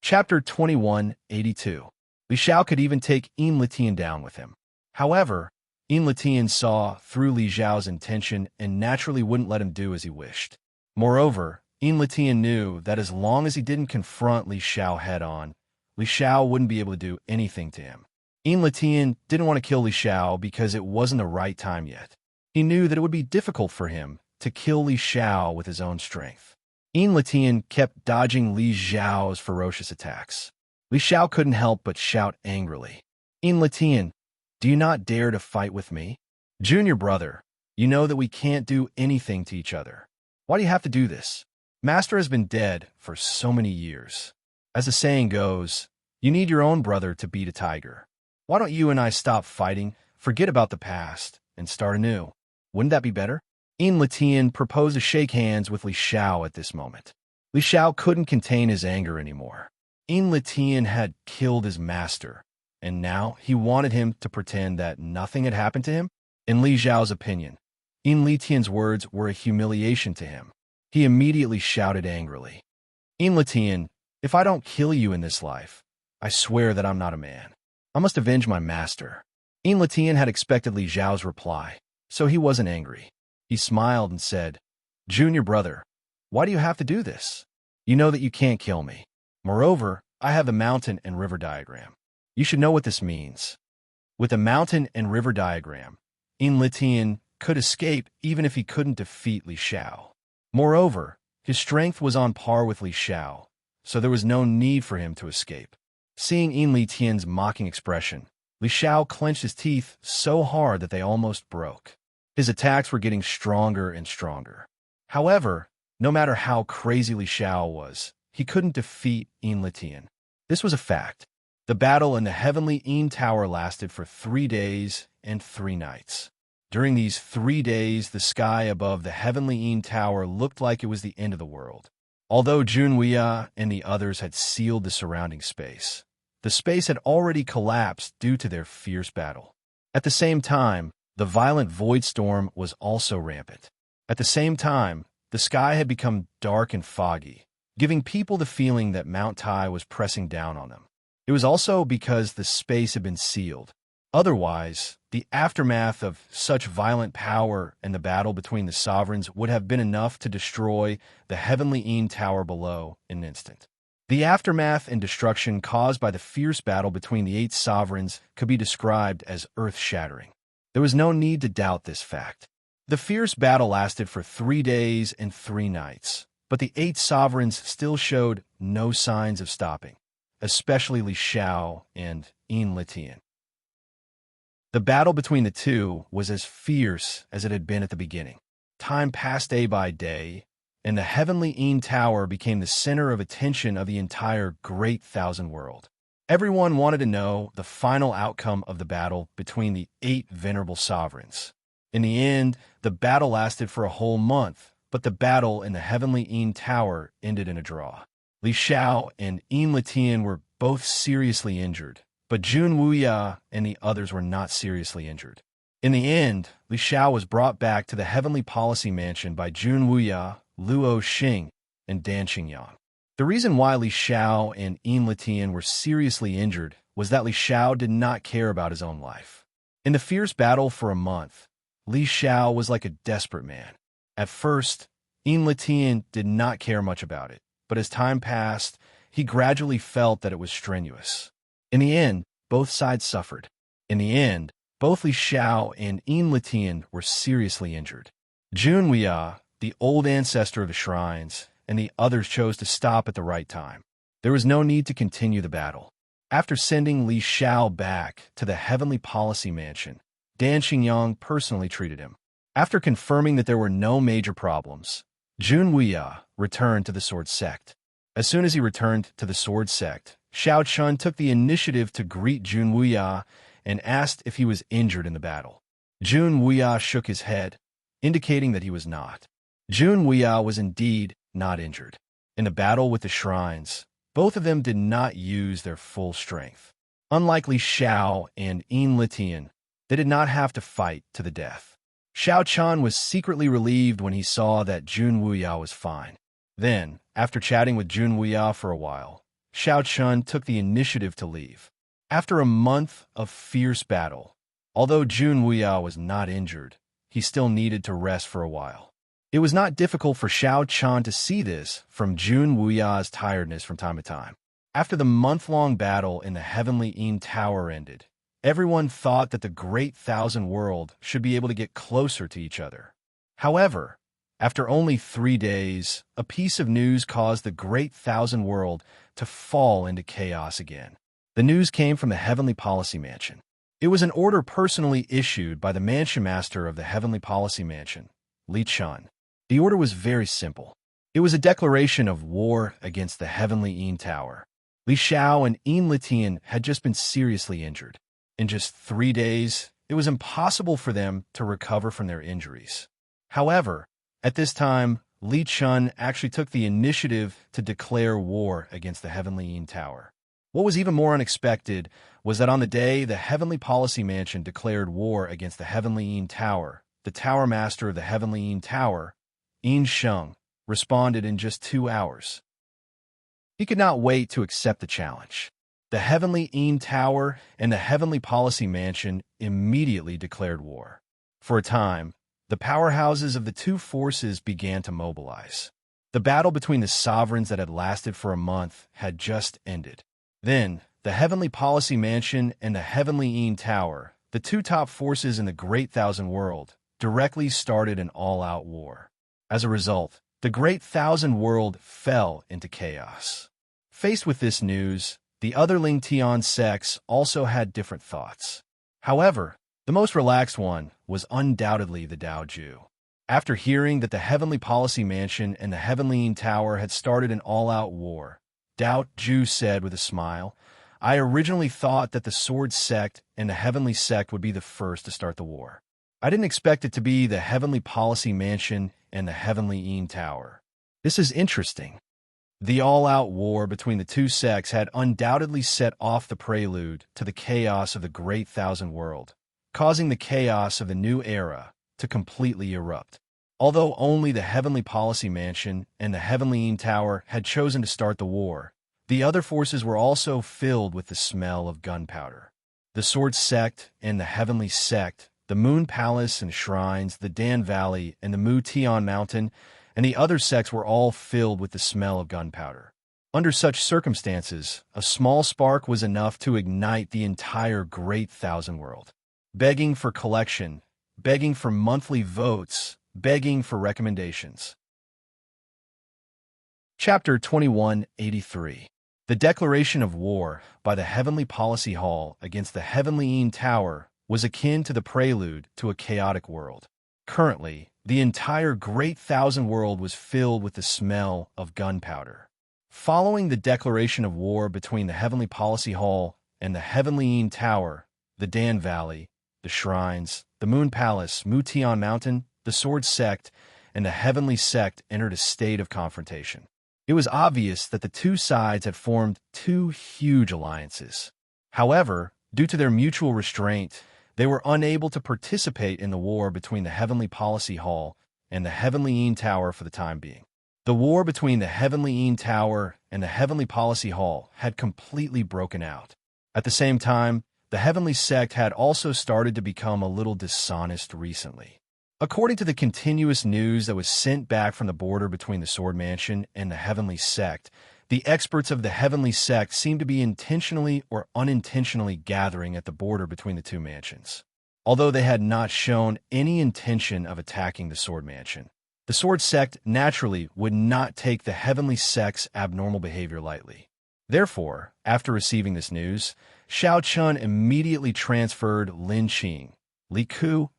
Chapter 2182. Li Xiao could even take Litian down with him. However, Litian saw through Li Xiao's intention and naturally wouldn't let him do as he wished. Moreover, Litian knew that as long as he didn't confront Li Xiao head-on, Li Xiao wouldn't be able to do anything to him. Litian didn't want to kill Li Xiao because it wasn't the right time yet. He knew that it would be difficult for him to kill Li Xiao with his own strength. Litian kept dodging Li Xiao's ferocious attacks. Li Xiao couldn't help but shout angrily. Litian, do you not dare to fight with me? Junior brother, you know that we can't do anything to each other. Why do you have to do this? Master has been dead for so many years. As the saying goes, you need your own brother to beat a tiger. Why don't you and I stop fighting, forget about the past, and start anew? Wouldn't that be better? Litian proposed to shake hands with Li Xiao at this moment. Li Xiao couldn't contain his anger anymore. Litian had killed his master, and now he wanted him to pretend that nothing had happened to him? In Li Xiao's opinion, Litian's words were a humiliation to him. He immediately shouted angrily. Litian, if I don't kill you in this life, I swear that I'm not a man. I must avenge my master. Litian had expected Li Xiao's reply, so he wasn't angry. He smiled and said, Junior brother, why do you have to do this? You know that you can't kill me. Moreover, I have the mountain and river diagram. You should know what this means. With the mountain and river diagram, Litian could escape even if he couldn't defeat Li Xiao. Moreover, his strength was on par with Li Xiao, so there was no need for him to escape. Seeing Litian's mocking expression, Li Xiao clenched his teeth so hard that they almost broke. His attacks were getting stronger and stronger. However, no matter how crazy Li Xiao was, he couldn't defeat Litian. This was a fact. The battle in the heavenly Tower lasted for 3 days and 3 nights. During these 3 days, the sky above the heavenly Tower looked like it was the end of the world. Although Junwei and the others had sealed the surrounding space, the space had already collapsed due to their fierce battle. At the same time, the violent void storm was also rampant. At the same time, the sky had become dark and foggy, giving people the feeling that Mount Tai was pressing down on them. It was also because the space had been sealed. Otherwise, the aftermath of such violent power and the battle between the sovereigns would have been enough to destroy the heavenly Tower below in an instant. The aftermath and destruction caused by the fierce battle between the 8 sovereigns could be described as earth-shattering. There was no need to doubt this fact. The fierce battle lasted for 3 days and 3 nights, but the 8 sovereigns still showed no signs of stopping, especially Li Xiao and Litian. The battle between the two was as fierce as it had been at the beginning. Time passed day by day, and the heavenly Tower became the center of attention of the entire Great Thousand World. Everyone wanted to know the final outcome of the battle between the 8 venerable sovereigns. In the end, the battle lasted for a whole month, but the battle in the heavenly Tower ended in a draw. Li Xiao and Litian were both seriously injured, but Junwei and the others were not seriously injured. In the end, Li Xiao was brought back to the Heavenly Policy Mansion by Junwei, Luo Xing, and Dan Xingyang. The reason why Li Xiao and Litian were seriously injured was that Li Xiao did not care about his own life. In the fierce battle for a month, Li Xiao was like a desperate man. At first, Litian did not care much about it, but as time passed, he gradually felt that it was strenuous. In the end, both sides suffered. In the end, both Li Xiao and Litian were seriously injured. Junwei, the old ancestor of the shrines, and the others chose to stop at the right time. There was no need to continue the battle. After sending Li Xiao back to the Heavenly Policy Mansion, Dan Xingyang personally treated him. After confirming that there were no major problems, Junwei returned to the Sword Sect. As soon as he returned to the Sword Sect, Xiao Chun took the initiative to greet Junwei and asked if he was injured in the battle. Junwei shook his head, indicating that he was not. Junwei was indeed not injured. In the battle with the shrines, both of them did not use their full strength. Unlike Li Xiao and Litian, they did not have to fight to the death. Xiao Chun was secretly relieved when he saw that Junwei was fine. Then, after chatting with Junwei for a while, Xiao Chun took the initiative to leave. After a month of fierce battle, although Jun Wuya was not injured, he still needed to rest for a while. It was not difficult for Xiao Chun to see this from Jun Wuya's tiredness from time to time. After the month-long battle in the Heavenly Yin Tower ended, everyone thought that the Great Thousand World should be able to get closer to each other. However, after only 3 days, a piece of news caused the Great Thousand World to fall into chaos again. The news came from the Heavenly Policy Mansion. It was an order personally issued by the Mansion Master of the Heavenly Policy Mansion, Li Chun. The order was very simple. It was a declaration of war against the Heavenly Yin Tower. Li Xiao and Yin Litian had just been seriously injured. In just 3 days, it was impossible for them to recover from their injuries. However, at this time, Li Chun actually took the initiative to declare war against the Heavenly Yin Tower. What was even more unexpected was that on the day the Heavenly Policy Mansion declared war against the Heavenly Yin Tower, the Tower Master of the Heavenly Yin Tower, Yin Sheng, responded in just 2 hours. He could not wait to accept the challenge. The Heavenly Yin Tower and the Heavenly Policy Mansion immediately declared war. For a time, the powerhouses of the two forces began to mobilize. The battle between the sovereigns that had lasted for a month had just ended. Then, the Heavenly Policy Mansion and the Heavenly Yin Tower, the two top forces in the Great Thousand World, directly started an all-out war. As a result, the Great Thousand World fell into chaos. Faced with this news, the other Ling Tian sects also had different thoughts. However, the most relaxed one was undoubtedly the Dao Ju. After hearing that the Heavenly Policy Mansion and the Heavenly Yin Tower had started an all-out war, Dao Ju said with a smile, "I originally thought that the Sword Sect and the Heavenly Sect would be the first to start the war. I didn't expect it to be the Heavenly Policy Mansion and the Heavenly Yin Tower. This is interesting." The all-out war between the two sects had undoubtedly set off the prelude to the chaos of the Great Thousand World, causing the chaos of the new era to completely erupt. Although only the Heavenly Policy Mansion and the Heavenly Yin Tower had chosen to start the war, the other forces were also filled with the smell of gunpowder. The Sword Sect and the Heavenly Sect, the Moon Palace and Shrines, the Dan Valley, and the Mu Tian Mountain, and the other sects were all filled with the smell of gunpowder. Under such circumstances, a small spark was enough to ignite the entire Great Thousand World. Begging for collection, begging for monthly votes, begging for recommendations. Chapter 2183. The declaration of war by the Heavenly Policy Hall against the Heavenly Yin Tower was akin to the prelude to a chaotic world. Currently, the entire Great Thousand World was filled with the smell of gunpowder. Following the declaration of war between the Heavenly Policy Hall and the Heavenly Yin Tower, the Dan Valley, the Shrines, the Moon Palace, Mu Tian Mountain, the Sword Sect, and the Heavenly Sect entered a state of confrontation. It was obvious that the two sides had formed two huge alliances. However, due to their mutual restraint, they were unable to participate in the war between the Heavenly Policy Hall and the Heavenly Yin Tower for the time being. The war between the Heavenly Yin Tower and the Heavenly Policy Hall had completely broken out. At the same time, the Heavenly Sect had also started to become a little dishonest recently. According to the continuous news that was sent back from the border between the Sword Mansion and the Heavenly Sect, the experts of the Heavenly Sect seemed to be intentionally or unintentionally gathering at the border between the two mansions. Although they had not shown any intention of attacking the Sword Mansion, the Sword Sect naturally would not take the Heavenly Sect's abnormal behavior lightly. Therefore, after receiving this news, Xiao Chun immediately transferred Lin Qing, Li Ku,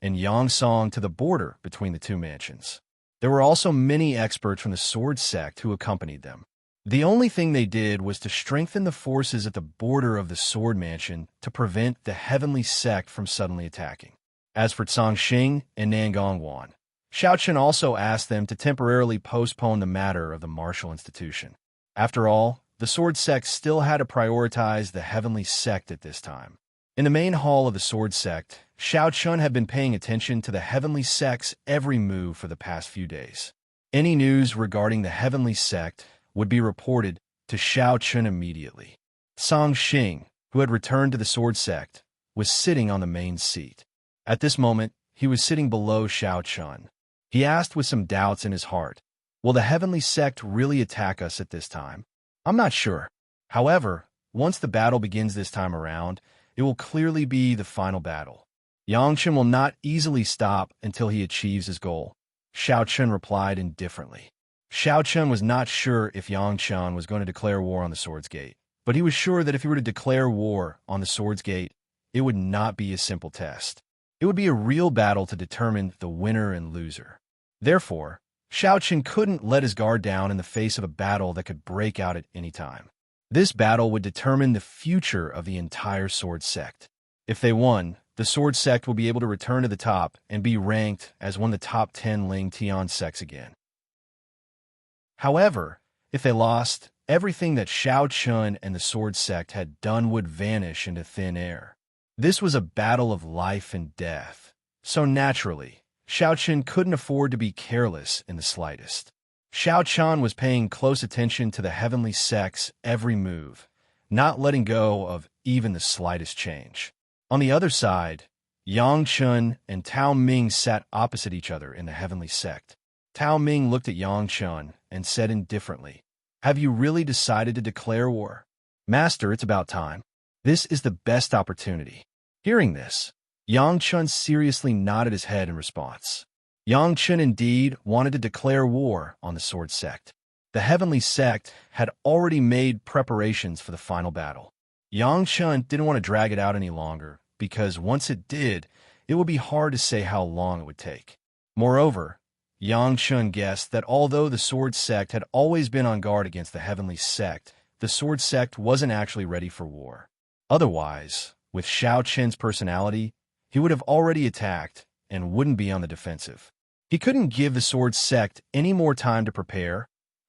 and Yang Song to the border between the two mansions. There were also many experts from the Sword Sect who accompanied them. The only thing they did was to strengthen the forces at the border of the Sword Mansion to prevent the Heavenly Sect from suddenly attacking. As for Cang Xing and Nangongwan, Xiao Chun also asked them to temporarily postpone the matter of the martial institution. After all, the Sword Sect still had to prioritize the Heavenly Sect at this time. In the main hall of the Sword Sect, Xiao Chun had been paying attention to the Heavenly Sect's every move for the past few days. Any news regarding the Heavenly Sect would be reported to Xiao Chun immediately. Song Xing, who had returned to the sword sect, was sitting on the main seat. At this moment, he was sitting below Xiao Chun. He asked with some doubts in his heart, "Will the heavenly sect really attack us at this time? I'm not sure. However, once the battle begins this time around, it will clearly be the final battle. Yang Chen will not easily stop until he achieves his goal." Xiao Chun replied indifferently. Xiao Chun was not sure if Yang Chen was going to declare war on the Swords Gate, but he was sure that if he were to declare war on the Swords Gate, it would not be a simple test. It would be a real battle to determine the winner and loser. Therefore, Xiao Chun couldn't let his guard down in the face of a battle that could break out at any time. This battle would determine the future of the entire sword sect. If they won, the sword sect will be able to return to the top and be ranked as one of the top 10 Ling Tian sects again. However, if they lost, everything that Xiao Chun and the sword sect had done would vanish into thin air. This was a battle of life and death. So naturally, Xiao Chun couldn't afford to be careless in the slightest. Xiao Chun was paying close attention to the heavenly sect's every move, not letting go of even the slightest change. On the other side, Yang Chun and Tao Ming sat opposite each other in the heavenly sect. Tao Ming looked at Yang Chun and said indifferently, "Have you really decided to declare war? Master, it's about time. This is the best opportunity." Hearing this, Yang Chun seriously nodded his head in response. Yang Chun indeed wanted to declare war on the sword sect. The heavenly sect had already made preparations for the final battle. Yang Chun didn't want to drag it out any longer, because once it did, it would be hard to say how long it would take. Moreover, Yang Chun guessed that although the sword sect had always been on guard against the heavenly sect, the sword sect wasn't actually ready for war. Otherwise, with Xiao Chen's personality, he would have already attacked and wouldn't be on the defensive. He couldn't give the sword sect any more time to prepare,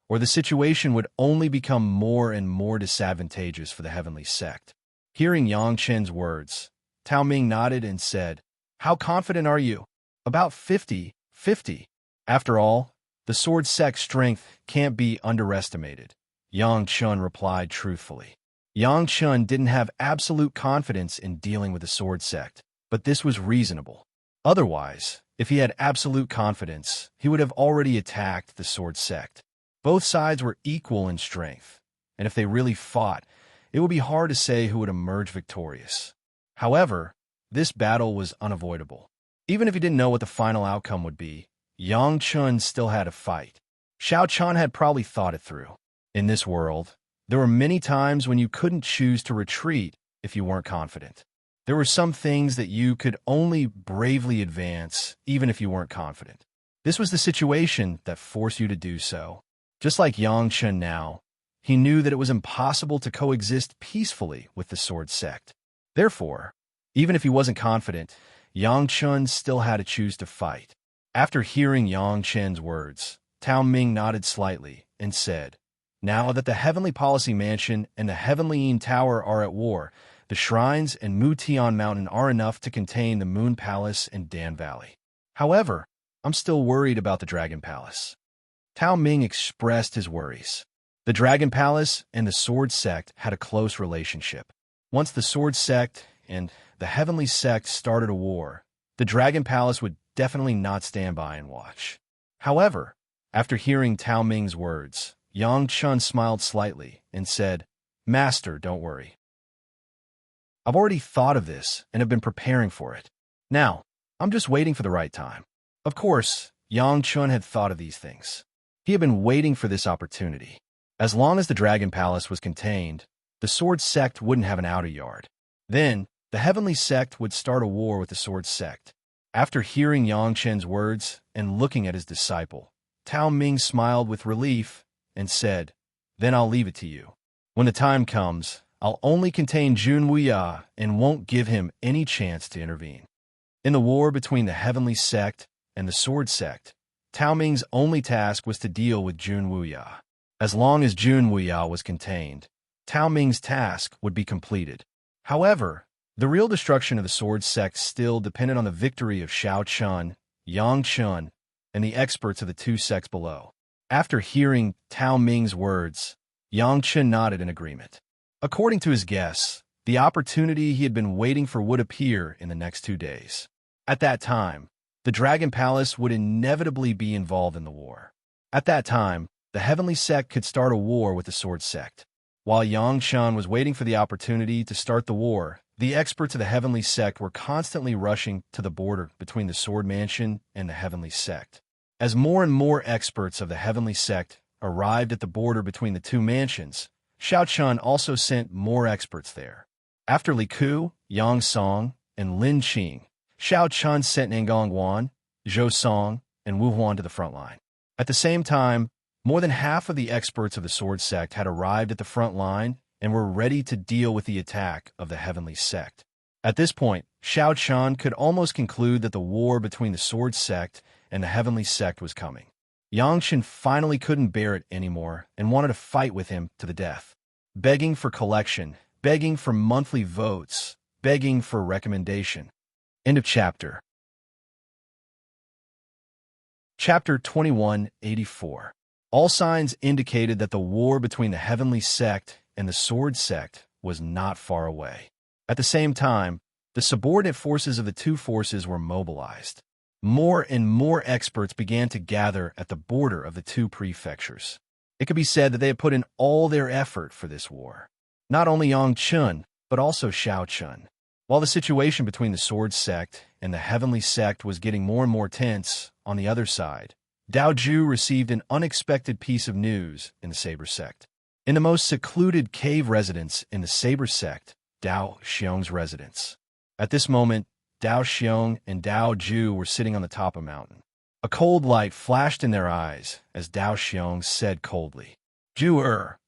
or the situation would only become more and more disadvantageous for the heavenly sect. Hearing Yang Chen's words, Tao Ming nodded and said, "How confident are you?" "About 50-50. After all, the sword sect's strength can't be underestimated," Yang Chun replied truthfully. Yang Chun didn't have absolute confidence in dealing with the sword sect, but this was reasonable. Otherwise, if he had absolute confidence, he would have already attacked the sword sect. Both sides were equal in strength, and if they really fought, it would be hard to say who would emerge victorious. However, this battle was unavoidable. Even if he didn't know what the final outcome would be, Yang Chun still had to fight. Xiao Chun had probably thought it through. In this world, there were many times when you couldn't choose to retreat if you weren't confident. There were some things that you could only bravely advance even if you weren't confident. This was the situation that forced you to do so. Just like Yang Chun now, he knew that it was impossible to coexist peacefully with the sword sect. Therefore, even if he wasn't confident, Yang Chun still had to choose to fight. After hearing Yang Chen's words, Tao Ming nodded slightly and said, "Now that the Heavenly Policy Mansion and the Heavenly Yin Tower are at war, the shrines and Mu Tian Mountain are enough to contain the Moon Palace and Dan Valley. However, I'm still worried about the Dragon Palace." Tao Ming expressed his worries. The Dragon Palace and the Sword Sect had a close relationship. Once the Sword Sect and the Heavenly Sect started a war, the Dragon Palace would definitely not stand by and watch. However, after hearing Tao Ming's words, Yang Chun smiled slightly and said, "Master, don't worry. I've already thought of this and have been preparing for it. Now, I'm just waiting for the right time." Of course, Yang Chun had thought of these things. He had been waiting for this opportunity. As long as the Dragon Palace was contained, the Sword Sect wouldn't have an outer yard. Then, the Heavenly Sect would start a war with the Sword Sect. After hearing Yang Chen's words and looking at his disciple, Tao Ming smiled with relief and said, "Then I'll leave it to you. When the time comes, I'll only contain Jun Wuya and won't give him any chance to intervene." In the war between the Heavenly Sect and the Sword Sect, Tao Ming's only task was to deal with Jun Wuya. As long as Jun Wuya was contained, Tao Ming's task would be completed. However, the real destruction of the Sword Sect still depended on the victory of Xiao Chun, Yang Chun, and the experts of the two sects below. After hearing Tao Ming's words, Yang Chen nodded in agreement. According to his guess, the opportunity he had been waiting for would appear in the next 2 days. At that time, the Dragon Palace would inevitably be involved in the war. At that time, the Heavenly Sect could start a war with the Sword Sect. While Yang Chen was waiting for the opportunity to start the war, the experts of the Heavenly Sect were constantly rushing to the border between the Sword Mansion and the Heavenly Sect. As more and more experts of the Heavenly Sect arrived at the border between the two mansions, Xiao Chun also sent more experts there. After Li Ku, Yang Song, and Lin Qing, Xiao Chun sent Ngong Wan, Zhou Song, and Wu Huan to the front line. At the same time, more than half of the experts of the Sword Sect had arrived at the front line and were ready to deal with the attack of the Heavenly Sect. At this point, Xiao Chun could almost conclude that the war between the Sword Sect and the Heavenly Sect was coming. Yang Chen finally couldn't bear it anymore and wanted to fight with him to the death. Begging for collection, begging for monthly votes, begging for recommendation. End of chapter. Chapter 2184. All signs indicated that the war between the Heavenly Sect and the Sword Sect was not far away. At the same time, the subordinate forces of the two forces were mobilized. More and more experts began to gather at the border of the two prefectures. It could be said that they had put in all their effort for this war. Not only Yang Chun, but also Xiao Chun. While the situation between the Sword Sect and the Heavenly Sect was getting more and more tense, on the other side, Dao Ju received an unexpected piece of news in the Saber Sect. In the most secluded cave residence in the Saber Sect, Dao Xiong's residence. At this moment, Dao Xiong and Dao Ju were sitting on the top of a mountain. A cold light flashed in their eyes as Dao Xiong said coldly, "Ju,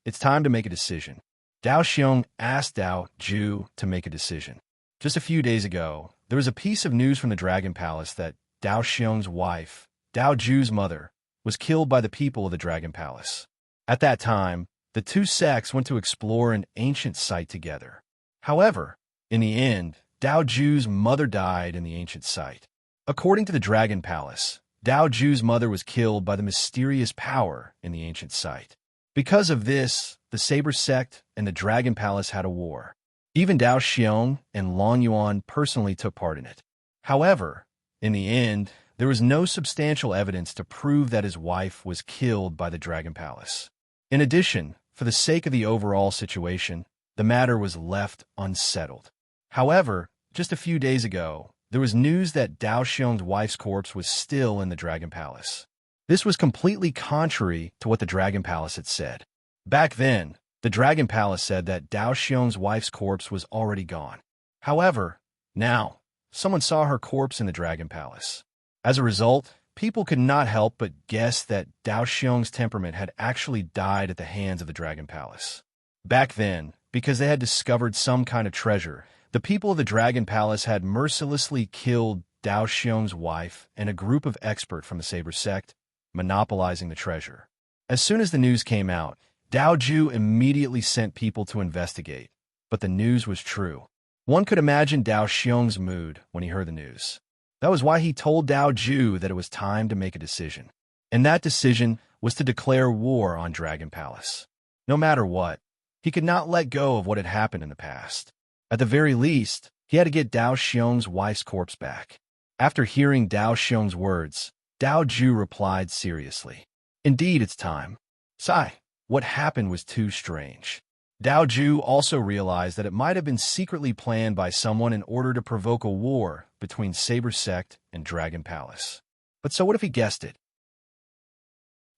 it's time to make a decision." Dao Xiong asked Dao Ju to make a decision. Just a few days ago, there was a piece of news from the Dragon Palace that Dao Xiong's wife, Dao Ju's mother, was killed by the people of the Dragon Palace. At that time, the two sects went to explore an ancient site together. However, in the end, Dao Ju's mother died in the ancient site. According to the Dragon Palace, Dao Ju's mother was killed by the mysterious power in the ancient site. Because of this, the Saber Sect and the Dragon Palace had a war. Even Dao Xiong and Long Yuan personally took part in it. However, in the end, there was no substantial evidence to prove that his wife was killed by the Dragon Palace. In addition, for the sake of the overall situation, the matter was left unsettled. However, just a few days ago, there was news that Dao Xiong's wife's corpse was still in the Dragon Palace. This was completely contrary to what the Dragon Palace had said. Back then, the Dragon Palace said that Dao Xiong's wife's corpse was already gone. However, now, someone saw her corpse in the Dragon Palace. As a result, people could not help but guess that Dao Xiong's temperament had actually died at the hands of the Dragon Palace. Back then, because they had discovered some kind of treasure, the people of the Dragon Palace had mercilessly killed Dao Xiong's wife and a group of experts from the Saber Sect, monopolizing the treasure. As soon as the news came out, Dao Ju immediately sent people to investigate, but the news was true. One could imagine Dao Xiong's mood when he heard the news. That was why he told Dao Ju that it was time to make a decision. And that decision was to declare war on Dragon Palace. No matter what, he could not let go of what had happened in the past. At the very least, he had to get Dao Xiong's wife's corpse back. After hearing Dao Xiong's words, Dao Ju replied seriously, "Indeed, it's time." Sigh, what happened was too strange. Dao Ju also realized that it might have been secretly planned by someone in order to provoke a war between Saber Sect and Dragon Palace. But so what if he guessed it?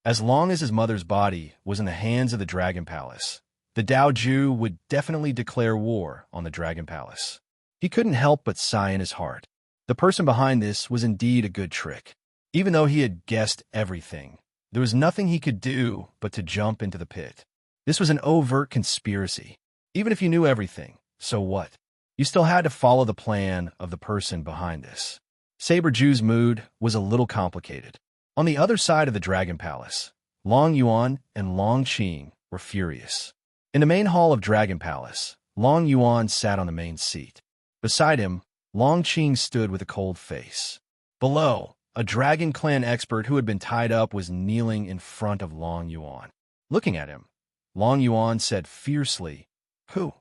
As long as his mother's body was in the hands of the Dragon Palace, the Dao Ju would definitely declare war on the Dragon Palace. He couldn't help but sigh in his heart. The person behind this was indeed a good trick. Even though he had guessed everything, there was nothing he could do but to jump into the pit. This was an overt conspiracy. Even if you knew everything, so what? You still had to follow the plan of the person behind this. Saber Ju's mood was a little complicated. On the other side of the Dragon Palace, Long Yuan and Long Qing were furious. In the main hall of Dragon Palace, Long Yuan sat on the main seat. Beside him, Long Qing stood with a cold face. Below, a Dragon Clan expert who had been tied up was kneeling in front of Long Yuan. Looking at him, Long Yuan said fiercely, Who?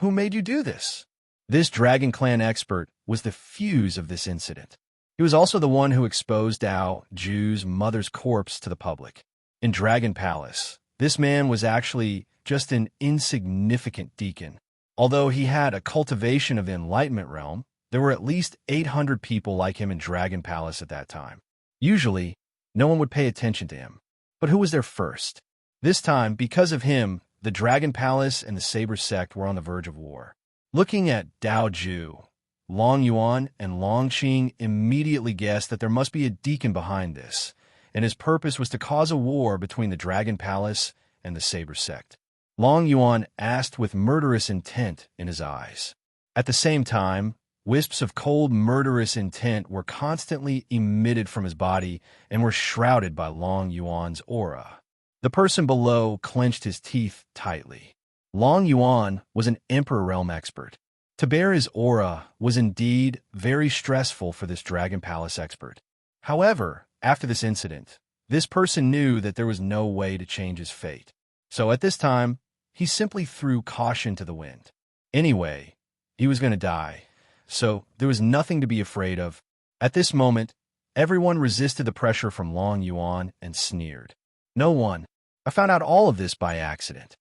Who made you do this? This Dragon Clan expert was the fuse of this incident. He was also the one who exposed Dao Ju's mother's corpse to the public. In Dragon Palace, this man was actually just an insignificant deacon. Although he had a cultivation of the Enlightenment realm, there were at least 800 people like him in Dragon Palace at that time. Usually, no one would pay attention to him. But who was there first? This time, because of him, the Dragon Palace and the Saber Sect were on the verge of war. Looking at Dao Ju, Long Yuan and Long Qing immediately guessed that there must be a deacon behind this, and his purpose was to cause a war between the Dragon Palace and the Saber Sect. Long Yuan asked with murderous intent in his eyes. At the same time, wisps of cold, murderous intent were constantly emitted from his body and were shrouded by Long Yuan's aura. The person below clenched his teeth tightly. Long Yuan was an Emperor Realm expert. To bear his aura was indeed very stressful for this Dragon Palace expert. However, after this incident, this person knew that there was no way to change his fate. So at this time, he simply threw caution to the wind. Anyway, he was going to die, so there was nothing to be afraid of. At this moment, everyone resisted the pressure from Long Yuan and sneered. No one. I found out all of this by accident.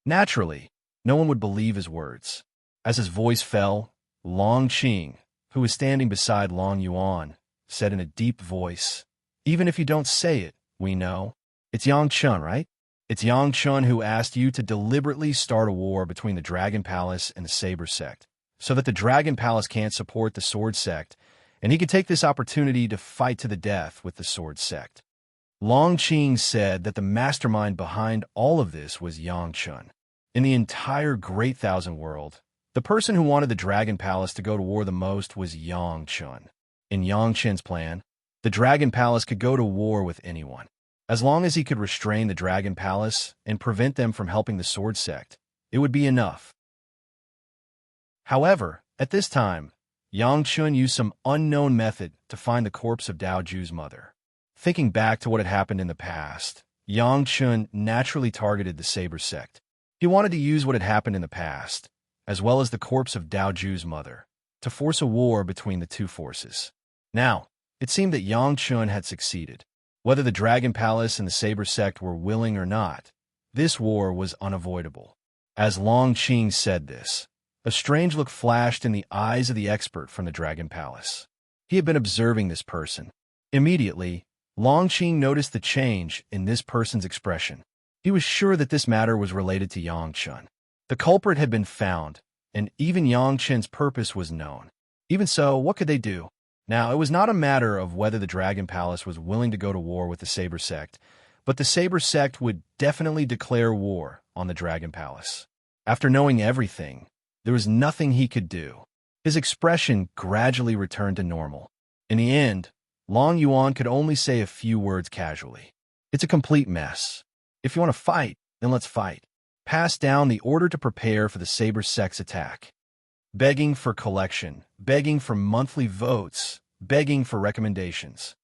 Naturally, no one would believe his words. As his voice fell, Long Qing, who was standing beside Long Yuan, said in a deep voice, Even if you don't say it, we know. It's Yang Chun, right? It's Yang Chun who asked you to deliberately start a war between the Dragon Palace and the Saber Sect, so that the Dragon Palace can't support the Sword Sect, and he could take this opportunity to fight to the death with the Sword Sect. Long Qing said that the mastermind behind all of this was Yang Chun. In the entire Great Thousand World, the person who wanted the Dragon Palace to go to war the most was Yang Chun. In Yang Chun's plan, the Dragon Palace could go to war with anyone. As long as he could restrain the Dragon Palace and prevent them from helping the Sword Sect, it would be enough. However, at this time, Yang Chun used some unknown method to find the corpse of Dao Ju's mother. Thinking back to what had happened in the past, Yang Chun naturally targeted the Saber Sect. He wanted to use what had happened in the past, as well as the corpse of Dao Ju's mother, to force a war between the two forces. Now, it seemed that Yang Chun had succeeded. Whether the Dragon Palace and the Saber Sect were willing or not, this war was unavoidable. As Long Qing said this, a strange look flashed in the eyes of the expert from the Dragon Palace. He had been observing this person. Immediately, Long Qing noticed the change in this person's expression. He was sure that this matter was related to Yang Chun. The culprit had been found, and even Yang Chun's purpose was known. Even so, what could they do? Now, it was not a matter of whether the Dragon Palace was willing to go to war with the Saber Sect, but the Saber Sect would definitely declare war on the Dragon Palace. After knowing everything, there was nothing he could do. His expression gradually returned to normal. In the end, Long Yuan could only say a few words casually. It's a complete mess. If you want to fight, then let's fight. Pass down the order to prepare for the Saber Sect's attack. Begging for collection, begging for monthly votes, begging for recommendations.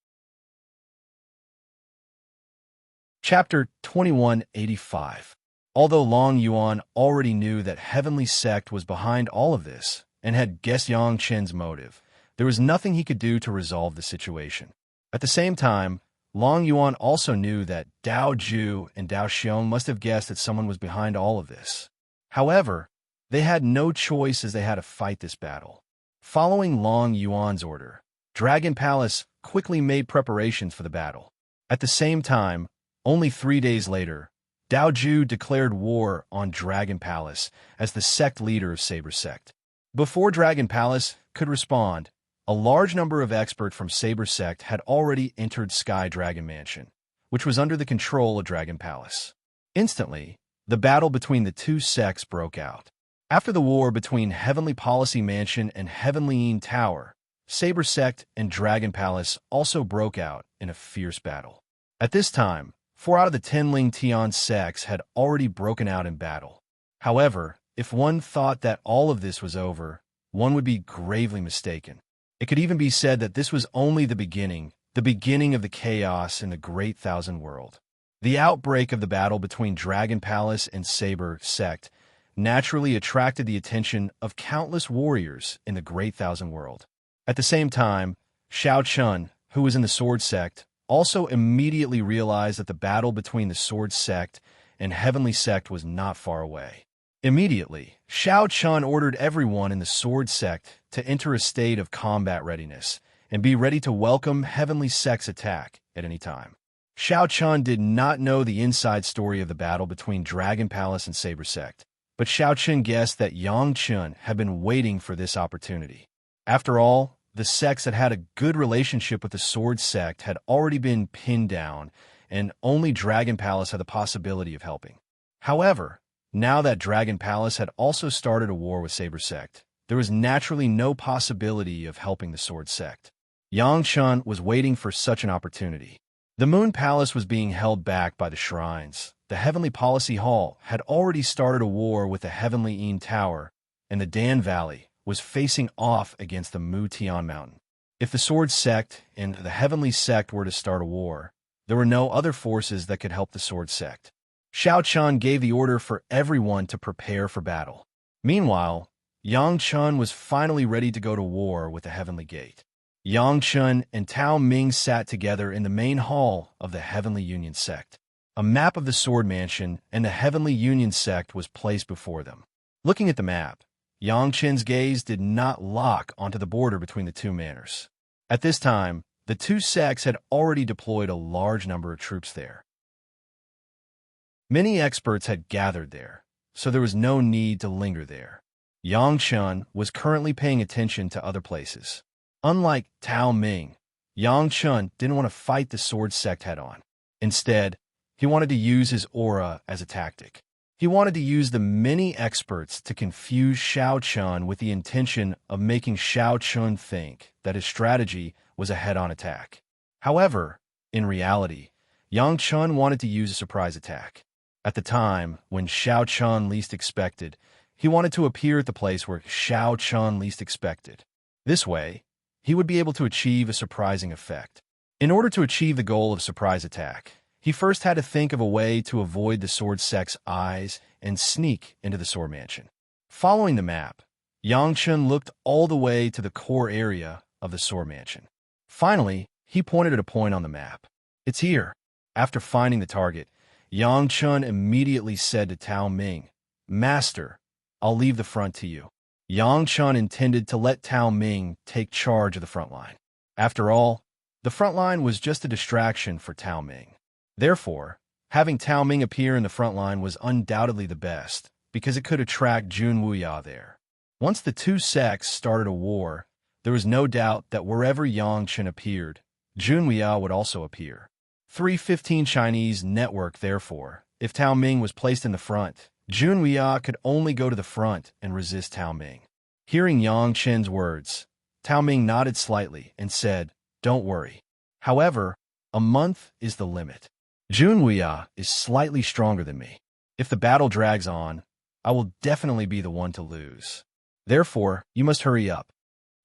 Chapter 2185. Although Long Yuan already knew that Heavenly Sect was behind all of this and had guessed Yang Chen's motive, there was nothing he could do to resolve the situation. At the same time, Long Yuan also knew that Dao Ju and Dao Xiong must have guessed that someone was behind all of this. However, they had no choice as they had to fight this battle. Following Long Yuan's order, Dragon Palace quickly made preparations for the battle. At the same time, only 3 days later, Dao Ju declared war on Dragon Palace as the sect leader of Saber Sect. Before Dragon Palace could respond, a large number of experts from Saber Sect had already entered Sky Dragon Mansion, which was under the control of Dragon Palace. Instantly, the battle between the two sects broke out. After the war between Heavenly Policy Mansion and Heavenly Yin Tower, Saber Sect and Dragon Palace also broke out in a fierce battle. At this time, 4 out of the 10 Ling Tian sects had already broken out in battle. However, if one thought that all of this was over, one would be gravely mistaken. It could even be said that this was only the beginning of the chaos in the Great Thousand World. The outbreak of the battle between Dragon Palace and Saber Sect naturally attracted the attention of countless warriors in the Great Thousand World. At the same time, Shao Chun, who was in the Sword Sect, also immediately realized that the battle between the Sword Sect and Heavenly Sect was not far away. Immediately, Shao Chun ordered everyone in the Sword Sect to enter a state of combat readiness and be ready to welcome Heavenly Sect's attack at any time. Shao Chun did not know the inside story of the battle between Dragon Palace and Saber Sect, but Shao Chun guessed that Yang Chun had been waiting for this opportunity. After all, the sects that had a good relationship with the Sword Sect had already been pinned down, and only Dragon Palace had the possibility of helping. However, now that Dragon Palace had also started a war with Saber Sect, there was naturally no possibility of helping the Sword Sect. Yang Chun was waiting for such an opportunity. The Moon Palace was being held back by the shrines. The Heavenly Policy Hall had already started a war with the Heavenly Een Tower, and the Dan Valley was facing off against the Mu Tian Mountain. If the Sword Sect and the Heavenly Sect were to start a war, there were no other forces that could help the Sword Sect. Shao Chun gave the order for everyone to prepare for battle. Meanwhile, Yang Chun was finally ready to go to war with the Heavenly Gate. Yang Chun and Tao Ming sat together in the main hall of the Heavenly Union Sect. A map of the Sword Mansion and the Heavenly Union Sect was placed before them. Looking at the map, Yang Chun's gaze did not lock onto the border between the two manors. At this time, the two sects had already deployed a large number of troops there. Many experts had gathered there, so there was no need to linger there. Yang Chun was currently paying attention to other places. Unlike Tao Ming, Yang Chun didn't want to fight the Sword Sect head-on. Instead, he wanted to use his aura as a tactic. He wanted to use the many experts to confuse Shao Chun with the intention of making Shao Chun think that his strategy was a head-on attack. However, in reality, Yang Chun wanted to use a surprise attack. At the time when Shao Chun least expected, he wanted to appear at the place where Shao Chun least expected. This way, he would be able to achieve a surprising effect. In order to achieve the goal of surprise attack, he first had to think of a way to avoid the Sword Sect's eyes and sneak into the Sword Mansion. Following the map, Yang Chun looked all the way to the core area of the Sword Mansion. Finally, he pointed at a point on the map. "It's here." After finding the target, Yang Chun immediately said to Tao Ming, "Master, I'll leave the front to you." Yang Chun intended to let Tao Ming take charge of the front line. After all, the front line was just a distraction for Tao Ming. Therefore, having Tao Ming appear in the front line was undoubtedly the best, because it could attract Jun Wuya there. Once the two sects started a war, there was no doubt that wherever Yang Chun appeared, Jun Wuya would also appear. 315 Chinese network, therefore, if Tao Ming was placed in the front, Jun Wuya could only go to the front and resist Tao Ming. Hearing Yang Chun's words, Tao Ming nodded slightly and said, "Don't worry. However, a month is the limit. Jun Wuya is slightly stronger than me. If the battle drags on, I will definitely be the one to lose. Therefore, you must hurry up."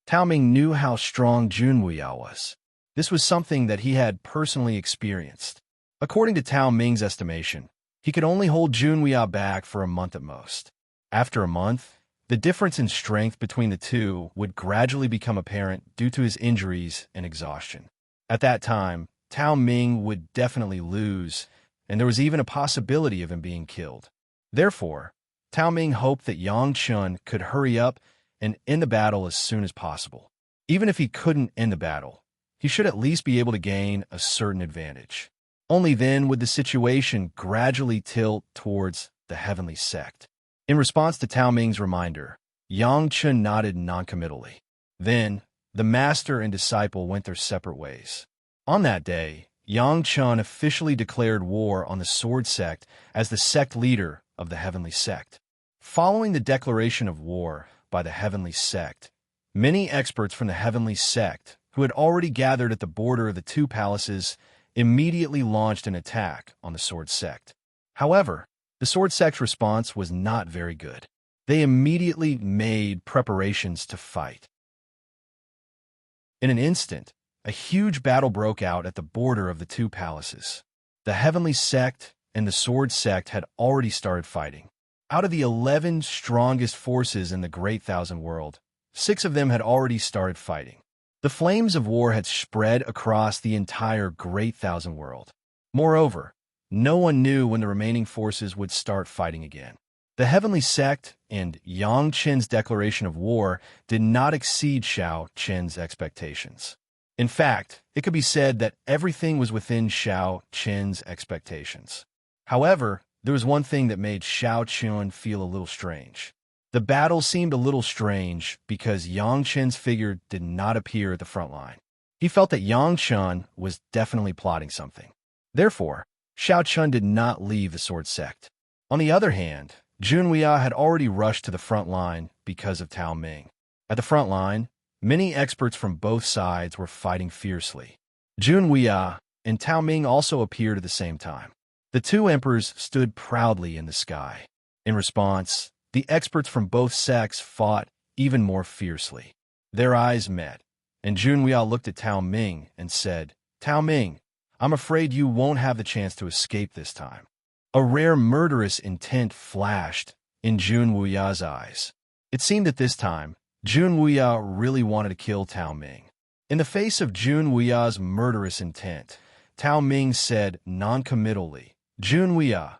Tao Ming knew how strong Jun Wuya was. This was something that he had personally experienced. According to Tao Ming's estimation, he could only hold Jun Wuya back for a month at most. After a month, the difference in strength between the two would gradually become apparent due to his injuries and exhaustion. At that time, Tao Ming would definitely lose, and there was even a possibility of him being killed. Therefore, Tao Ming hoped that Yang Chun could hurry up and end the battle as soon as possible. Even if he couldn't end the battle, he should at least be able to gain a certain advantage. Only then would the situation gradually tilt towards the Heavenly Sect. In response to Tao Ming's reminder, Yang Chun nodded noncommittally. Then, the master and disciple went their separate ways. On that day, Yang Chun officially declared war on the Sword Sect as the sect leader of the Heavenly Sect. Following the declaration of war by the Heavenly Sect, many experts from the Heavenly Sect, who had already gathered at the border of the two palaces, immediately launched an attack on the Sword Sect. However, the Sword Sect's response was not very good. They immediately made preparations to fight. In an instant, a huge battle broke out at the border of the two palaces. The Heavenly Sect and the Sword Sect had already started fighting. Out of the 11 strongest forces in the Great Thousand World, 6 of them had already started fighting. The flames of war had spread across the entire Great Thousand World. Moreover, no one knew when the remaining forces would start fighting again. The Heavenly Sect and Yang Qin's declaration of war did not exceed Xiao Qin's expectations. In fact, it could be said that everything was within Xiao Qin's expectations. However, there was one thing that made Xiao Qin feel a little strange. The battle seemed a little strange because Yang Qin's figure did not appear at the front line. He felt that Yang Qin was definitely plotting something. Therefore, Xiao Qin did not leave the Sword Sect. On the other hand, Junwei had already rushed to the front line because of Tao Ming. At the front line, many experts from both sides were fighting fiercely. Junwei and Tao Ming also appeared at the same time. The two emperors stood proudly in the sky. In response, the experts from both sects fought even more fiercely. Their eyes met, and Junwei looked at Tao Ming and said, "Tao Ming, I'm afraid you won't have the chance to escape this time." A rare murderous intent flashed in Junwei's eyes. It seemed that this time, Junwei really wanted to kill Tao Ming. In the face of Junwei's murderous intent, Tao Ming said non-committally, "Junwei,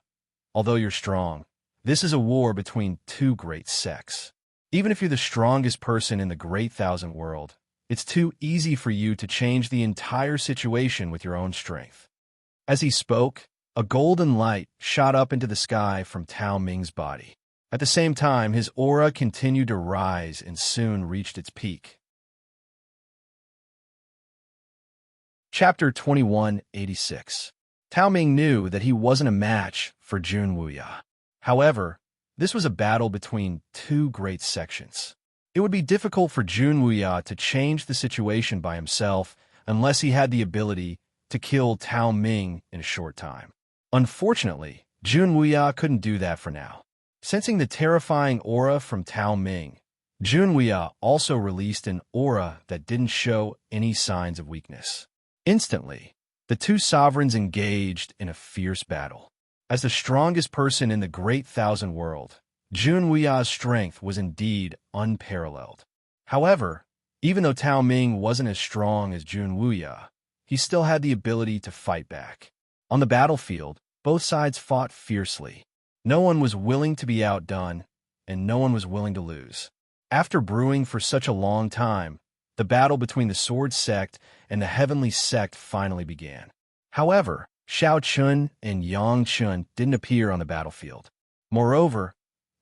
although you're strong, this is a war between two great sects. Even if you're the strongest person in the Great Thousand World, it's too easy for you to change the entire situation with your own strength." As he spoke, a golden light shot up into the sky from Tao Ming's body. At the same time, his aura continued to rise and soon reached its peak. Chapter 2186. Tao Ming knew that he wasn't a match for Junwei. However, this was a battle between two great sections. It would be difficult for Junwei to change the situation by himself unless he had the ability to kill Tao Ming in a short time. Unfortunately, Junwei couldn't do that for now. Sensing the terrifying aura from Tao Ming, Junwei also released an aura that didn't show any signs of weakness. Instantly, the two sovereigns engaged in a fierce battle. As the strongest person in the Great Thousand World, Junwei's strength was indeed unparalleled. However, even though Tao Ming wasn't as strong as Junwei, he still had the ability to fight back. On the battlefield, both sides fought fiercely. No one was willing to be outdone, and no one was willing to lose. After brewing for such a long time, the battle between the Sword Sect and the Heavenly Sect finally began. However, Xiao Qin and Yang Qin didn't appear on the battlefield. Moreover,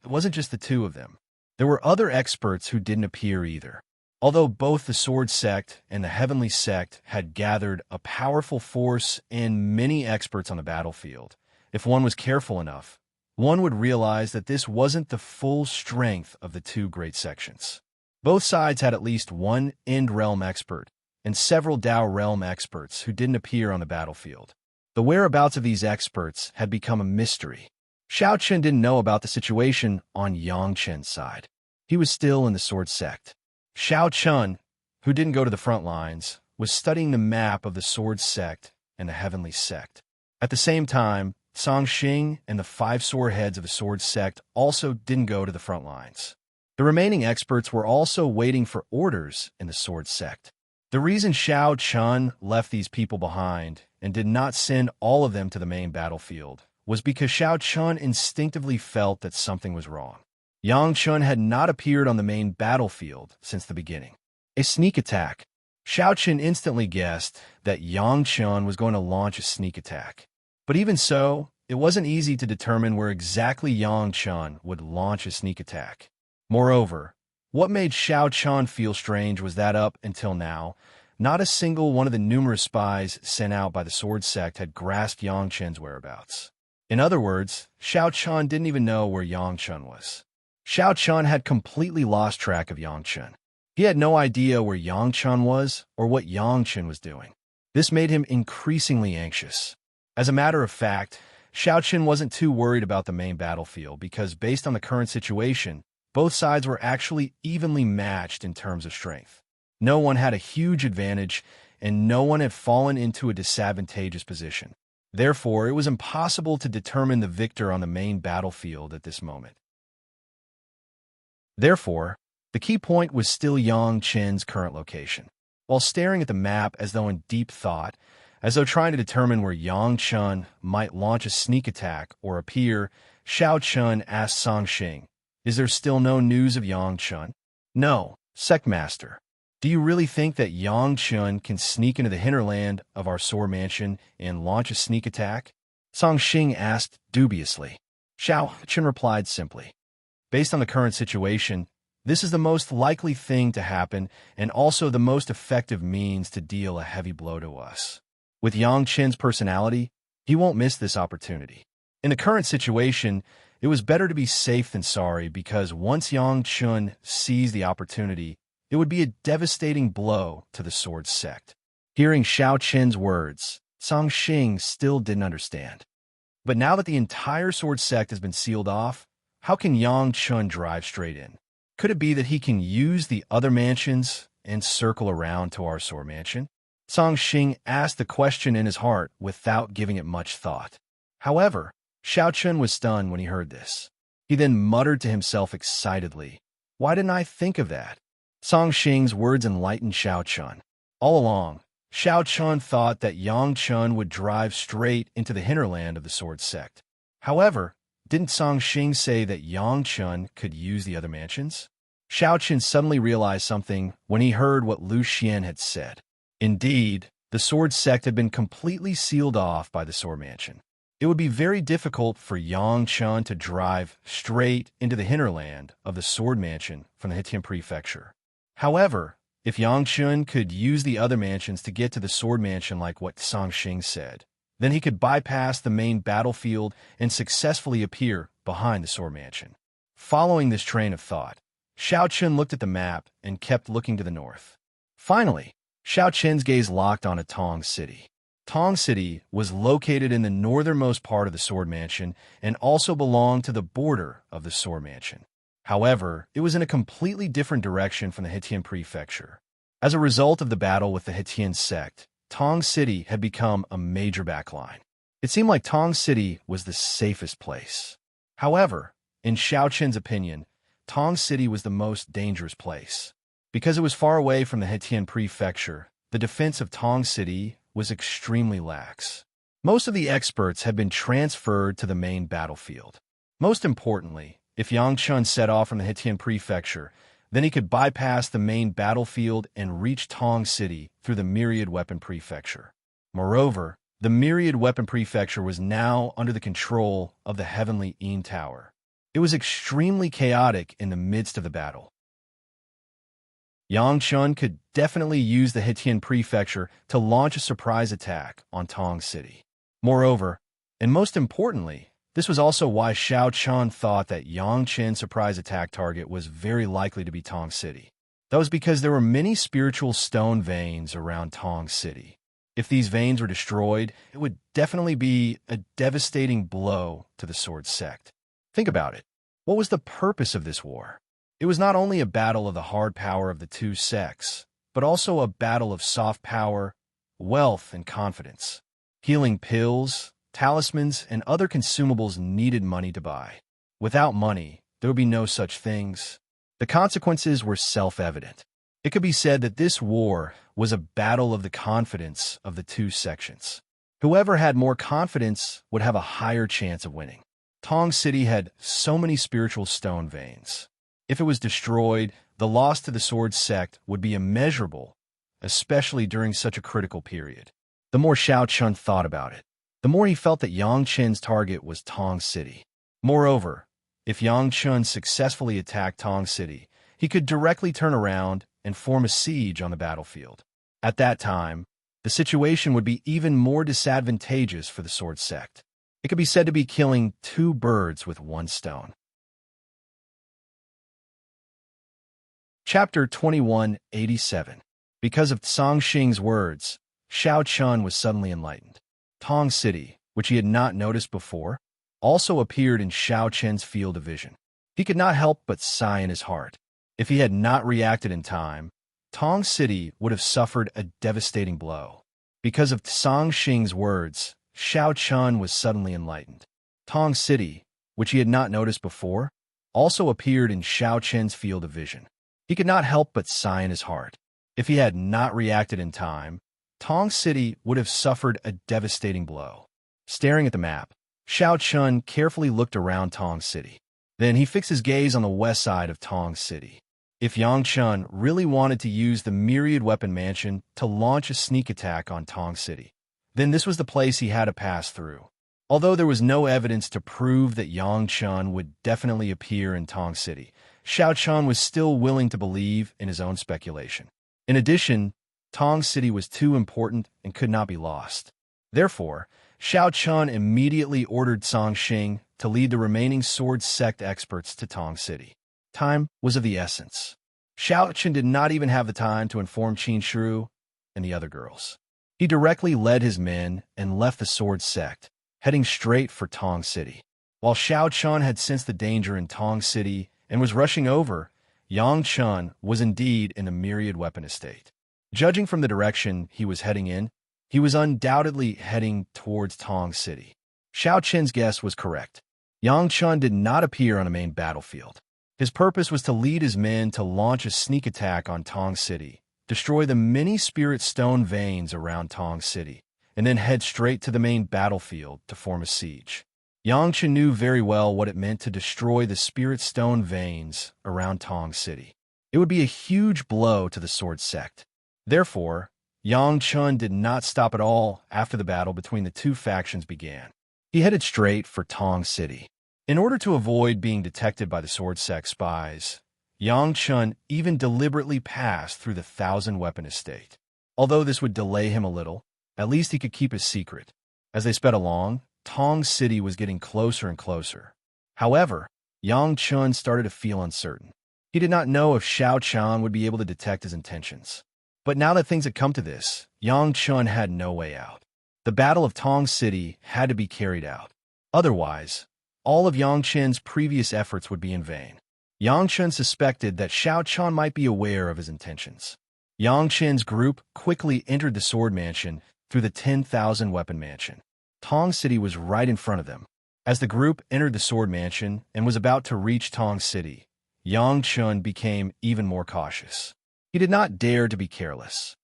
it wasn't just the two of them. There were other experts who didn't appear either. Although both the Sword Sect and the Heavenly Sect had gathered a powerful force and many experts on the battlefield, if one was careful enough, one would realize that this wasn't the full strength of the two great sections. Both sides had at least one End Realm expert and several Dao Realm experts who didn't appear on the battlefield. The whereabouts of these experts had become a mystery. Xiao Qin didn't know about the situation on Yang Qin's side. He was still in the Sword Sect. Xiao Qin, who didn't go to the front lines, was studying the map of the Sword Sect and the Heavenly Sect. At the same time, Song Xing and the 5 sore heads of the Sword Sect also didn't go to the front lines. The remaining experts were also waiting for orders in the Sword Sect. The reason Xiao Qin left these people behind and did not send all of them to the main battlefield was because Xiao Qin instinctively felt that something was wrong. Yang Qin had not appeared on the main battlefield since the beginning. A sneak attack. Xiao Qin instantly guessed that Yang Qin was going to launch a sneak attack. But even so, it wasn't easy to determine where exactly Yang Qin would launch a sneak attack. Moreover, what made Xiao Qin feel strange was that up until now, not a single one of the numerous spies sent out by the Sword Sect had grasped Yang Qin's whereabouts. In other words, Xiao Qin didn't even know where Yang Qin was. Xiao Qin had completely lost track of Yang Qin. He had no idea where Yang Qin was or what Yang Qin was doing. This made him increasingly anxious. As a matter of fact, Xiao Qin wasn't too worried about the main battlefield because based on the current situation, both sides were actually evenly matched in terms of strength. No one had a huge advantage, and no one had fallen into a disadvantageous position. Therefore, it was impossible to determine the victor on the main battlefield at this moment. Therefore, the key point was still Yang Chen's current location. While staring at the map as though in deep thought, as though trying to determine where Yang Chen might launch a sneak attack or appear, Xiao Chun asked Song Xing, "Is there still no news of Yang Chen?" "No, Sectmaster. Do you really think that Yang Chen can sneak into the hinterland of our Sword Mansion and launch a sneak attack?" Song Xing asked dubiously. Xiao Chen replied simply, "Based on the current situation, this is the most likely thing to happen and also the most effective means to deal a heavy blow to us. With Yang Chen's personality, he won't miss this opportunity. In the current situation, it was better to be safe than sorry because once Yang Chen sees the opportunity, it would be a devastating blow to the Sword Sect." Hearing Xiao Chen's words, Song Xing still didn't understand. But now that the entire Sword Sect has been sealed off, how can Yang Chen drive straight in? Could it be that he can use the other mansions and circle around to our Sword Mansion? Song Xing asked the question in his heart without giving it much thought. However, Xiao Chun was stunned when he heard this. He then muttered to himself excitedly, "Why didn't I think of that?" Song Xing's words enlightened Xiao Chun. All along, Xiao Chun thought that Yang Chun would drive straight into the hinterland of the Sword Sect. However, didn't Song Xing say that Yang Chun could use the other mansions? Xiao Chun suddenly realized something when he heard what Lu Xian had said. Indeed, the Sword Sect had been completely sealed off by the Sword Mansion. It would be very difficult for Yang Chun to drive straight into the hinterland of the Sword Mansion from the Hetian Prefecture. However, if Yang Chun could use the other mansions to get to the Sword Mansion like what Song Xing said, then he could bypass the main battlefield and successfully appear behind the Sword Mansion. Following this train of thought, Xiao Chun looked at the map and kept looking to the north. Finally, Xiao Chen's gaze locked onto Tong City. Tong City was located in the northernmost part of the Sword Mansion and also belonged to the border of the Sword Mansion. However, it was in a completely different direction from the Hetian Prefecture. As a result of the battle with the Hetian sect, Tong City had become a major backline. It seemed like Tong City was the safest place. However, in Xiao Chen's opinion, Tong City was the most dangerous place. Because it was far away from the Hetian Prefecture, the defense of Tong City was extremely lax. Most of the experts had been transferred to the main battlefield. Most importantly, if Yang Chun set off from the Hetian Prefecture, then he could bypass the main battlefield and reach Tong City through the Myriad Weapon Prefecture. Moreover, the Myriad Weapon Prefecture was now under the control of the Heavenly Ean Tower. It was extremely chaotic in the midst of the battle. Yang Chun could definitely use the Hetian Prefecture to launch a surprise attack on Tong City. Moreover, and most importantly, this was also why Xiao Chun thought that Yang Chen's surprise attack target was very likely to be Tong City. That was because there were many spiritual stone veins around Tong City. If these veins were destroyed, it would definitely be a devastating blow to the Sword Sect. Think about it. What was the purpose of this war? It was not only a battle of the hard power of the two sects, but also a battle of soft power, wealth, and confidence. Healing pills, talismans, and other consumables needed money to buy. Without money, there would be no such things. The consequences were self-evident. It could be said that this war was a battle of the confidence of the two sections. Whoever had more confidence would have a higher chance of winning. Tong City had so many spiritual stone veins. If it was destroyed, the loss to the Sword Sect would be immeasurable, especially during such a critical period. The more Xiao Chun thought about it, the more he felt that Yang Chen's target was Tong City. Moreover, if Yang Chun successfully attacked Tong City, he could directly turn around and form a siege on the battlefield. At that time, the situation would be even more disadvantageous for the Sword Sect. It could be said to be killing two birds with one stone. Chapter 2187. Because of Song Xing's words, Xiao Chun was suddenly enlightened. Tong City, which he had not noticed before, also appeared in Xiao Chen's field of vision. He could not help but sigh in his heart. If he had not reacted in time, Tong City would have suffered a devastating blow. Because of Song Xing's words, Xiao Chun was suddenly enlightened. Tong City, which he had not noticed before, also appeared in Xiao Chen's field of vision. He could not help but sigh in his heart. If he had not reacted in time, Tong City would have suffered a devastating blow. Staring at the map, Xiao Chun carefully looked around Tong City. Then he fixed his gaze on the west side of Tong City. If Yang Chun really wanted to use the myriad weapon mansion to launch a sneak attack on Tong City, then this was the place he had to pass through. Although there was no evidence to prove that Yang Chun would definitely appear in Tong City, Xiao Chun was still willing to believe in his own speculation. In addition, Tong City was too important and could not be lost. Therefore, Xiao Chun immediately ordered Song Xing to lead the remaining sword sect experts to Tong City. Time was of the essence. Xiao Chun did not even have the time to inform Qin Shuru and the other girls. He directly led his men and left the sword sect, heading straight for Tong City. While Xiao Chun had sensed the danger in Tong City and was rushing over, Yang Chun was indeed in a myriad weapon estate. Judging from the direction he was heading in, he was undoubtedly heading towards Tong City. Xiao Chen's guess was correct. Yang Chun did not appear on a main battlefield. His purpose was to lead his men to launch a sneak attack on Tong City, destroy the many spirit stone veins around Tong City, and then head straight to the main battlefield to form a siege. Yang Chun knew very well what it meant to destroy the spirit stone veins around Tong City. It would be a huge blow to the sword sect. Therefore, Yang Chun did not stop at all after the battle between the two factions began. He headed straight for Tong City. In order to avoid being detected by the sword sect spies, Yang Chun even deliberately passed through the 1,000-weapon estate. Although this would delay him a little, at least he could keep his secret. As they sped along, Tong City was getting closer and closer. However, Yang Chun started to feel uncertain. He did not know if Xiao Chun would be able to detect his intentions. But now that things had come to this, Yang Chun had no way out. The Battle of Tong City had to be carried out. Otherwise, all of Yang Chun's previous efforts would be in vain. Yang Chun suspected that Xiao Chun might be aware of his intentions. Yang Chun's group quickly entered the sword mansion through the 10,000-weapon mansion. Tong City was right in front of them. As the group entered the sword mansion and was about to reach Tong City, Yang Chun became even more cautious. He did not dare to be careless.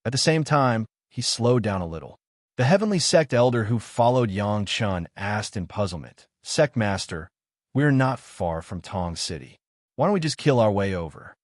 At the same time, he slowed down a little. The heavenly sect elder who followed Yang Chun asked in puzzlement, "Sect Master, we're not far from Tong City. Why don't we just kill our way over?"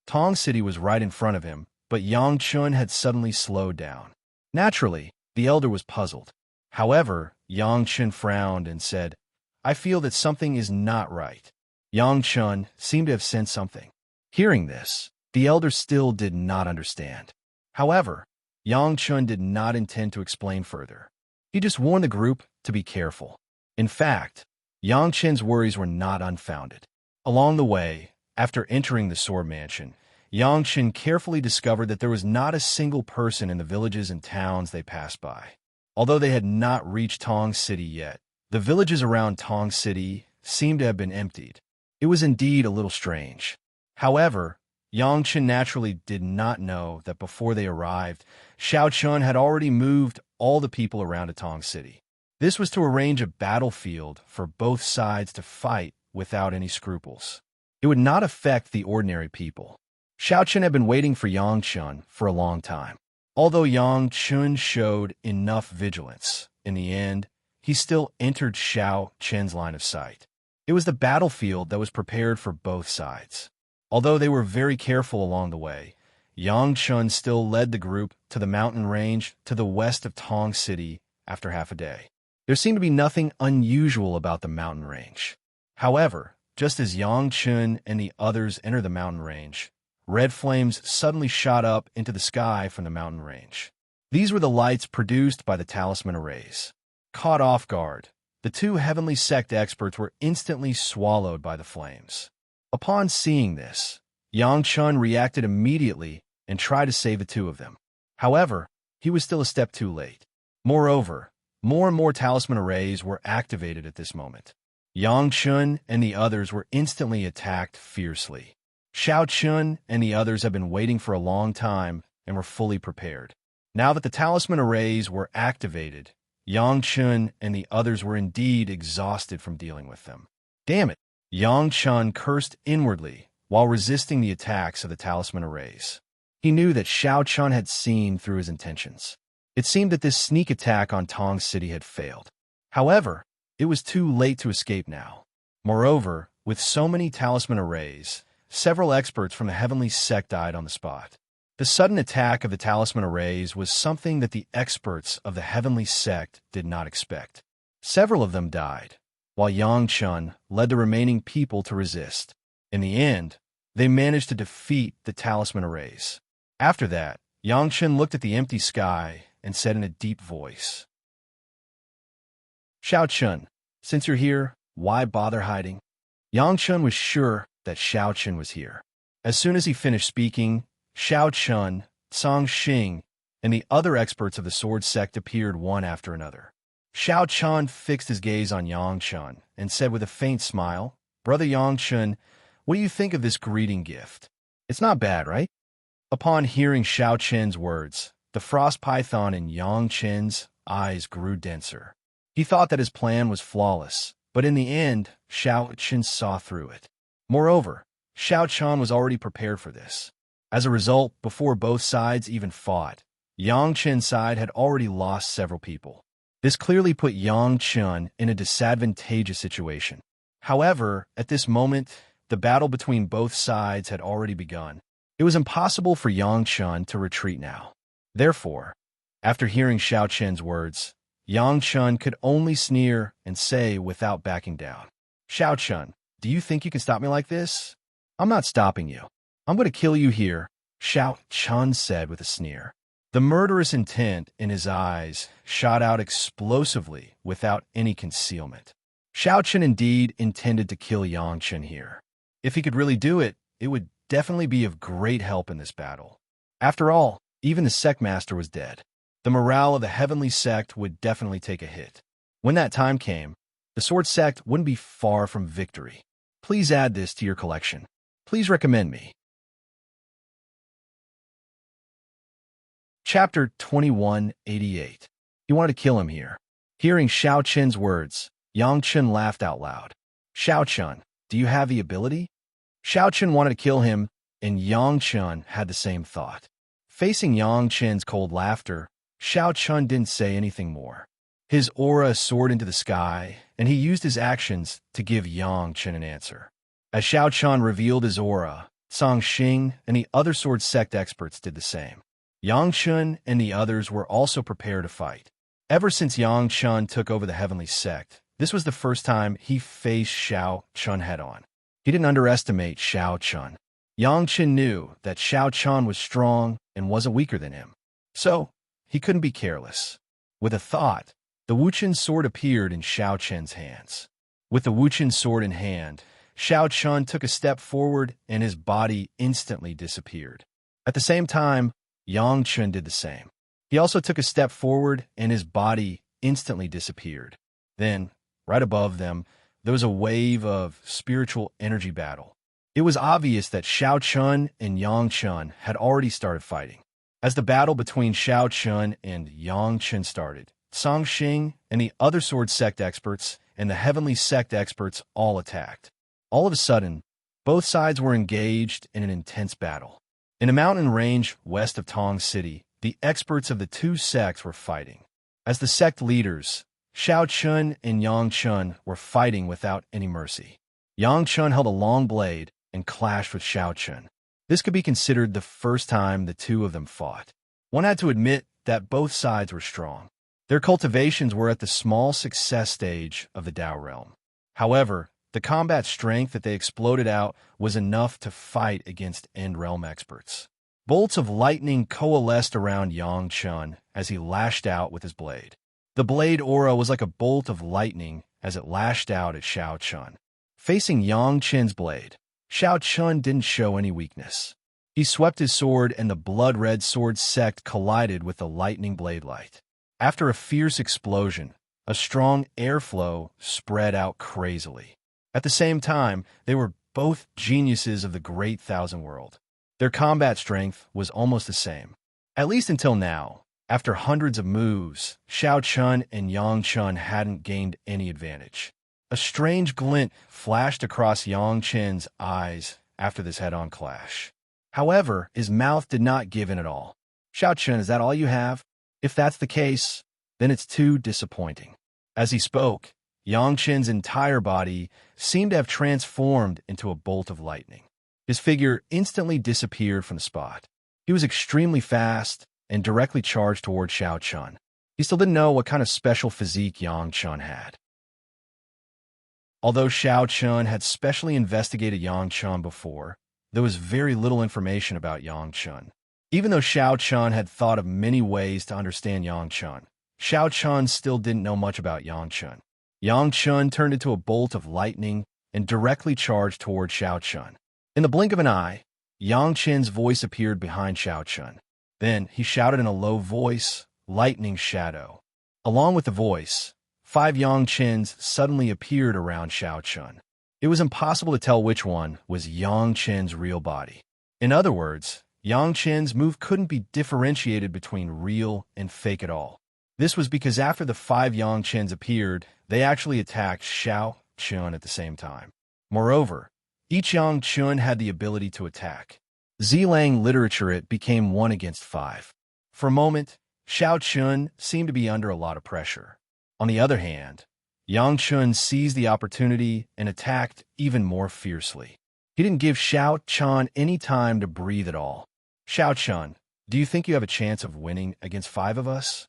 Tong City was right in front of him, but Yang Chun had suddenly slowed down. Naturally, the elder was puzzled. However, Yang Chun frowned and said, "I feel that something is not right." Yang Chun seemed to have sensed something. Hearing this, the elder still did not understand. However, Yang Chun did not intend to explain further. He just warned the group to be careful. In fact, Yang Chun's worries were not unfounded. Along the way, after entering the sword mansion, Yang Chun carefully discovered that there was not a single person in the villages and towns they passed by. Although they had not reached Tong City yet, the villages around Tong City seemed to have been emptied. It was indeed a little strange. However, Yang Chun naturally did not know that before they arrived, Xiao Chun had already moved all the people around to Tong City. This was to arrange a battlefield for both sides to fight without any scruples. It would not affect the ordinary people. Xiao Chun had been waiting for Yang Chun for a long time. Although Yang Chun showed enough vigilance, in the end, he still entered Xiao Chun's line of sight. It was the battlefield that was prepared for both sides. Although they were very careful along the way, Yang Chun still led the group to the mountain range to the west of Tong City after half a day. There seemed to be nothing unusual about the mountain range. However, just as Yang Chun and the others entered the mountain range, red flames suddenly shot up into the sky from the mountain range. These were the lights produced by the talisman arrays. Caught off guard, the two heavenly sect experts were instantly swallowed by the flames. Upon seeing this, Yang Chun reacted immediately and tried to save the two of them. However, he was still a step too late. Moreover, more and more talisman arrays were activated at this moment. Yang Chun and the others were instantly attacked fiercely. Xiao Chun and the others had been waiting for a long time and were fully prepared. Now that the talisman arrays were activated, Yang Chun and the others were indeed exhausted from dealing with them. Damn it! Yang Chun cursed inwardly while resisting the attacks of the talisman arrays. He knew that Xiao Chun had seen through his intentions. It seemed that this sneak attack on Tong City had failed. However, it was too late to escape now. Moreover, with so many talisman arrays, several experts from the heavenly sect died on the spot. The sudden attack of the talisman arrays was something that the experts of the heavenly sect did not expect. Several of them died, while Yang Chun led the remaining people to resist. In the end, they managed to defeat the talisman arrays. After that, Yang Chun looked at the empty sky and said in a deep voice, "Xiao Chun, since you're here, why bother hiding?" Yang Chun was sure that Xiao Chun was here. As soon as he finished speaking, Xiao Chun, Song Xing, and the other experts of the sword sect appeared one after another. Xiao Chun fixed his gaze on Yang Chun and said with a faint smile, "Brother Yang Chun, what do you think of this greeting gift? It's not bad, right?" Upon hearing Xiao Chun's words, the frost python in Yang Chun's eyes grew denser. He thought that his plan was flawless, but in the end, Xiao Chun saw through it. Moreover, Xiao Chun was already prepared for this. As a result, before both sides even fought, Yang Chun's side had already lost several people. This clearly put Yang Chun in a disadvantageous situation. However, at this moment, the battle between both sides had already begun. It was impossible for Yang Chun to retreat now. Therefore, after hearing Xiao Chun's words, Yang Chun could only sneer and say without backing down, "Xiao Chun, do you think you can stop me like this? I'm not stopping you. I'm going to kill you here," Xiao Chun said with a sneer. The murderous intent in his eyes shot out explosively without any concealment. Xiao Chun indeed intended to kill Yang Chun here. If he could really do it, it would definitely be of great help in this battle. After all, even the sect master was dead. The morale of the heavenly sect would definitely take a hit. When that time came, the sword sect wouldn't be far from victory. Please add this to your collection. Please recommend me. Chapter 2188. He wanted to kill him here. Hearing Xiao Chun's words, Yang Chun laughed out loud. "Xiao Chun, do you have the ability?" Xiao Chun wanted to kill him, and Yang Chun had the same thought. Facing Yang Chun's cold laughter, Xiao Chun didn't say anything more. His aura soared into the sky, and he used his actions to give Yang Chun an answer. As Xiao Chun revealed his aura, Song Xing and the other sword sect experts did the same. Yang Chun and the others were also prepared to fight. Ever since Yang Chun took over the heavenly sect, this was the first time he faced Xiao Chun head-on. He didn't underestimate Xiao Chun. Yang Chun knew that Xiao Chun was strong and wasn't weaker than him. So, he couldn't be careless. With a thought, the Wuchen sword appeared in Xiao Chun's hands. With the Wuchen sword in hand, Xiao Chun took a step forward and his body instantly disappeared. At the same time, Yang Chun did the same. He also took a step forward and his body instantly disappeared. Then, right above them, there was a wave of spiritual energy battle. It was obvious that Xiao Chun and Yang Chun had already started fighting. As the battle between Xiao Chun and Yang Chun started, Song Xing and the other sword sect experts and the heavenly sect experts all attacked. All of a sudden, both sides were engaged in an intense battle. In a mountain range west of Tong City, the experts of the two sects were fighting. As the sect leaders, Xiao Chun and Yang Chun were fighting without any mercy. Yang Chun held a long blade and clashed with Xiao Chun. This could be considered the first time the two of them fought. One had to admit that both sides were strong. Their cultivations were at the small success stage of the Dao realm. However, the combat strength that they exploded out was enough to fight against End Realm experts. Bolts of lightning coalesced around Yang Chun as he lashed out with his blade. The blade aura was like a bolt of lightning as it lashed out at Xiao Chun. Facing Yang Chun's blade, Xiao Chun didn't show any weakness. He swept his sword and the blood-red sword sect collided with the lightning blade light. After a fierce explosion, a strong airflow spread out crazily. At the same time, they were both geniuses of the Great Thousand World. Their combat strength was almost the same. At least until now, After hundreds of moves, Xiao Chun and Yang Chun hadn't gained any advantage. A strange glint flashed across Yang Chen's eyes after this head-on clash. However, his mouth did not give in at all. Xiao Chun, is that all you have? If that's the case, then it's too disappointing. As he spoke, Yang Chen's entire body seemed to have transformed into a bolt of lightning. His figure instantly disappeared from the spot. He was extremely fast and directly charged toward Xiao Chun. He still didn't know what kind of special physique Yang Chun had. Although Xiao Chun had specially investigated Yang Chun before, there was very little information about Yang Chun. Even though Xiao Chun had thought of many ways to understand Yang Chun, Xiao Chun still didn't know much about Yang Chun. Yang Chun turned into a bolt of lightning and directly charged toward Xiao Chun. In the blink of an eye, Yang Chen's voice appeared behind Xiao Chun. Then he shouted in a low voice, "Lightning Shadow." Along with the voice, 5 Yang Chens suddenly appeared around Xiao Chun. It was impossible to tell which one was Yang Chen's real body. In other words, Yang Chen's move couldn't be differentiated between real and fake at all. This was because after the 5 Yang Chens appeared, they actually attacked Xiao Chun at the same time. Moreover, each Yang Chun had the ability to attack. Zilang literature it became 1 against 5. For a moment, Xiao Chun seemed to be under a lot of pressure. On the other hand, Yang Chun seized the opportunity and attacked even more fiercely. He didn't give Xiao Chun any time to breathe at all. "Xiao Chun, do you think you have a chance of winning against 5 of us?"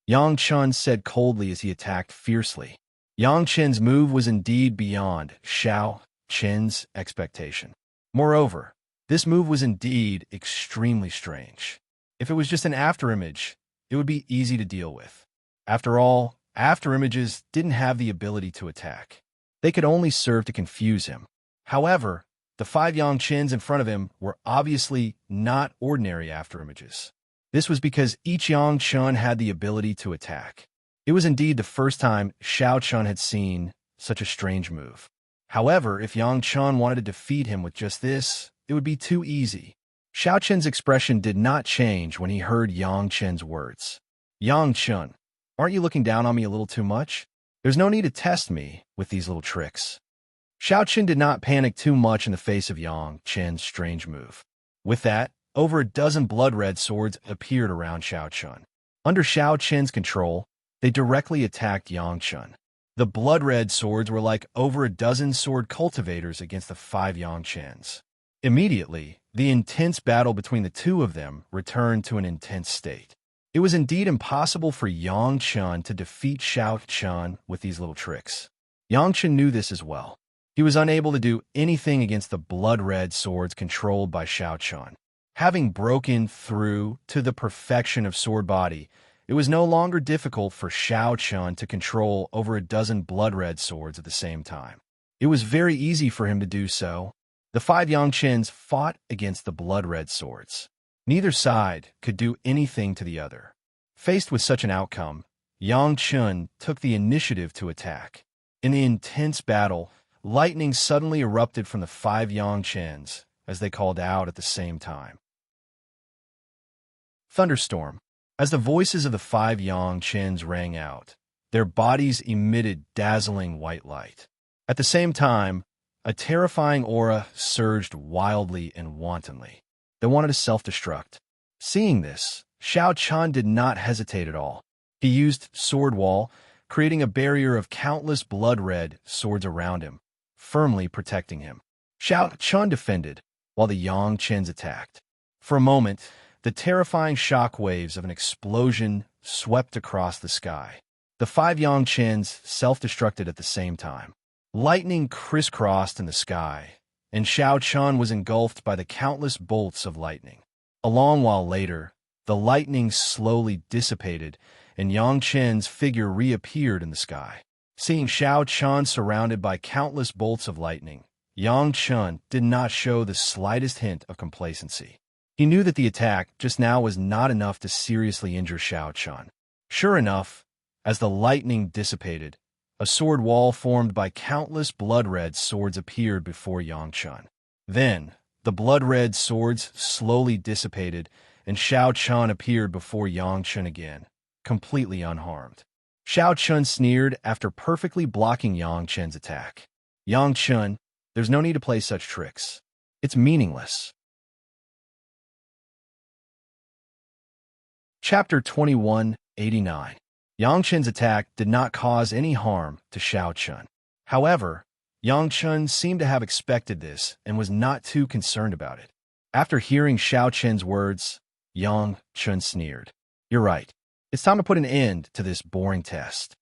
Yang Chun said coldly as he attacked fiercely. Yang Chen's move was indeed beyond Xiao Chen's expectation. Moreover, this move was indeed extremely strange. If it was just an afterimage, it would be easy to deal with. After all, afterimages didn't have the ability to attack. They could only serve to confuse him. However, the 5 Yang Chens in front of him were obviously not ordinary afterimages. This was because each Yang Chun had the ability to attack. It was indeed the first time Xiao Chun had seen such a strange move. However, if Yang Chun wanted to defeat him with just this, it would be too easy. Xiao Chen's expression did not change when he heard Yang Chen's words. "Yang Chun, aren't you looking down on me a little too much? There's no need to test me with these little tricks." Xiao Chen did not panic too much in the face of Yang Chen's strange move. With that, over a dozen blood-red swords appeared around Xiao Chun. Under Xiao Chen's control, they directly attacked Yang Chun. The blood-red swords were like over a dozen sword cultivators against the 5 Yang Chens. Immediately, the intense battle between the two of them returned to an intense state. It was indeed impossible for Yang Chun to defeat Xiao Chun with these little tricks. Yang Chun knew this as well. He was unable to do anything against the blood-red swords controlled by Xiao Chun. Having broken through to the perfection of sword body, it was no longer difficult for Xiao Chun to control over a dozen blood-red swords at the same time. It was very easy for him to do so. The 5 Yang Chens fought against the blood-red swords. Neither side could do anything to the other. Faced with such an outcome, Yang Chun took the initiative to attack. In the intense battle, lightning suddenly erupted from the 5 Yang Chens as they called out at the same time. Thunderstorm. As the voices of the 5 Yang Chens rang out, their bodies emitted dazzling white light. At the same time, a terrifying aura surged wildly and wantonly. They wanted to self-destruct. Seeing this, Xiao Chun did not hesitate at all. He used Sword Wall, creating a barrier of countless blood-red swords around him, firmly protecting him. Xiao Chun defended, while the Yang Chens attacked. For a moment, the terrifying shock waves of an explosion swept across the sky. The 5 Yang Chens self-destructed at the same time. Lightning crisscrossed in the sky, and Xiao Chun was engulfed by the countless bolts of lightning. A long while later, the lightning slowly dissipated, and Yang Chen's figure reappeared in the sky. Seeing Xiao Chun surrounded by countless bolts of lightning, Yang Chun did not show the slightest hint of complacency. He knew that the attack just now was not enough to seriously injure Xiao Chun. Sure enough, as the lightning dissipated, a sword wall formed by countless blood-red swords appeared before Yang Chun. Then, the blood-red swords slowly dissipated, and Xiao Chun appeared before Yang Chun again, completely unharmed. Xiao Chun sneered after perfectly blocking Yang Chun's attack. Yang Chun, there's no need to play such tricks. It's meaningless. Chapter 2189. Yang Chun's attack did not cause any harm to Xiao Chun. However, Yang Chun seemed to have expected this and was not too concerned about it. After hearing Xiao Chun's words, Yang Chun sneered. You're right. It's time to put an end to this boring test.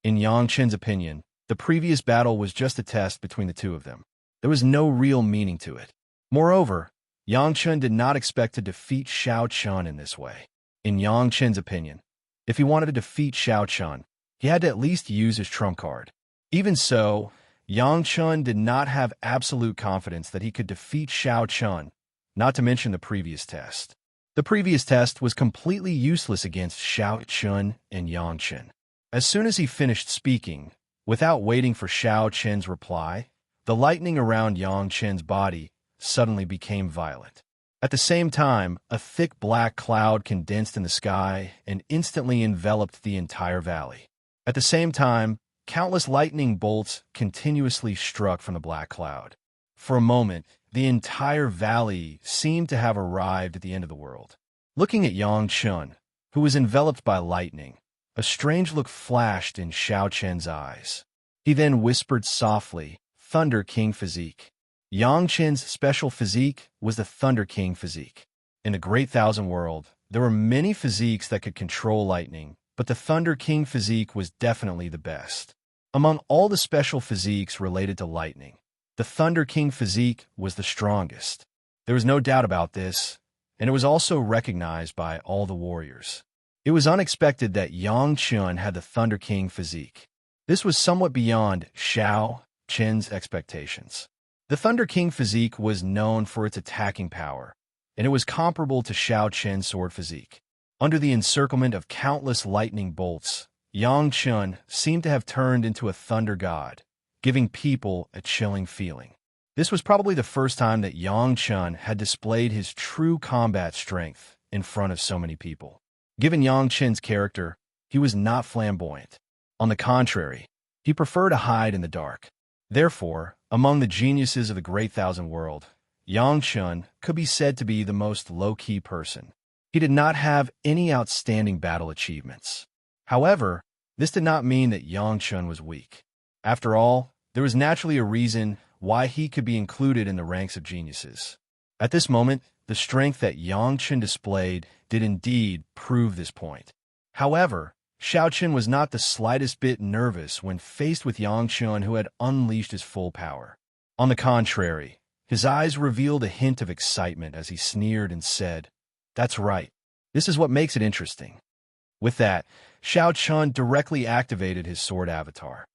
In Yang Chun's opinion, the previous battle was just a test between the two of them. There was no real meaning to it. Moreover, Yang Chun did not expect to defeat Xiao Chun in this way. In Yang Chun's opinion, if he wanted to defeat Xiao Chun, he had to at least use his trump card. Even so, Yang Chun did not have absolute confidence that he could defeat Xiao Chun, not to mention the previous test. The previous test was completely useless against Xiao Chun and Yang Chun. As soon as he finished speaking, without waiting for Xiao Chun's reply, the lightning around Yang Chun's body suddenly became violent. At the same time, a thick black cloud condensed in the sky and instantly enveloped the entire valley. At the same time, countless lightning bolts continuously struck from the black cloud. For a moment, the entire valley seemed to have arrived at the end of the world. Looking at Yang Chun, who was enveloped by lightning, a strange look flashed in Xiao Chun's eyes. He then whispered softly, Thunder King Physique. Yang Chun's special physique was the Thunder King Physique. In the Great Thousand World, there were many physiques that could control lightning, but the Thunder King Physique was definitely the best. Among all the special physiques related to lightning, the Thunder King Physique was the strongest. There was no doubt about this, and it was also recognized by all the warriors. It was unexpected that Yang Chun had the Thunder King Physique. This was somewhat beyond Xiao Chun's expectations. The Thunder King Physique was known for its attacking power, and it was comparable to Xiao Chun's sword physique. Under the encirclement of countless lightning bolts, Yang Chun seemed to have turned into a thunder god, giving people a chilling feeling. This was probably the first time that Yang Chun had displayed his true combat strength in front of so many people. Given Yang Chun's character, he was not flamboyant. On the contrary, he preferred to hide in the dark. Therefore, among the geniuses of the Great Thousand World, Yang Chun could be said to be the most low-key person. He did not have any outstanding battle achievements. However, this did not mean that Yang Chun was weak. After all, there was naturally a reason why he could be included in the ranks of geniuses. At this moment, the strength that Yang Chun displayed did indeed prove this point. However, Xiao Chun was not the slightest bit nervous when faced with Yang Chun, who had unleashed his full power. On the contrary, his eyes revealed a hint of excitement as he sneered and said, That's right. This is what makes it interesting. With that, Xiao Chun directly activated his sword avatar.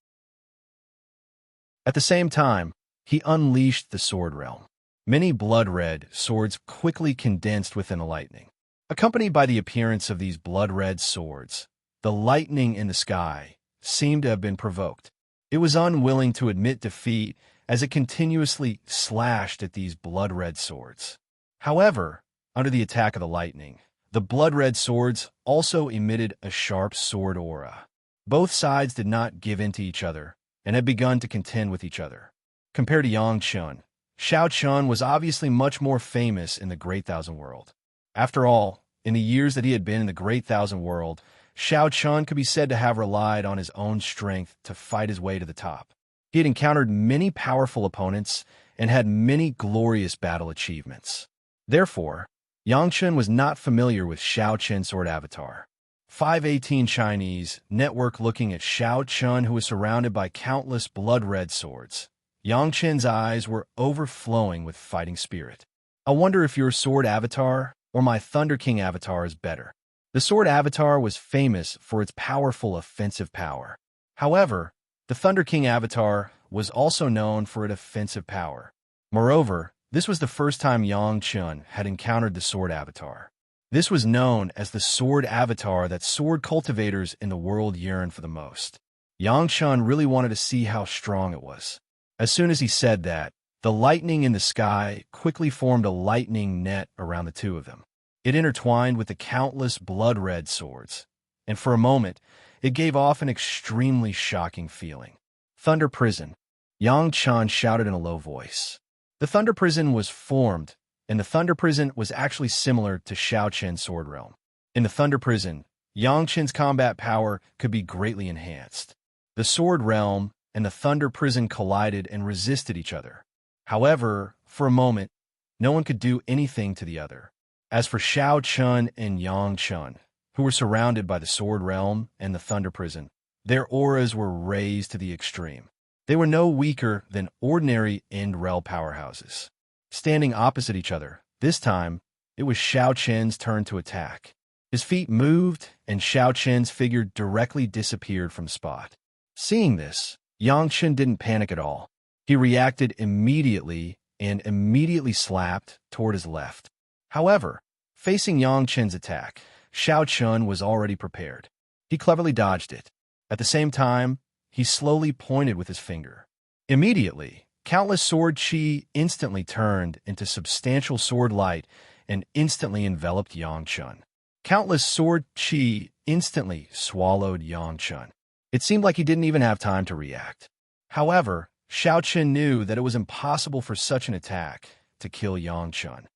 At the same time, he unleashed the sword realm. Many blood-red swords quickly condensed within the lightning. Accompanied by the appearance of these blood-red swords, the lightning in the sky seemed to have been provoked. It was unwilling to admit defeat as it continuously slashed at these blood-red swords. However, under the attack of the lightning, the blood-red swords also emitted a sharp sword aura. Both sides did not give in to each other and had begun to contend with each other. Compared to Yang Chun, Xiao Chun was obviously much more famous in the Great Thousand World. After all, in the years that he had been in the Great Thousand World, Xiao Chun could be said to have relied on his own strength to fight his way to the top. He had encountered many powerful opponents and had many glorious battle achievements. Therefore, Yang Chun was not familiar with Xiao Chun's sword avatar. 518 Chinese network looking at Xiao Chun, who was surrounded by countless blood-red swords. Yang Chun's eyes were overflowing with fighting spirit. I wonder if your sword avatar or my Thunder King avatar is better. The sword avatar was famous for its powerful offensive power. However, the Thunder King avatar was also known for its offensive power. Moreover, this was the first time Yang Chun had encountered the sword avatar. This was known as the sword avatar that sword cultivators in the world yearned for the most. Yang Chun really wanted to see how strong it was. As soon as he said that, the lightning in the sky quickly formed a lightning net around the two of them. It intertwined with the countless blood-red swords, and for a moment, it gave off an extremely shocking feeling. Thunder Prison, Yang Chan shouted in a low voice. The Thunder Prison was formed, and the Thunder Prison was actually similar to Shao Chen's Sword Realm. In the Thunder Prison, Yang Chen's combat power could be greatly enhanced. The Sword Realm and the Thunder Prison collided and resisted each other. However, for a moment, no one could do anything to the other. As for Shao Chun and Yang Chun, who were surrounded by the Sword Realm and the Thunder Prison, their auras were raised to the extreme. They were no weaker than ordinary end-rel powerhouses. Standing opposite each other, this time, it was Shao Chen's turn to attack. His feet moved, and Shao Chen's figure directly disappeared from spot. Seeing this, Yang Chen didn't panic at all. He reacted immediately and immediately slapped toward his left. However, facing Yang Chen's attack, Shao Chun was already prepared. He cleverly dodged it. At the same time, he slowly pointed with his finger. Immediately, countless sword chi instantly turned into substantial sword light and instantly enveloped Yang Chun. Countless sword chi instantly swallowed Yang Chun. It seemed like he didn't even have time to react. However, Shao Chun knew that it was impossible for such an attack to kill Yang Chun.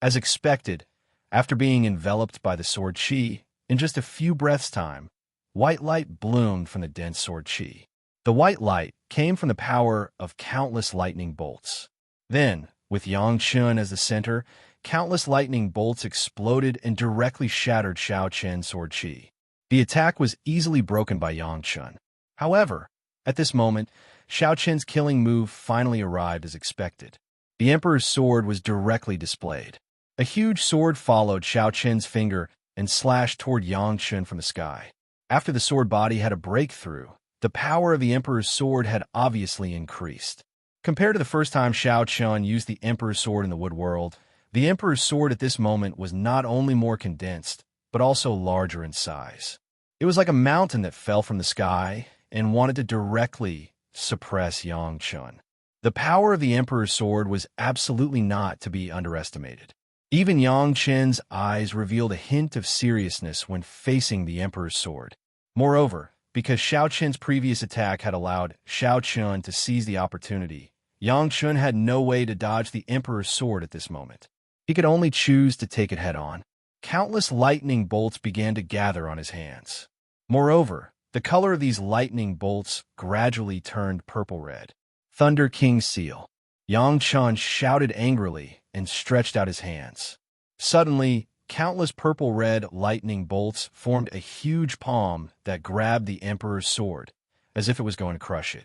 As expected, after being enveloped by the sword chi, in just a few breaths' time, white light bloomed from the dense sword chi. The white light came from the power of countless lightning bolts. Then, with Yang Chun as the center, countless lightning bolts exploded and directly shattered Shao Chen's sword chi. The attack was easily broken by Yang Chun. However, at this moment, Shao Chen's killing move finally arrived as expected. The Emperor's sword was directly displayed. A huge sword followed Shao Chen's finger and slashed toward Yang Chun from the sky. After the sword body had a breakthrough, the power of the Emperor's sword had obviously increased. Compared to the first time Shao Chun used the Emperor's sword in the wood world, the Emperor's sword at this moment was not only more condensed, but also larger in size. It was like a mountain that fell from the sky and wanted to directly suppress Yang Chun. The power of the Emperor's sword was absolutely not to be underestimated. Even Yang Chen's eyes revealed a hint of seriousness when facing the Emperor's sword. Moreover, because Shao Chen's previous attack had allowed Shao Chun to seize the opportunity, Yang Chun had no way to dodge the Emperor's sword at this moment. He could only choose to take it head-on. Countless lightning bolts began to gather on his hands. Moreover, the color of these lightning bolts gradually turned purple-red. Thunder King's Seal. Yang Chun shouted angrily and stretched out his hands. Suddenly, countless purple-red lightning bolts formed a huge palm that grabbed the Emperor's sword, as if it was going to crush it.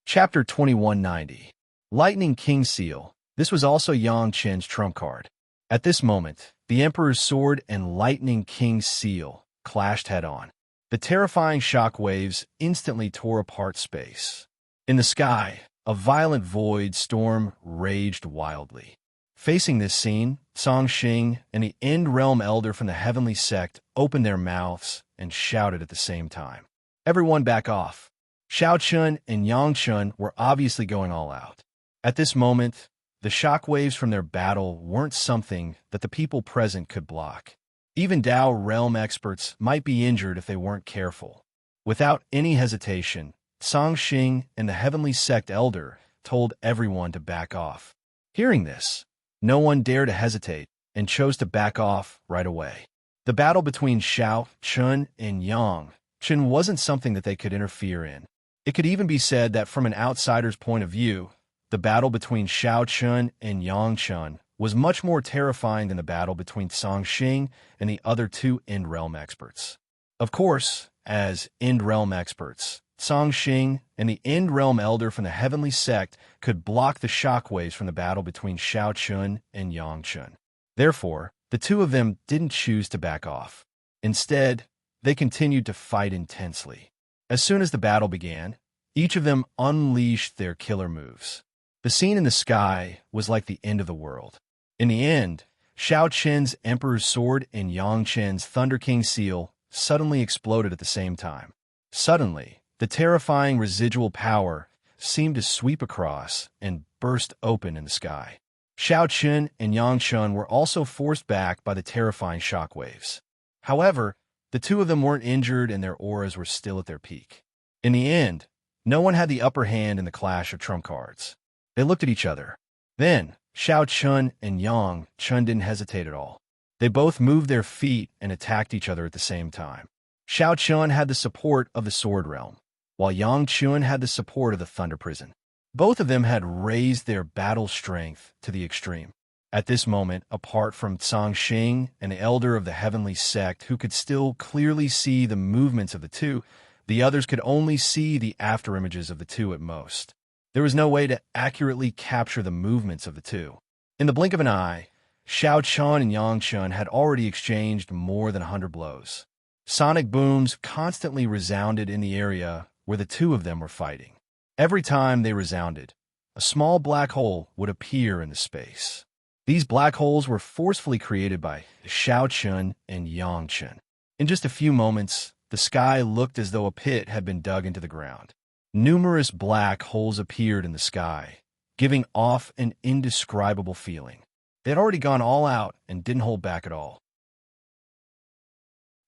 Chapter 2190. Lightning King Seal. This was also Yang Chen's trump card. At this moment, the Emperor's sword and Lightning King's Seal clashed head-on. The terrifying shock waves instantly tore apart space. In the sky, a violent void storm raged wildly. Facing this scene, Song Xing and the End Realm Elder from the Heavenly Sect opened their mouths and shouted at the same time. Everyone back off. Shao Chun and Yang Chun were obviously going all out. At this moment, the shockwaves from their battle weren't something that the people present could block. Even Dao realm experts might be injured if they weren't careful. Without any hesitation, Song Xing and the Heavenly Sect Elder told everyone to back off. Hearing this, no one dared to hesitate and chose to back off right away. The battle between Shao Chun and Yang Chun wasn't something that they could interfere in. It could even be said that from an outsider's point of view, the battle between Shao Chun and Yang Chun was much more terrifying than the battle between Song Xing and the other two End Realm experts. Of course, as End Realm experts, Song Xing and the End Realm Elder from the Heavenly Sect could block the shockwaves from the battle between Shao Chun and Yang Chun. Therefore, the two of them didn't choose to back off. Instead, they continued to fight intensely. As soon as the battle began, each of them unleashed their killer moves. The scene in the sky was like the end of the world. In the end, Shao Chen's Emperor's Sword and Yang Chen's Thunder King Seal suddenly exploded at the same time. Suddenly, the terrifying residual power seemed to sweep across and burst open in the sky. Xiao Qun and Yang Chun were also forced back by the terrifying shockwaves. However, the two of them weren't injured and their auras were still at their peak. In the end, no one had the upper hand in the clash of trump cards. They looked at each other. Then, Xiao Chun and Yang Chun didn't hesitate at all. They both moved their feet and attacked each other at the same time. Xiao Chun had the support of the Sword Realm, while Yang Chun had the support of the Thunder Prison. Both of them had raised their battle strength to the extreme. At this moment, apart from Tsang Xing, an elder of the heavenly sect who could still clearly see the movements of the two, the others could only see the afterimages of the two at most. There was no way to accurately capture the movements of the two. In the blink of an eye, Xiao Chun and Yang Chun had already exchanged more than 100 blows. Sonic booms constantly resounded in the area where the two of them were fighting. Every time they resounded, a small black hole would appear in the space. These black holes were forcefully created by Xiao Chun and Yang Chun. In just a few moments, the sky looked as though a pit had been dug into the ground. Numerous black holes appeared in the sky, giving off an indescribable feeling. They had already gone all out and didn't hold back at all.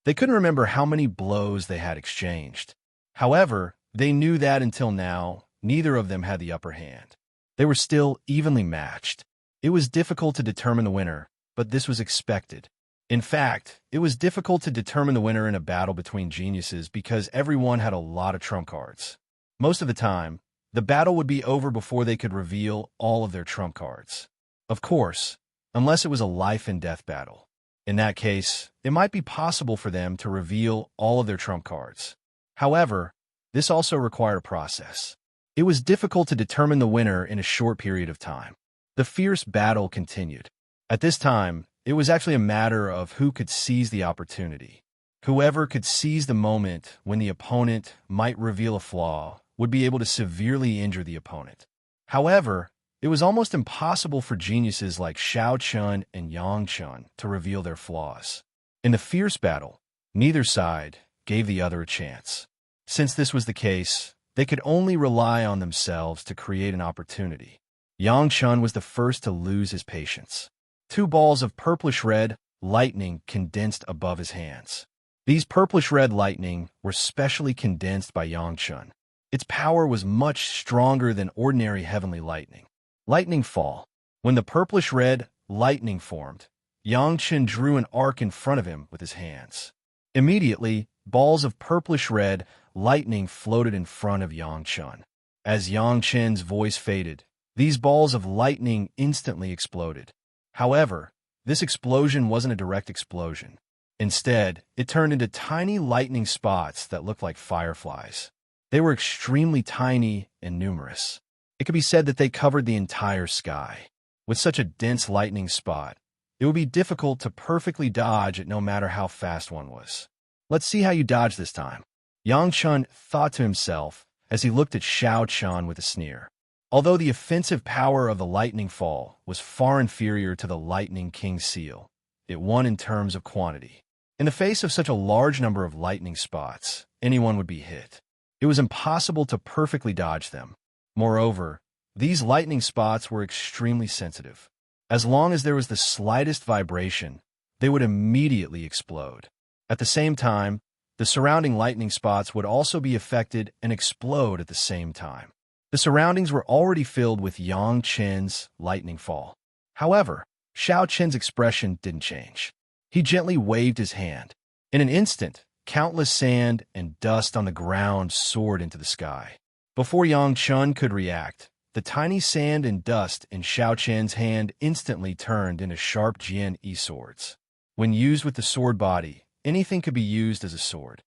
They couldn't remember how many blows they had exchanged. However, they knew that until now, neither of them had the upper hand. They were still evenly matched. It was difficult to determine the winner, but this was expected. In fact, it was difficult to determine the winner in a battle between geniuses because everyone had a lot of trump cards. Most of the time, the battle would be over before they could reveal all of their trump cards. Of course, unless it was a life-and-death battle. In that case, it might be possible for them to reveal all of their trump cards. However, this also required a process. It was difficult to determine the winner in a short period of time. The fierce battle continued. At this time, it was actually a matter of who could seize the opportunity. Whoever could seize the moment when the opponent might reveal a flaw would be able to severely injure the opponent. However, it was almost impossible for geniuses like Xiao Chun and Yang Chun to reveal their flaws. In the fierce battle, neither side gave the other a chance. Since this was the case, they could only rely on themselves to create an opportunity. Yang Chun was the first to lose his patience. Two balls of purplish-red lightning condensed above his hands. These purplish-red lightning were specially condensed by Yang Chun. Its power was much stronger than ordinary heavenly lightning. Lightning fall. When the purplish-red lightning formed, Yang Chun drew an arc in front of him with his hands. Immediately, balls of purplish-red lightning floated in front of Yang Chun. As Yang Chun's voice faded, these balls of lightning instantly exploded. However, this explosion wasn't a direct explosion. Instead, it turned into tiny lightning spots that looked like fireflies. They were extremely tiny and numerous. It could be said that they covered the entire sky. With such a dense lightning spot, it would be difficult to perfectly dodge it no matter how fast one was. Let's see how you dodge this time. Yang Chun thought to himself as he looked at Xiao Chun with a sneer. Although the offensive power of the lightning fall was far inferior to the Lightning King's seal, it won in terms of quantity. In the face of such a large number of lightning spots, anyone would be hit. It was impossible to perfectly dodge them. Moreover, these lightning spots were extremely sensitive. As long as there was the slightest vibration, they would immediately explode. At the same time, the surrounding lightning spots would also be affected and explode at the same time. The surroundings were already filled with Yang Chun's lightning fall. However, Xiao Chun's expression didn't change. He gently waved his hand. In an instant, countless sand and dust on the ground soared into the sky. Before Yang Chun could react, the tiny sand and dust in Xiao Chun's hand instantly turned into sharp Jian Yi swords. When used with the sword body, anything could be used as a sword.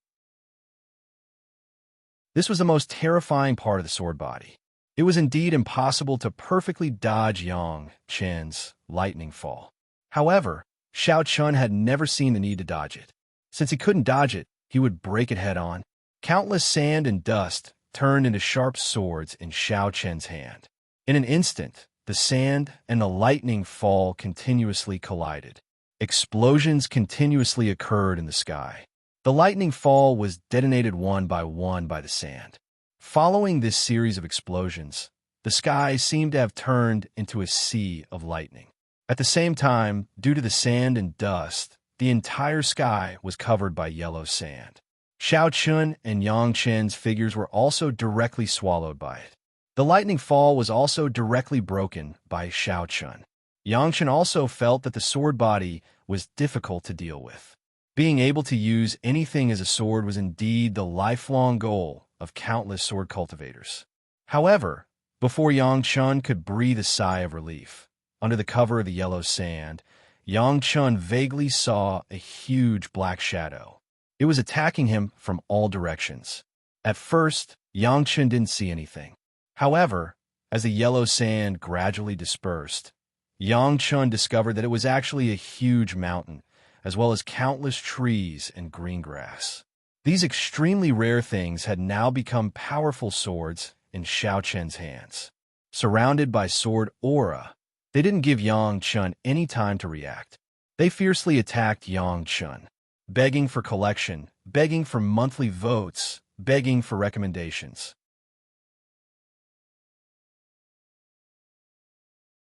This was the most terrifying part of the sword body. It was indeed impossible to perfectly dodge Yang Chun's lightning fall. However, Xiao Chun had never seen the need to dodge it. Since he couldn't dodge it, he would break it head-on. Countless sand and dust turned into sharp swords in Xiao Chun's hand. In an instant, the sand and the lightning fall continuously collided. Explosions continuously occurred in the sky. The lightning fall was detonated one by the sand. Following this series of explosions, The sky seemed to have turned into a sea of lightning. At the same time, due to the sand and dust, the entire sky was covered by yellow sand. Xiao Chun and Yang Chen's figures were also directly swallowed by it. The lightning fall was also directly broken by Xiao Chun. Yang Chen also felt that the sword body was difficult to deal with. Being able to use anything as a sword was indeed the lifelong goal of countless sword cultivators. However, before Yang Chun could breathe a sigh of relief, under the cover of the yellow sand, Yang Chun vaguely saw a huge black shadow. It was attacking him from all directions. At first, Yang Chun didn't see anything. However, as the yellow sand gradually dispersed, Yang Chun discovered that it was actually a huge mountain, as well as countless trees and green grass. These extremely rare things had now become powerful swords in Xiao Chen's hands. Surrounded by sword aura, they didn't give Yang Chun any time to react. They fiercely attacked Yang Chun, begging for collection, begging for monthly votes, begging for recommendations.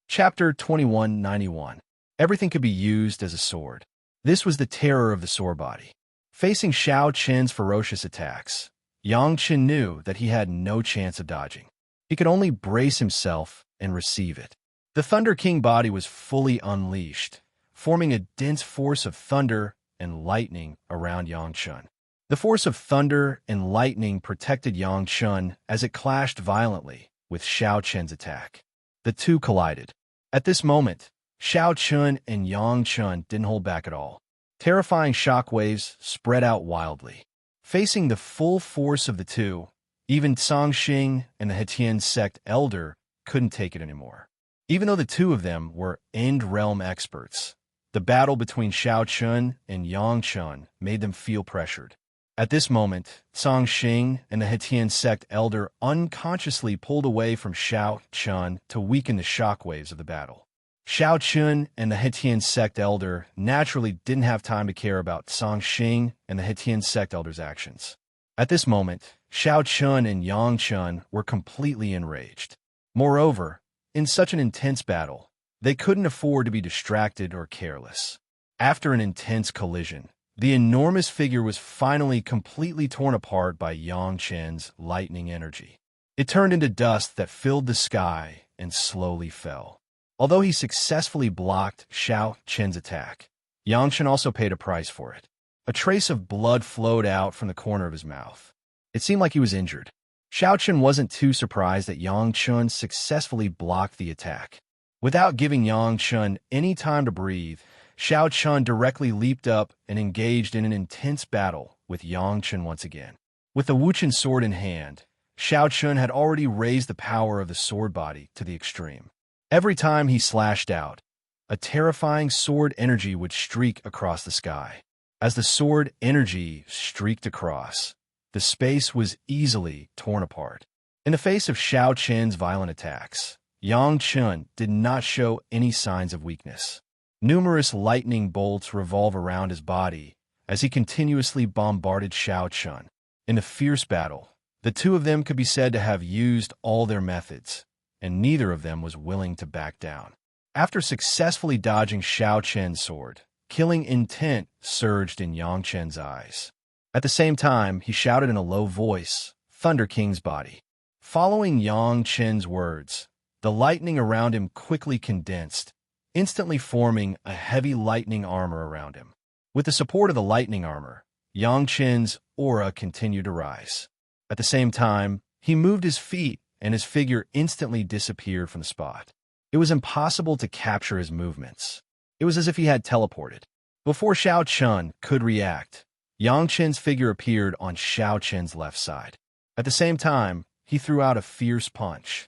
Chapter 2191. Everything could be used as a sword. This was the terror of the sword body. Facing Xiao Chen's ferocious attacks, Yang Chen knew that he had no chance of dodging. He could only brace himself and receive it. The Thunder King body was fully unleashed, forming a dense force of thunder and lightning around Yang Chun. The force of thunder and lightning protected Yang Chun as it clashed violently with Xiao Chen's attack. The two collided. At this moment, Xiao Chun and Yang Chun didn't hold back at all. Terrifying shockwaves spread out wildly. Facing the full force of the two, even Song Xing and the Hetian sect elder couldn't take it anymore. Even though the two of them were End Realm experts, the battle between Xiao Chun and Yang Chun made them feel pressured. At this moment, Song Xing and the Hetian sect elder unconsciously pulled away from Xiao Chun to weaken the shockwaves of the battle. Xiao Chun and the Hetian sect elder naturally didn't have time to care about Song Xing and the Hetian sect elder's actions. At this moment, Xiao Chun and Yang Chun were completely enraged. Moreover, in such an intense battle, they couldn't afford to be distracted or careless. After an intense collision, the enormous figure was finally completely torn apart by Yang Chen's lightning energy. It turned into dust that filled the sky and slowly fell. Although he successfully blocked Xiao Chen's attack, Yang Chen also paid a price for it. A trace of blood flowed out from the corner of his mouth. It seemed like he was injured. Xiao Chen wasn't too surprised that Yang Chun successfully blocked the attack. Without giving Yang Chun any time to breathe, Xiao Chun directly leaped up and engaged in an intense battle with Yang Chun once again. With the Wuchen sword in hand, Xiao Chun had already raised the power of the sword body to the extreme. Every time he slashed out, a terrifying sword energy would streak across the sky. As the sword energy streaked across, the space was easily torn apart. In the face of Xiao Chen's violent attacks, Yang Chun did not show any signs of weakness. Numerous lightning bolts revolve around his body as he continuously bombarded Xiao Chun. In a fierce battle, the two of them could be said to have used all their methods, and neither of them was willing to back down. After successfully dodging Xiao Chen's sword, killing intent surged in Yang Chen's eyes. At the same time, he shouted in a low voice, "Thunder King's body." Following Yang Chen's words, the lightning around him quickly condensed, instantly forming a heavy lightning armor around him. With the support of the lightning armor, Yang Chen's aura continued to rise. At the same time, he moved his feet, and his figure instantly disappeared from the spot. It was impossible to capture his movements. It was as if he had teleported. Before Xiao Chun could react, Yang Chen's figure appeared on Xiao Chen's left side. At the same time, he threw out a fierce punch.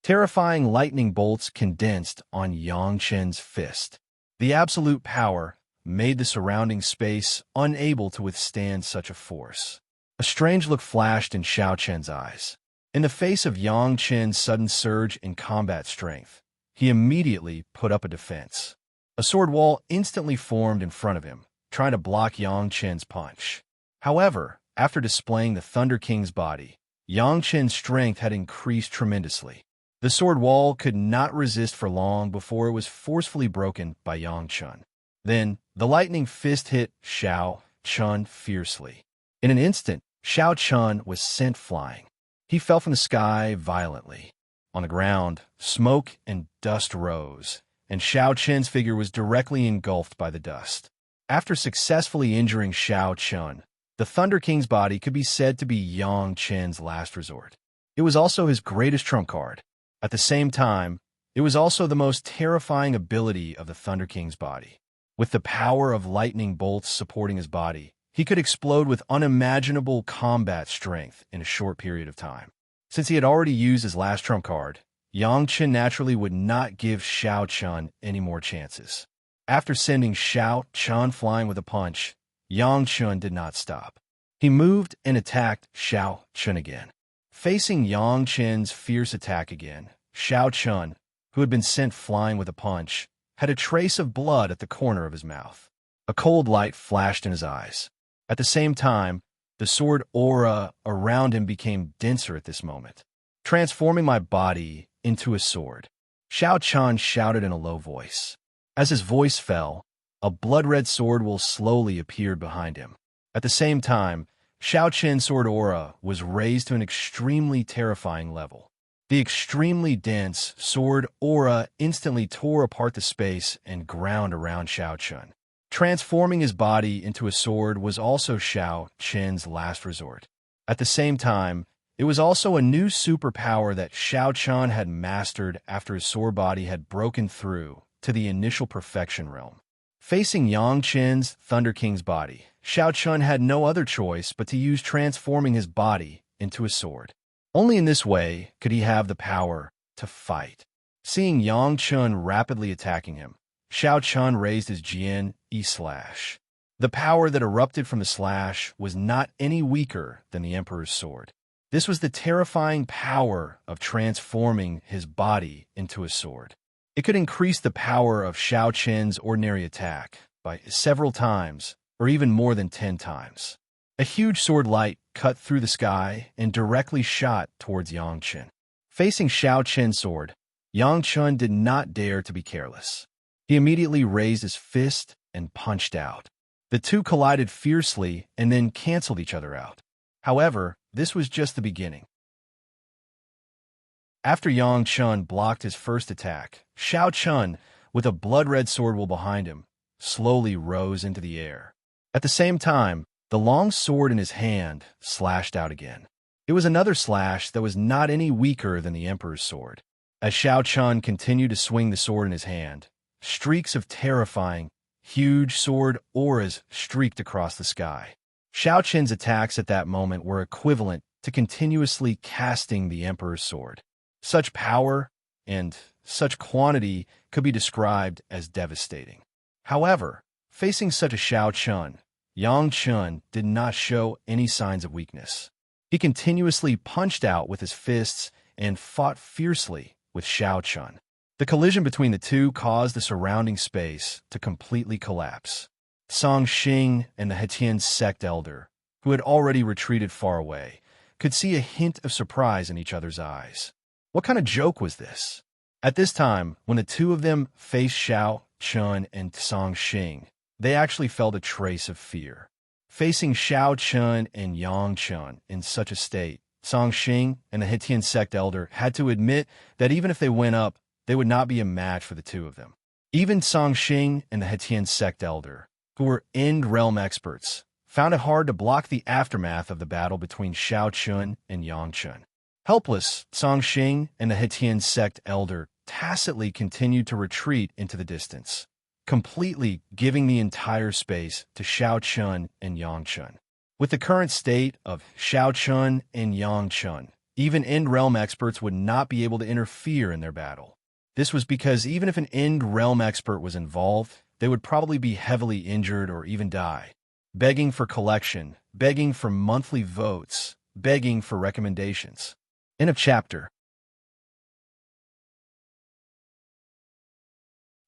Terrifying lightning bolts condensed on Yang Chen's fist. The absolute power made the surrounding space unable to withstand such a force. A strange look flashed in Xiao Chen's eyes. In the face of Yang Chen's sudden surge in combat strength, he immediately put up a defense. A sword wall instantly formed in front of him, trying to block Yang Chen's punch. However, after displaying the Thunder King's body, Yang Chen's strength had increased tremendously. The sword wall could not resist for long before it was forcefully broken by Yang Chen. Then, the lightning fist hit Xiao Chun fiercely. In an instant, Xiao Chun was sent flying. He fell from the sky violently. On the ground, smoke and dust rose, and Xiao Chen's figure was directly engulfed by the dust. After successfully injuring Xiao Chun, the Thunder King's body could be said to be Yang Chen's last resort. It was also his greatest trump card. At the same time, it was also the most terrifying ability of the Thunder King's body. With the power of lightning bolts supporting his body, he could explode with unimaginable combat strength in a short period of time. Since he had already used his last trump card, Yang Chen naturally would not give Xiao Chun any more chances. After sending Xiao Chun flying with a punch, Yang Chen did not stop. He moved and attacked Xiao Chun again. Facing Yang Chen's fierce attack again, Xiao Chun, who had been sent flying with a punch, had a trace of blood at the corner of his mouth. A cold light flashed in his eyes. At the same time, the sword aura around him became denser at this moment, transforming my body into a sword. Xiao Chun shouted in a low voice. As his voice fell, a blood-red sword will slowly appeared behind him. At the same time, Xiao Chen's sword aura was raised to an extremely terrifying level. The extremely dense sword aura instantly tore apart the space and ground around Xiao Chun. Transforming his body into a sword was also Xiao Chen's last resort. At the same time, it was also a new superpower that Xiao Chun had mastered after his sword body had broken through to the initial perfection realm. Facing Yang Chen's Thunder King's body, Xiao Chun had no other choice but to use transforming his body into a sword. Only in this way could he have the power to fight. Seeing Yang Chun rapidly attacking him, Xiao Chun raised his Jian E-slash. The power that erupted from the slash was not any weaker than the Emperor's sword. This was the terrifying power of transforming his body into a sword. It could increase the power of Xiao Chen's ordinary attack by several times, or even more than 10 times. A huge sword light cut through the sky and directly shot towards Yang Chen. Facing Xiao Chen's sword, Yang Chen did not dare to be careless. He immediately raised his fist and punched out. The two collided fiercely and then canceled each other out. However, this was just the beginning. After Yang Chen blocked his first attack, Xiao Chun, with a blood-red sword wall behind him, slowly rose into the air. At the same time, the long sword in his hand slashed out again. It was another slash that was not any weaker than the Emperor's sword. As Xiao Chun continued to swing the sword in his hand, streaks of terrifying, huge sword auras streaked across the sky. Xiao Chen's attacks at that moment were equivalent to continuously casting the Emperor's sword. Such power and such quantity could be described as devastating. However, facing such a Xiao Chun, Yang Chen did not show any signs of weakness. He continuously punched out with his fists and fought fiercely with Xiao Chun. The collision between the two caused the surrounding space to completely collapse. Song Xing and the Hetian sect elder, who had already retreated far away, could see a hint of surprise in each other's eyes. What kind of joke was this? At this time, when the two of them faced Xiao Chun and Song Xing, they actually felt a trace of fear. Facing Xiao Chun and Yang Chun in such a state, Song Xing and the Hetian sect elder had to admit that even if they went up, they would not be a match for the two of them. Even Song Xing and the Hetian sect elder, who were end realm experts, found it hard to block the aftermath of the battle between Xiao Chun and Yang Chun. Helpless, Song Xing and the Hetian sect elder tacitly continued to retreat into the distance, completely giving the entire space to Xiao Chun and Yang Chun. With the current state of Xiao Chun and Yang Chun, even end realm experts would not be able to interfere in their battle. This was because even if an end realm expert was involved, they would probably be heavily injured or even die. Begging for collection, begging for monthly votes, begging for recommendations. End of chapter.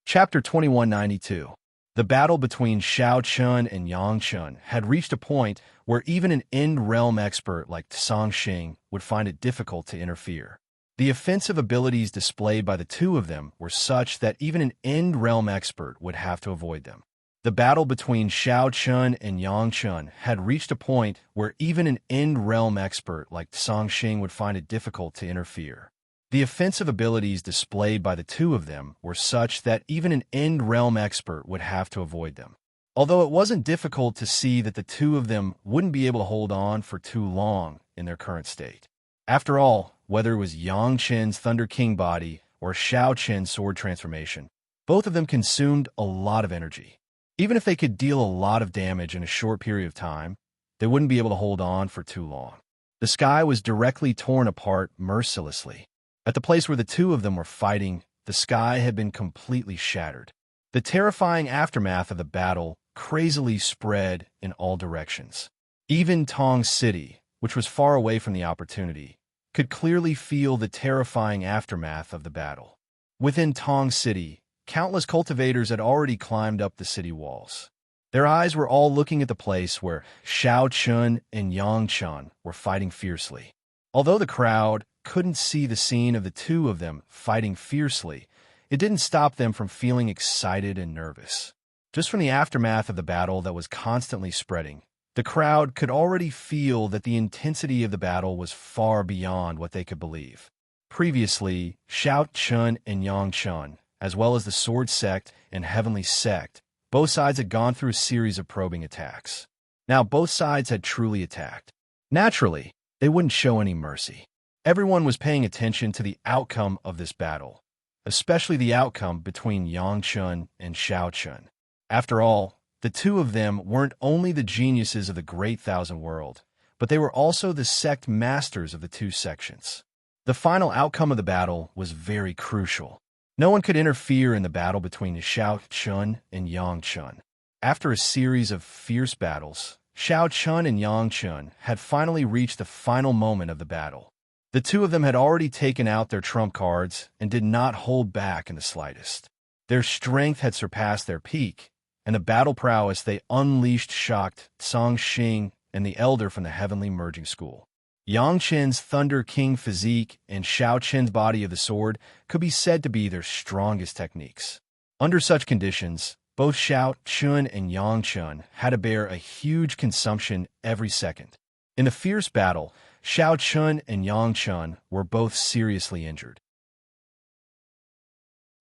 Chapter 2192. The battle between Shao Chun and Yang Chun had reached a point where even an end-realm expert like Tsang Xing would find it difficult to interfere. The offensive abilities displayed by the two of them were such that even an end-realm expert would have to avoid them. The battle between Shao Chun and Yang Chun had reached a point where even an end-realm expert like Tsang Xing would find it difficult to interfere. The offensive abilities displayed by the two of them were such that even an end-realm expert would have to avoid them. Although it wasn't difficult to see that the two of them wouldn't be able to hold on for too long in their current state. After all, whether it was Yang Chen's Thunder King body or Shao Chen's sword transformation, both of them consumed a lot of energy. Even if they could deal a lot of damage in a short period of time, they wouldn't be able to hold on for too long. The sky was directly torn apart mercilessly. At the place where the two of them were fighting, the sky had been completely shattered. The terrifying aftermath of the battle crazily spread in all directions. Even Tong City, which was far away from the opportunity, could clearly feel the terrifying aftermath of the battle. Within Tong City, countless cultivators had already climbed up the city walls. Their eyes were all looking at the place where Shao Chun and Yang Chun were fighting fiercely. Although the crowd couldn't see the scene of the two of them fighting fiercely, it didn't stop them from feeling excited and nervous. Just from the aftermath of the battle that was constantly spreading, the crowd could already feel that the intensity of the battle was far beyond what they could believe. Previously, Shao Chun and Yang Chun, as well as the Sword Sect and Heavenly Sect, both sides had gone through a series of probing attacks. Now both sides had truly attacked. Naturally, they wouldn't show any mercy. Everyone was paying attention to the outcome of this battle, especially the outcome between Yang Chun and Shao Chun. After all, the two of them weren't only the geniuses of the Great Thousand World, but they were also the sect masters of the two sections. The final outcome of the battle was very crucial. No one could interfere in the battle between Shao Chun and Yang Chun. After a series of fierce battles, Shao Chun and Yang Chun had finally reached the final moment of the battle. The two of them had already taken out their trump cards and did not hold back in the slightest. Their strength had surpassed their peak, and the battle prowess they unleashed shocked Tsang Xing and the elder from the Heavenly Merging School. Yang Chen's Thunder King physique and Shao Chen's body of the sword could be said to be their strongest techniques. Under such conditions, both Shao Chun and Yang Chun had to bear a huge consumption every second. In the fierce battle, Shao Chun and Yang Chun were both seriously injured.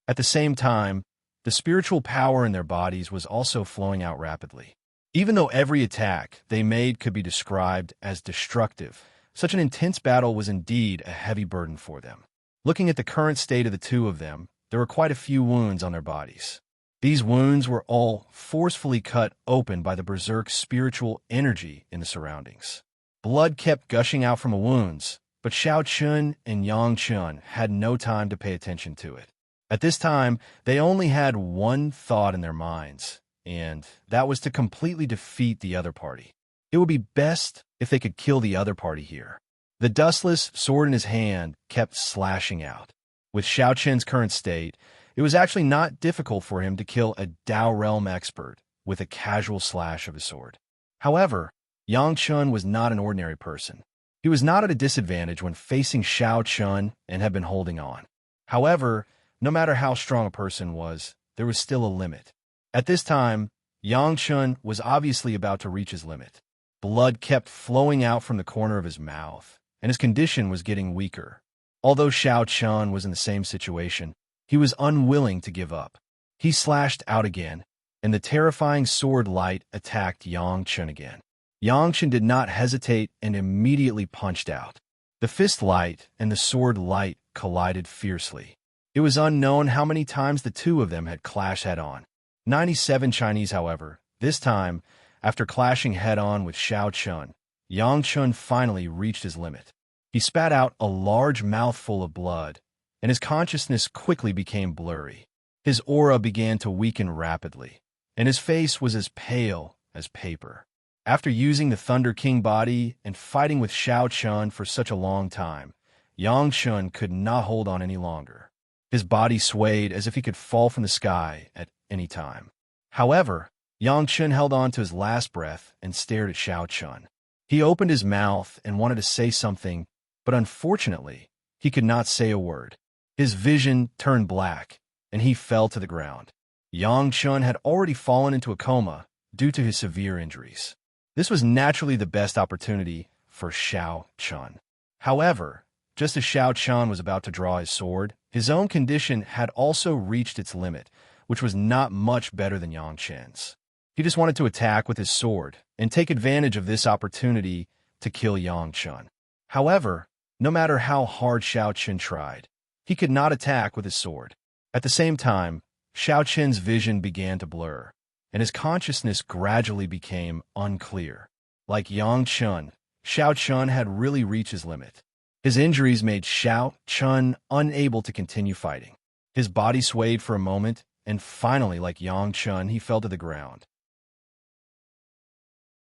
At the same time, the spiritual power in their bodies was also flowing out rapidly. Even though every attack they made could be described as destructive, such an intense battle was indeed a heavy burden for them. Looking at the current state of the two of them, there were quite a few wounds on their bodies. These wounds were all forcefully cut open by the berserk spiritual energy in the surroundings. Blood kept gushing out from the wounds, but Shao Chun and Yang Chun had no time to pay attention to it. At this time, they only had one thought in their minds, and that was to completely defeat the other party. It would be best if they could kill the other party here. The dustless sword in his hand kept slashing out. With Shao Chen's current state, it was actually not difficult for him to kill a Dao Realm expert with a casual slash of his sword. However, Yang Chun was not an ordinary person. He was not at a disadvantage when facing Shao Chun and had been holding on. However, no matter how strong a person was, there was still a limit. At this time, Yang Chun was obviously about to reach his limit. Blood kept flowing out from the corner of his mouth, and his condition was getting weaker. Although Shao Chun was in the same situation, he was unwilling to give up. He slashed out again, and the terrifying sword light attacked Yang Chun again. Yang Chun did not hesitate and immediately punched out. The fist light and the sword light collided fiercely. It was unknown how many times the two of them had clashed head-on. 97 Chinese, however, this time, after clashing head-on with Shao Chun, Yang Chun finally reached his limit. He spat out a large mouthful of blood, and his consciousness quickly became blurry. His aura began to weaken rapidly, and his face was as pale as paper. After using the Thunder King body and fighting with Shao Chun for such a long time, Yang Chun could not hold on any longer. His body swayed as if he could fall from the sky at any time. However, Yang Chun held on to his last breath and stared at Xiao Chun. He opened his mouth and wanted to say something, but unfortunately, he could not say a word. His vision turned black, and he fell to the ground. Yang Chun had already fallen into a coma due to his severe injuries. This was naturally the best opportunity for Xiao Chun. However, just as Xiao Chun was about to draw his sword, his own condition had also reached its limit, which was not much better than Yang Chun's. He just wanted to attack with his sword and take advantage of this opportunity to kill Yang Chun. However, no matter how hard Xiao Chun tried, he could not attack with his sword. At the same time, Xiao Chun's vision began to blur, and his consciousness gradually became unclear. Like Yang Chun, Xiao Chun had really reached his limit. His injuries made Xiao Chun unable to continue fighting. His body swayed for a moment, and finally, like Yang Chun, he fell to the ground.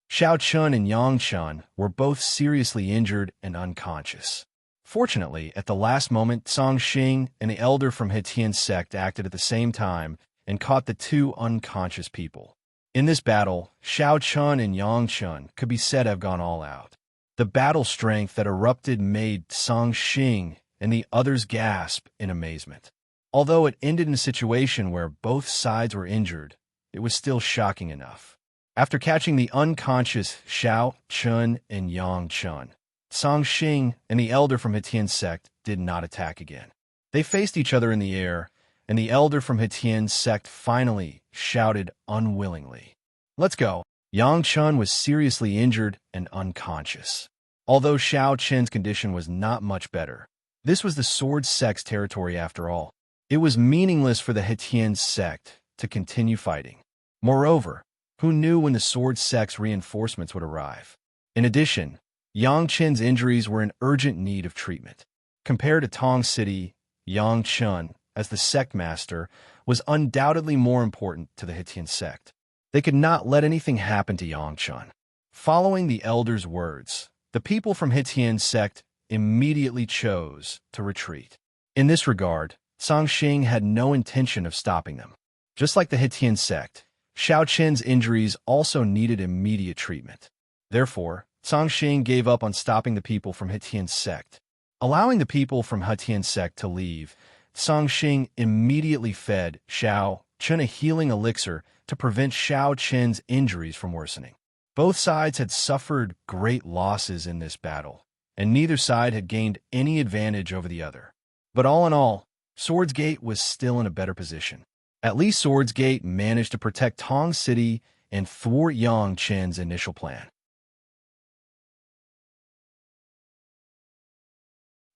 Xiao Chun and Yang Chun were both seriously injured and unconscious. Fortunately, at the last moment, Song Xing and the elder from Hetian sect acted at the same time and caught the two unconscious people. In this battle, Xiao Chun and Yang Chun could be said to have gone all out. The battle strength that erupted made Song Xing and the others gasp in amazement. Although it ended in a situation where both sides were injured, it was still shocking enough. After catching the unconscious Xiao Chun and Yang Chun, Song Xing and the elder from Hetian sect did not attack again. They faced each other in the air, and the elder from Hetian sect finally shouted unwillingly, "Let's go." Yang Chun was seriously injured and unconscious. Although Xiao Chun's condition was not much better, this was the sword sect's territory after all. It was meaningless for the Hetian sect to continue fighting. Moreover, who knew when the sword sect's reinforcements would arrive? In addition, Yang Chun's injuries were in urgent need of treatment. Compared to Tong City, Yang Chun, as the sect master, was undoubtedly more important to the Hetian sect. They could not let anything happen to Yang Chun. Following the elder's words, the people from Hetian sect immediately chose to retreat. In this regard, Song Xing had no intention of stopping them. Just like the Hetian sect, Xiao Chun's injuries also needed immediate treatment. Therefore, Song Xing gave up on stopping the people from Hetian sect. Allowing the people from Hetian sect to leave, Song Xing immediately fed Xiao Chun a healing elixir to prevent Xiao Chun's injuries from worsening. Both sides had suffered great losses in this battle, and neither side had gained any advantage over the other. But all in all, Swords Gate was still in a better position. At least Swords Gate managed to protect Tong City and thwart Yang Chun's initial plan.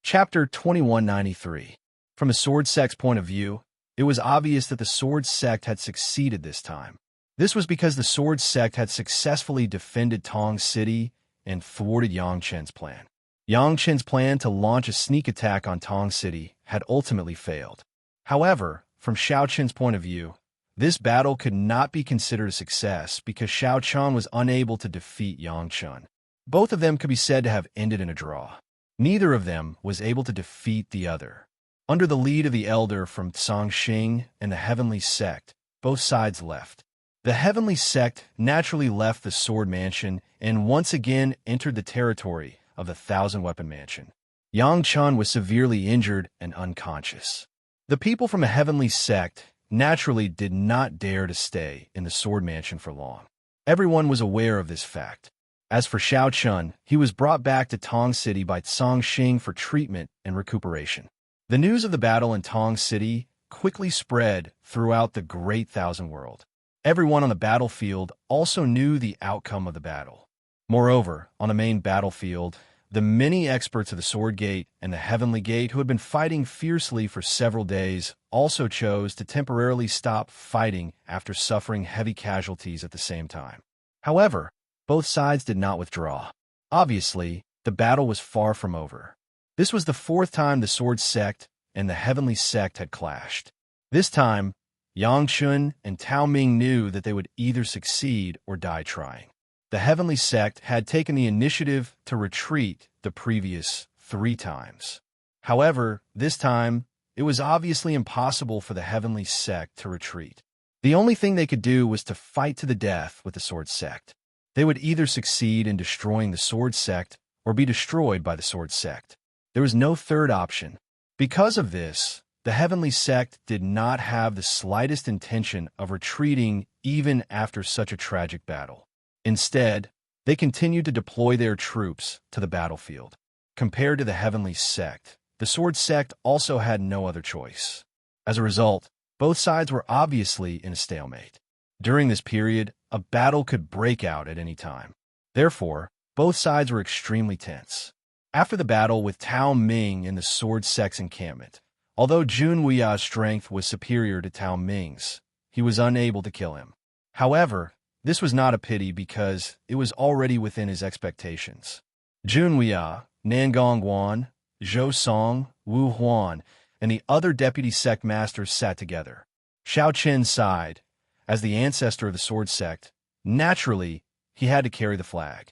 Chapter 2193. From the Sword Sect's point of view, it was obvious that the Sword Sect had succeeded this time. This was because the Sword Sect had successfully defended Tong City and thwarted Yang Chun's plan. Yang Chun's plan to launch a sneak attack on Tong City had ultimately failed. However, from Xiao Chun's point of view, this battle could not be considered a success because Xiao Chun was unable to defeat Yang Chun. Both of them could be said to have ended in a draw. Neither of them was able to defeat the other. Under the lead of the elder from Song Xing and the Heavenly Sect, both sides left. The Heavenly Sect naturally left the Sword Mansion and once again entered the territory of the Thousand Weapon Mansion. Yang Chun was severely injured and unconscious. The people from the Heavenly Sect naturally did not dare to stay in the Sword Mansion for long. Everyone was aware of this fact. As for Xiao Chun, he was brought back to Tong City by Song Xing for treatment and recuperation. The news of the battle in Tong City quickly spread throughout the Great Thousand World. Everyone on the battlefield also knew the outcome of the battle. Moreover, on the main battlefield, the many experts of the Sword Gate and the Heavenly Gate who had been fighting fiercely for several days also chose to temporarily stop fighting after suffering heavy casualties at the same time. However, both sides did not withdraw. Obviously, the battle was far from over. This was the fourth time the Sword Sect and the Heavenly Sect had clashed. This time, Yang Chun and Tao Ming knew that they would either succeed or die trying. The Heavenly Sect had taken the initiative to retreat the previous 3 times. However, this time, it was obviously impossible for the Heavenly Sect to retreat. The only thing they could do was to fight to the death with the sword sect. They would either succeed in destroying the sword sect or be destroyed by the sword sect. There was no third option. Because of this, the heavenly sect did not have the slightest intention of retreating even after such a tragic battle. Instead, they continued to deploy their troops to the battlefield. Compared to the heavenly sect, the sword sect also had no other choice. As a result, both sides were obviously in a stalemate. During this period, a battle could break out at any time. Therefore, both sides were extremely tense. After the battle with Tao Ming in the sword sect's encampment, although Jun Wuya's strength was superior to Tao Ming's, he was unable to kill him. However, this was not a pity because it was already within his expectations. Jun Wuya, Nangong Guan, Zhou Song, Wu Huan, and the other deputy sect masters sat together. Xiao Chen sighed. As the ancestor of the sword sect, naturally, he had to carry the flag.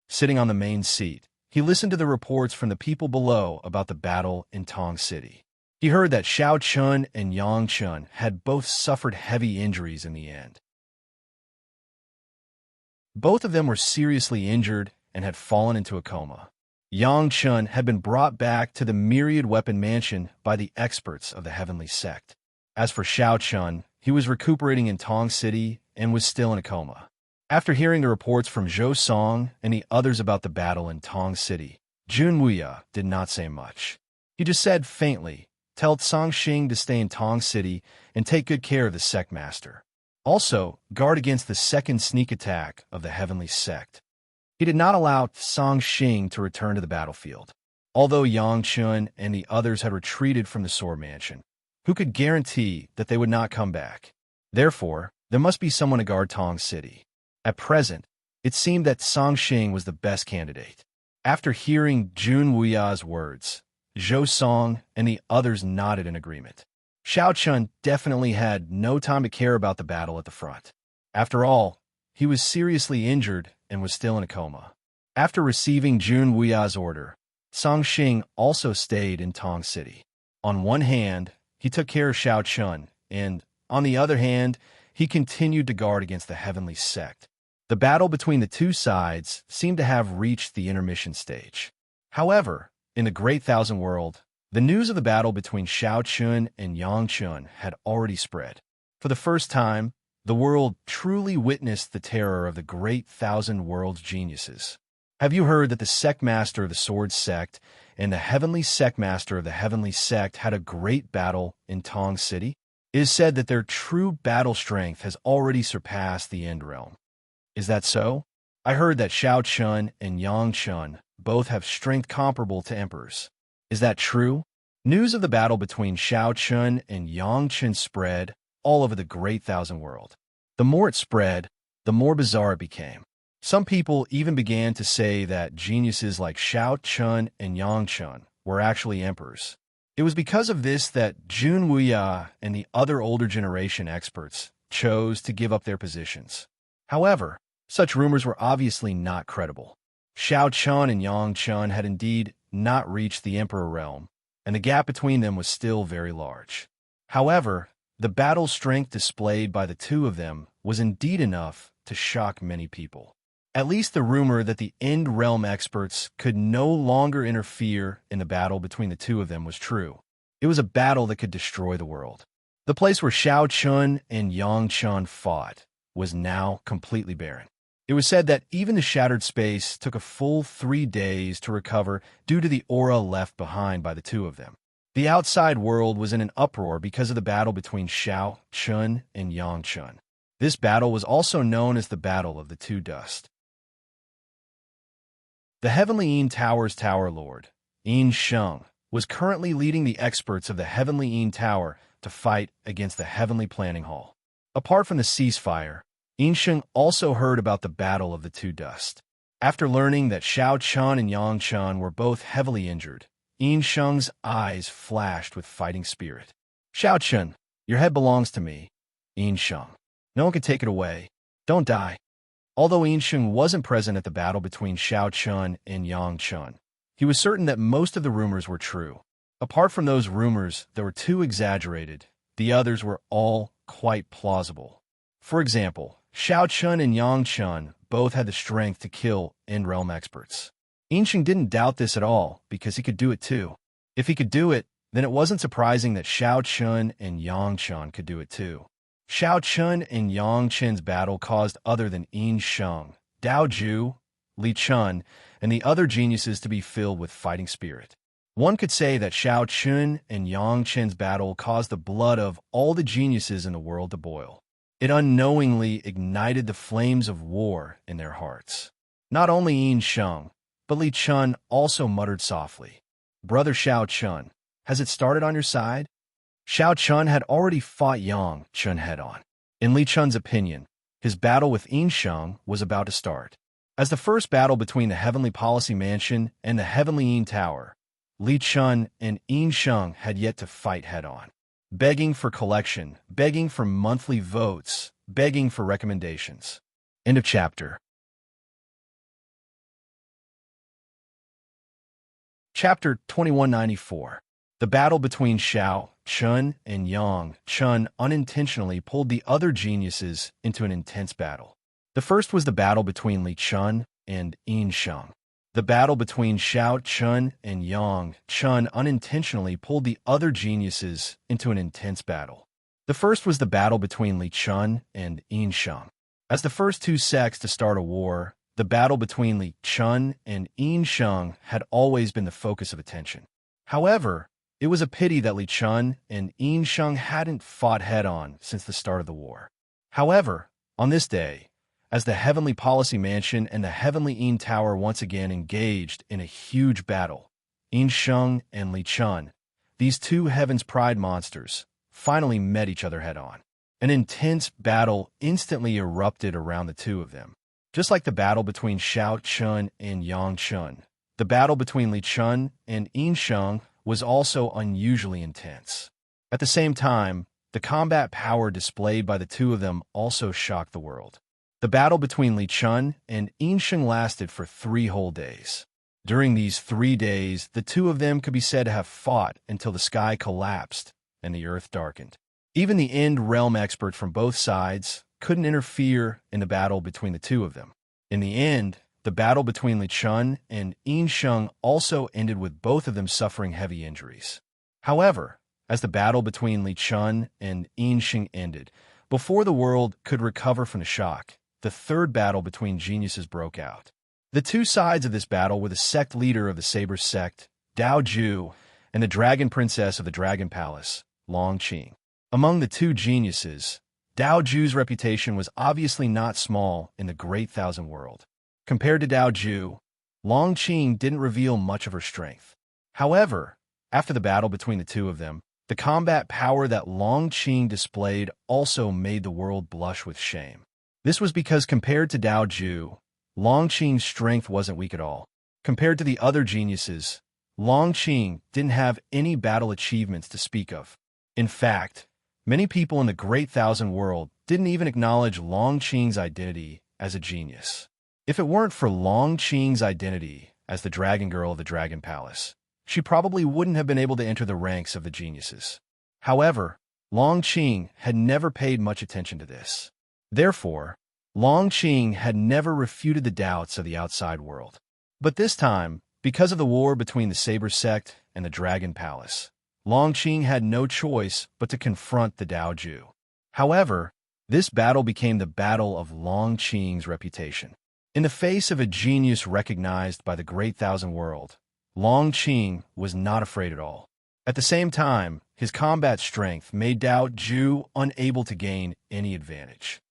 Sitting on the main seat, he listened to the reports from the people below about the battle in Tong City. He heard that Xiao Chun and Yang Chun had both suffered heavy injuries in the end. Both of them were seriously injured and had fallen into a coma. Yang Chun had been brought back to the Myriad Weapon Mansion by the experts of the Heavenly Sect. As for Xiao Chun, he was recuperating in Tong City and was still in a coma. After hearing the reports from Zhou Song and the others about the battle in Tong City, Jun Wuya did not say much. He just said faintly, "Tell Tsang Xing to stay in Tong City and take good care of the sect master. Also, guard against the second sneak attack of the Heavenly Sect." He did not allow Tsang Xing to return to the battlefield. Although Yang Chun and the others had retreated from the Sword Mansion, who could guarantee that they would not come back? Therefore, there must be someone to guard Tong City. At present, it seemed that Tsang Xing was the best candidate. After hearing Jun Wuya's words, Zhou Song and the others nodded in agreement. Xiao Chun definitely had no time to care about the battle at the front. After all, he was seriously injured and was still in a coma. After receiving Jun Wuya's order, Tsang Xing also stayed in Tong City. On one hand, he took care of Xiao Chun, and, on the other hand, he continued to guard against the Heavenly Sect. The battle between the two sides seemed to have reached the intermission stage. However, in the Great Thousand World, the news of the battle between Xiao Chun and Yang Chun had already spread. For the first time, the world truly witnessed the terror of the Great Thousand World's geniuses. Have you heard that the sect master of the Sword Sect and the heavenly sect master of the Heavenly Sect had a great battle in Tong City? It is said that their true battle strength has already surpassed the End Realm. Is that so? I heard that Xiao Chun and Yang Chun both have strength comparable to emperors. Is that true? News of the battle between Xiao Chun and Yang Chun spread all over the Great Thousand World. The more it spread, the more bizarre it became. Some people even began to say that geniuses like Xiao Chun and Yang Chun were actually emperors. It was because of this that Jun Wuya and the other older generation experts chose to give up their positions. However, such rumors were obviously not credible. Xiao Chun and Yang Chun had indeed not reached the emperor realm, and the gap between them was still very large. However, the battle strength displayed by the two of them was indeed enough to shock many people. At least the rumor that the End Realm experts could no longer interfere in the battle between the two of them was true. It was a battle that could destroy the world. The place where Xiao Chun and Yang Chun fought was now completely barren. It was said that even the shattered space took a full 3 days to recover due to the aura left behind by the two of them. The outside world was in an uproar because of the battle between Xiao Chun and Yang Chun. This battle was also known as the Battle of the Two Dust. The Heavenly Yin Tower's Tower Lord, Yin Sheng, was currently leading the experts of the Heavenly Yin Tower to fight against the Heavenly Planning Hall. Apart from the ceasefire, Yin Sheng also heard about the Battle of the Two Dust. After learning that Xiao Chun and Yang Chun were both heavily injured, Yin Sheng's eyes flashed with fighting spirit. "Xiao Chun, your head belongs to me, Yin Sheng. No one can take it away. Don't die." Although Yin Sheng wasn't present at the battle between Xiao Chun and Yang Chun, he was certain that most of the rumors were true. Apart from those rumors that were too exaggerated, the others were all quite plausible. For example, Shao Chun and Yang Chun both had the strength to kill end-realm experts. Yinxing didn't doubt this at all because he could do it too. If he could do it, then it wasn't surprising that Shao Chun and Yang Chun could do it too. Shao Chun and Yang Chun's battle caused other than Yin Sheng, Dao Ju, Li Chun, and the other geniuses to be filled with fighting spirit. One could say that Shao Chun and Yang Chun's battle caused the blood of all the geniuses in the world to boil. It unknowingly ignited the flames of war in their hearts. Not only Yin Sheng, but Li Chun also muttered softly, "Brother Shao Chun, has it started on your side?" Shao Chun had already fought Yang Chun head-on. In Li Chun's opinion, his battle with Yin Sheng was about to start. As the first battle between the Heavenly Policy Mansion and the Heavenly Yin Tower, Li Chun and Yin Sheng had yet to fight head-on. Begging for collection, begging for monthly votes, begging for recommendations. End of chapter. Chapter 2194. The battle between Shao Chun and Yang Chun unintentionally pulled the other geniuses into an intense battle. The first was the battle between Li Chun and Yin Sheng. The battle between Shao Chun and Yang Chun unintentionally pulled the other geniuses into an intense battle. The first was the battle between Li Chun and Yin Sheng. As the first two sects to start a war, the battle between Li Chun and Yin Sheng had always been the focus of attention. However, it was a pity that Li Chun and Yin Sheng hadn't fought head-on since the start of the war. However, on this day, as the Heavenly Policy Mansion and the Heavenly Yin Tower once again engaged in a huge battle, Yin Sheng and Li Chun, these two Heaven's Pride monsters, finally met each other head-on. An intense battle instantly erupted around the two of them. Just like the battle between Shao Chun and Yang Chun, the battle between Li Chun and Yin Sheng was also unusually intense. At the same time, the combat power displayed by the two of them also shocked the world. The battle between Li Chun and Yin Sheng lasted for 3 whole days. During these 3 days, the two of them could be said to have fought until the sky collapsed and the earth darkened. Even the end realm expert from both sides couldn't interfere in the battle between the two of them. In the end, the battle between Li Chun and Yin Sheng also ended with both of them suffering heavy injuries. However, as the battle between Li Chun and Yin Sheng ended, before the world could recover from the shock, the third battle between geniuses broke out. The two sides of this battle were the sect leader of the Saber sect, Dao Ju, and the Dragon Princess of the Dragon Palace, Long Qing. Among the two geniuses, Dao Ju's reputation was obviously not small in the Great Thousand World. Compared to Dao Ju, Long Qing didn't reveal much of her strength. However, after the battle between the two of them, the combat power that Long Qing displayed also made the world blush with shame. This was because compared to Dao Ju, Long Qing's strength wasn't weak at all. Compared to the other geniuses, Long Qing didn't have any battle achievements to speak of. In fact, many people in the Great Thousand World didn't even acknowledge Long Qing's identity as a genius. If it weren't for Long Qing's identity as the Dragon Girl of the Dragon Palace, she probably wouldn't have been able to enter the ranks of the geniuses. However, Long Qing had never paid much attention to this. Therefore, Long Qing had never refuted the doubts of the outside world. But this time, because of the war between the Saber sect and the Dragon Palace, Long Qing had no choice but to confront the Dao Ju. However, this battle became the battle of Long Qing's reputation. In the face of a genius recognized by the Great Thousand World, Long Qing was not afraid at all. At the same time, his combat strength made Dao Ju unable to gain any advantage.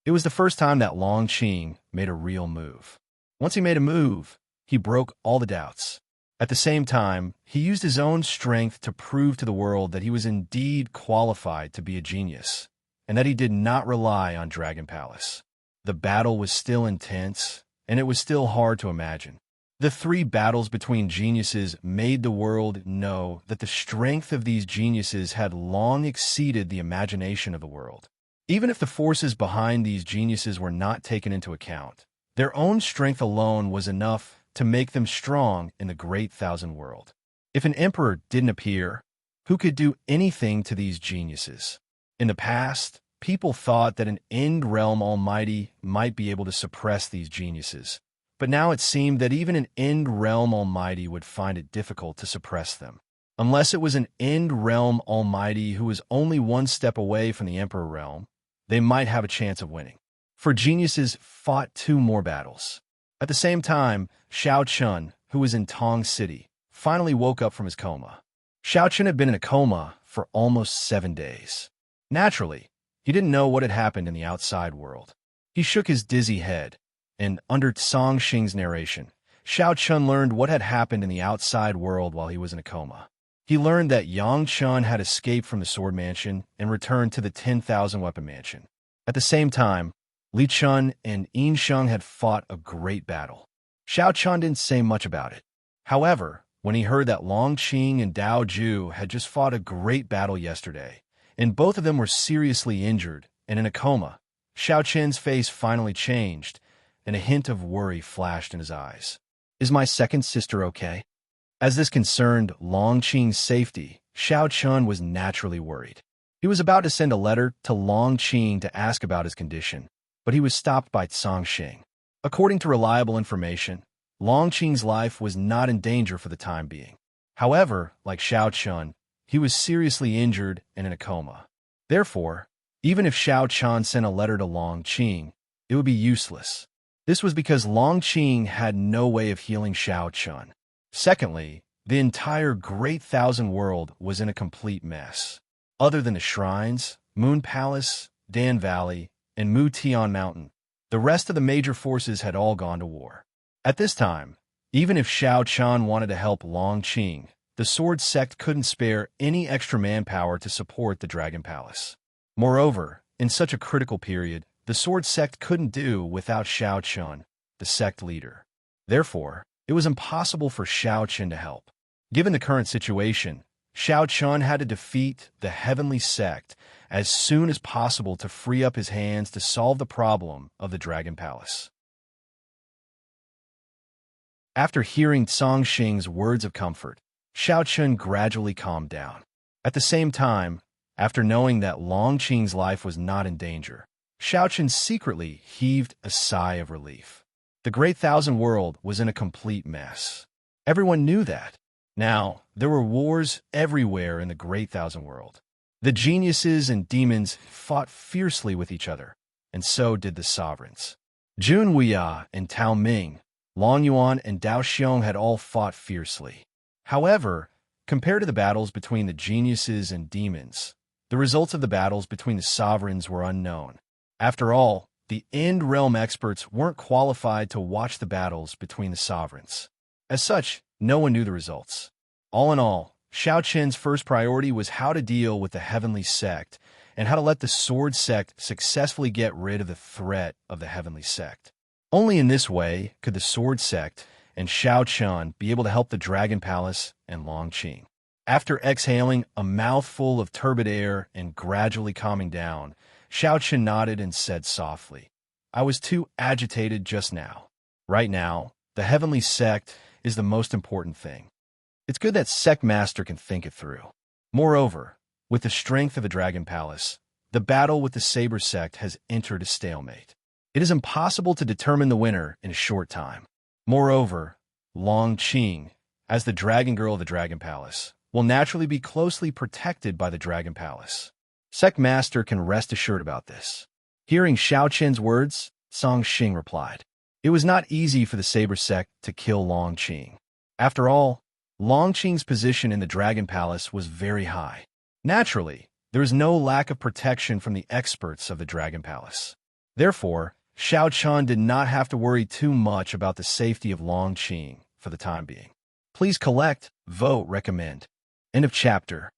It was the first time that Long Qing made a real move. Once he made a move, he broke all the doubts. At the same time, he used his own strength to prove to the world that he was indeed qualified to be a genius, and that he did not rely on Dragon Palace. The battle was still intense, and it was still hard to imagine. The 3 battles between geniuses made the world know that the strength of these geniuses had long exceeded the imagination of the world. Even if the forces behind these geniuses were not taken into account, their own strength alone was enough to make them strong in the Great Thousand World. If an emperor didn't appear, who could do anything to these geniuses. In the past, people thought that an End Realm Almighty might be able to suppress these geniuses, but now it seemed that even an End Realm Almighty would find it difficult to suppress them. Unless it was an End Realm Almighty who was only one step away from the Emperor Realm, they might have a chance of winning. For geniuses fought 2 more battles. At the same time, Shao Chun, who was in Tong City, finally woke up from his coma. Shao Chun had been in a coma for almost 7 days. Naturally, he didn't know what had happened in the outside world. He shook his dizzy head, and under Song Xing's narration, Shao Chun learned what had happened in the outside world while he was in a coma. He learned that Yang Chun had escaped from the Sword Mansion and returned to the 10,000 Weapon Mansion. At the same time, Li Chun and Yin Sheng had fought a great battle. Shao Chun didn't say much about it. However, when he heard that Long Qing and Dao Ju had just fought a great battle yesterday, and both of them were seriously injured and in a coma, Shao Chun's face finally changed, and a hint of worry flashed in his eyes. "Is my second sister okay?" As this concerned Long Qing's safety, Shao Chun was naturally worried. He was about to send a letter to Long Qing to ask about his condition, but he was stopped by Song Xing. According to reliable information, Long Qing's life was not in danger for the time being. However, like Shao Chun, he was seriously injured and in a coma. Therefore, even if Shao Chun sent a letter to Long Qing, it would be useless. This was because Long Qing had no way of healing Shao Chun. Secondly, the entire Great Thousand World was in a complete mess. Other than the shrines, Moon Palace, Dan Valley, and Mu Tian Mountain, the rest of the major forces had all gone to war. At this time, even if Shao Chun wanted to help Long Qing, the Sword Sect couldn't spare any extra manpower to support the Dragon Palace. Moreover, in such a critical period, the Sword Sect couldn't do without Shao Chun, the sect leader. Therefore, it was impossible for Shao Chun to help. Given the current situation, Shao Chun had to defeat the Heavenly Sect as soon as possible to free up his hands to solve the problem of the Dragon Palace. After hearing Song Xing's words of comfort, Shao Chun gradually calmed down. At the same time, after knowing that Long Qing's life was not in danger, Shao Chun secretly heaved a sigh of relief. The Great Thousand World was in a complete mess. Everyone knew that. Now, there were wars everywhere in the Great Thousand World. The geniuses and demons fought fiercely with each other, and so did the sovereigns. Jun Wuya and Tao Ming, Long Yuan and Dao Xiong had all fought fiercely. However, compared to the battles between the geniuses and demons, the results of the battles between the sovereigns were unknown. After all, the End Realm experts weren't qualified to watch the battles between the sovereigns. As such, no one knew the results. All in all, Shao Chun's first priority was how to deal with the Heavenly Sect and how to let the Sword Sect successfully get rid of the threat of the Heavenly Sect. Only in this way could the Sword Sect and Shao Chun be able to help the Dragon Palace and Long Qing. After exhaling a mouthful of turbid air and gradually calming down, Shao Chun nodded and said softly, "I was too agitated just now. Right now, the Heavenly Sect is the most important thing. It's good that Sect Master can think it through. Moreover, with the strength of the Dragon Palace, the battle with the Saber Sect has entered a stalemate. It is impossible to determine the winner in a short time. Moreover, Long Qing, as the Dragon Girl of the Dragon Palace, will naturally be closely protected by the Dragon Palace. Sect Master can rest assured about this." Hearing Shao Chun's words, Song Xing replied, "It was not easy for the Saber Sect to kill Long Qing. After all, Long Qing's position in the Dragon Palace was very high. Naturally, there is no lack of protection from the experts of the Dragon Palace. Therefore, Shao Chun did not have to worry too much about the safety of Long Qing for the time being. Please collect, vote, recommend." End of chapter.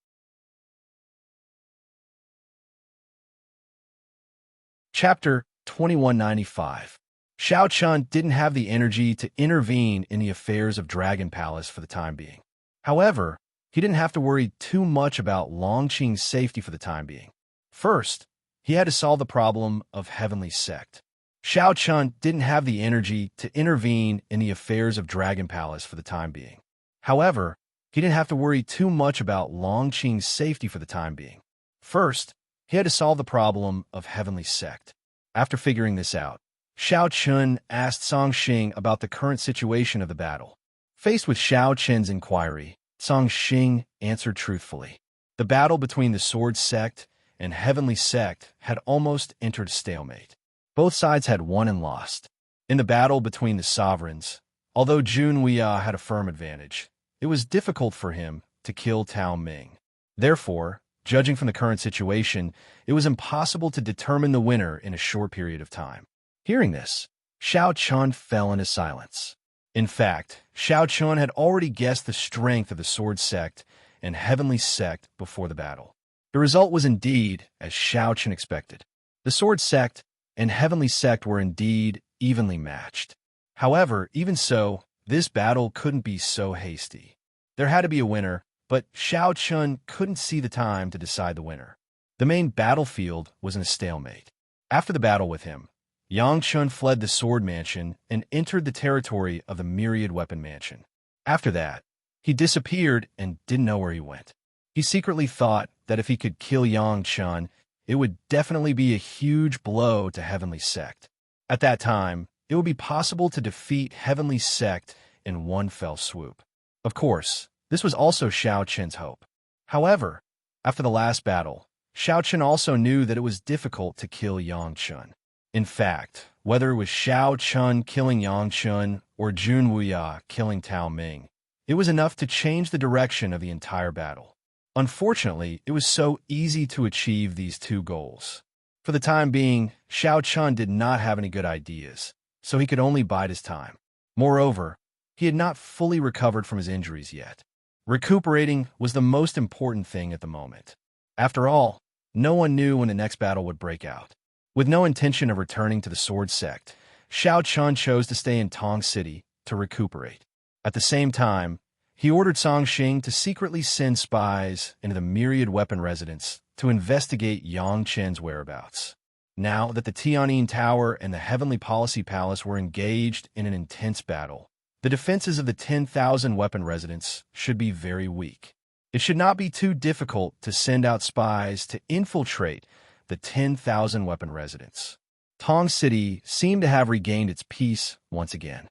Chapter 2195. Shao Chun didn't have the energy to intervene in the affairs of Dragon Palace for the time being. However, he didn't have to worry too much about Long Qing's safety for the time being. First, he had to solve the problem of Heavenly Sect. Shao Chun didn't have the energy to intervene in the affairs of Dragon Palace for the time being. However, he didn't have to worry too much about Longqing's safety for the time being. First, he had to solve the problem of Heavenly Sect. After figuring this out, Xiao Chun asked Song Xing about the current situation of the battle. Faced with Xiao Chen's inquiry, Song Xing answered truthfully. The battle between the Sword Sect and Heavenly Sect had almost entered stalemate. Both sides had won and lost. In the battle between the sovereigns, although Jun Weia had a firm advantage, it was difficult for him to kill Tao Ming. Therefore, judging from the current situation, it was impossible to determine the winner in a short period of time. Hearing this, Xiao Chun fell into silence. In fact, Xiao Chun had already guessed the strength of the Sword Sect and Heavenly Sect before the battle. The result was indeed as Xiao Chun expected. The Sword Sect and Heavenly Sect were indeed evenly matched. However, even so, this battle couldn't be so hasty. There had to be a winner, but Xiao Chun couldn't see the time to decide the winner. The main battlefield was in a stalemate. After the battle with him, Yang Chun fled the Sword Mansion and entered the territory of the Myriad Weapon Mansion. After that, he disappeared and didn't know where he went. He secretly thought that if he could kill Yang Chun, it would definitely be a huge blow to Heavenly Sect. At that time, it would be possible to defeat Heavenly Sect in one fell swoop. Of course, this was also Xiao Chen's hope. However, after the last battle, Xiao Chen also knew that it was difficult to kill Yang Chun. In fact, whether it was Xiao Chun killing Yang Chun or Jun Weia killing Tao Ming, it was enough to change the direction of the entire battle. Unfortunately, it was so easy to achieve these two goals. For the time being, Xiao Chun did not have any good ideas, so he could only bide his time. Moreover, he had not fully recovered from his injuries yet. Recuperating was the most important thing at the moment. After all, no one knew when the next battle would break out. With no intention of returning to the Sword Sect, Xiao Chun chose to stay in Tong City to recuperate. At the same time, he ordered Song Xing to secretly send spies into the Myriad Weapon Residence to investigate Yang Chen's whereabouts. Now that the Tianyin Tower and the Heavenly Policy Palace were engaged in an intense battle, the defenses of the 10,000 weapon residents should be very weak. It should not be too difficult to send out spies to infiltrate the 10,000 weapon residents. Tong City seemed to have regained its peace once again.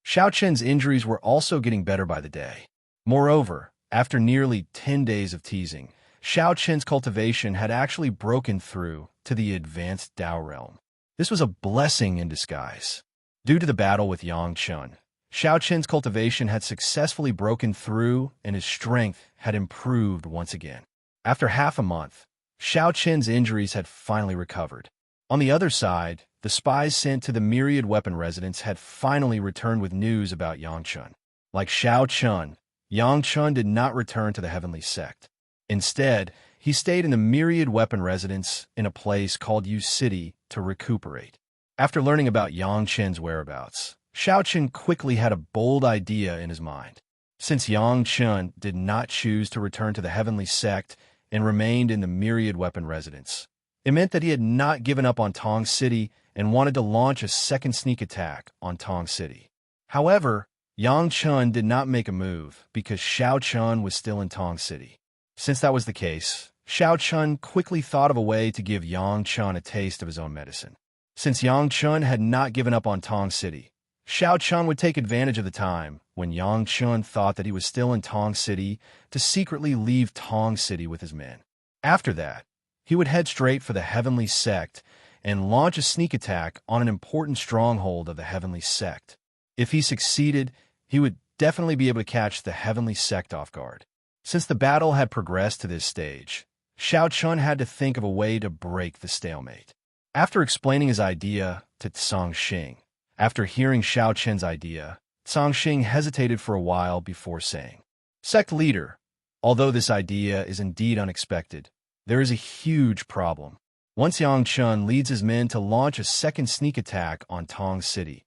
Xiao Chen's injuries were also getting better by the day. Moreover, after nearly 10 days of teasing, Xiao Chen's cultivation had actually broken through to the advanced Dao realm. This was a blessing in disguise. Due to the battle with Yang Chun, Xiao Chen's cultivation had successfully broken through and his strength had improved once again. After half a month, Xiao Chen's injuries had finally recovered. On the other side, the spies sent to the Myriad Weapon Residence had finally returned with news about Yang Chun. Like Xiao Chun, Yang Chun did not return to the Heavenly Sect. Instead, he stayed in the Myriad Weapon Residence in a place called Yu City to recuperate. After learning about Yang Chen's whereabouts, Xiao Chen quickly had a bold idea in his mind. Since Yang Chun did not choose to return to the Heavenly Sect and remained in the Myriad Weapon Residence, it meant that he had not given up on Tong City and wanted to launch a second sneak attack on Tong City. However, Yang Chun did not make a move because Xiao Chun was still in Tong City. Since that was the case, Xiao Chun quickly thought of a way to give Yang Chun a taste of his own medicine. Since Yang Chun had not given up on Tong City, Xiao Chun would take advantage of the time when Yang Chun thought that he was still in Tong City to secretly leave Tong City with his men. After that, he would head straight for the Heavenly Sect and launch a sneak attack on an important stronghold of the Heavenly Sect. If he succeeded, he would definitely be able to catch the Heavenly Sect off guard. Since the battle had progressed to this stage, Xiao Chun had to think of a way to break the stalemate. After explaining his idea to Song Xing, after hearing Xiao Chen's idea, Song Xing hesitated for a while before saying, "Sect leader, although this idea is indeed unexpected, there is a huge problem. Once Yang Chun leads his men to launch a second sneak attack on Tong City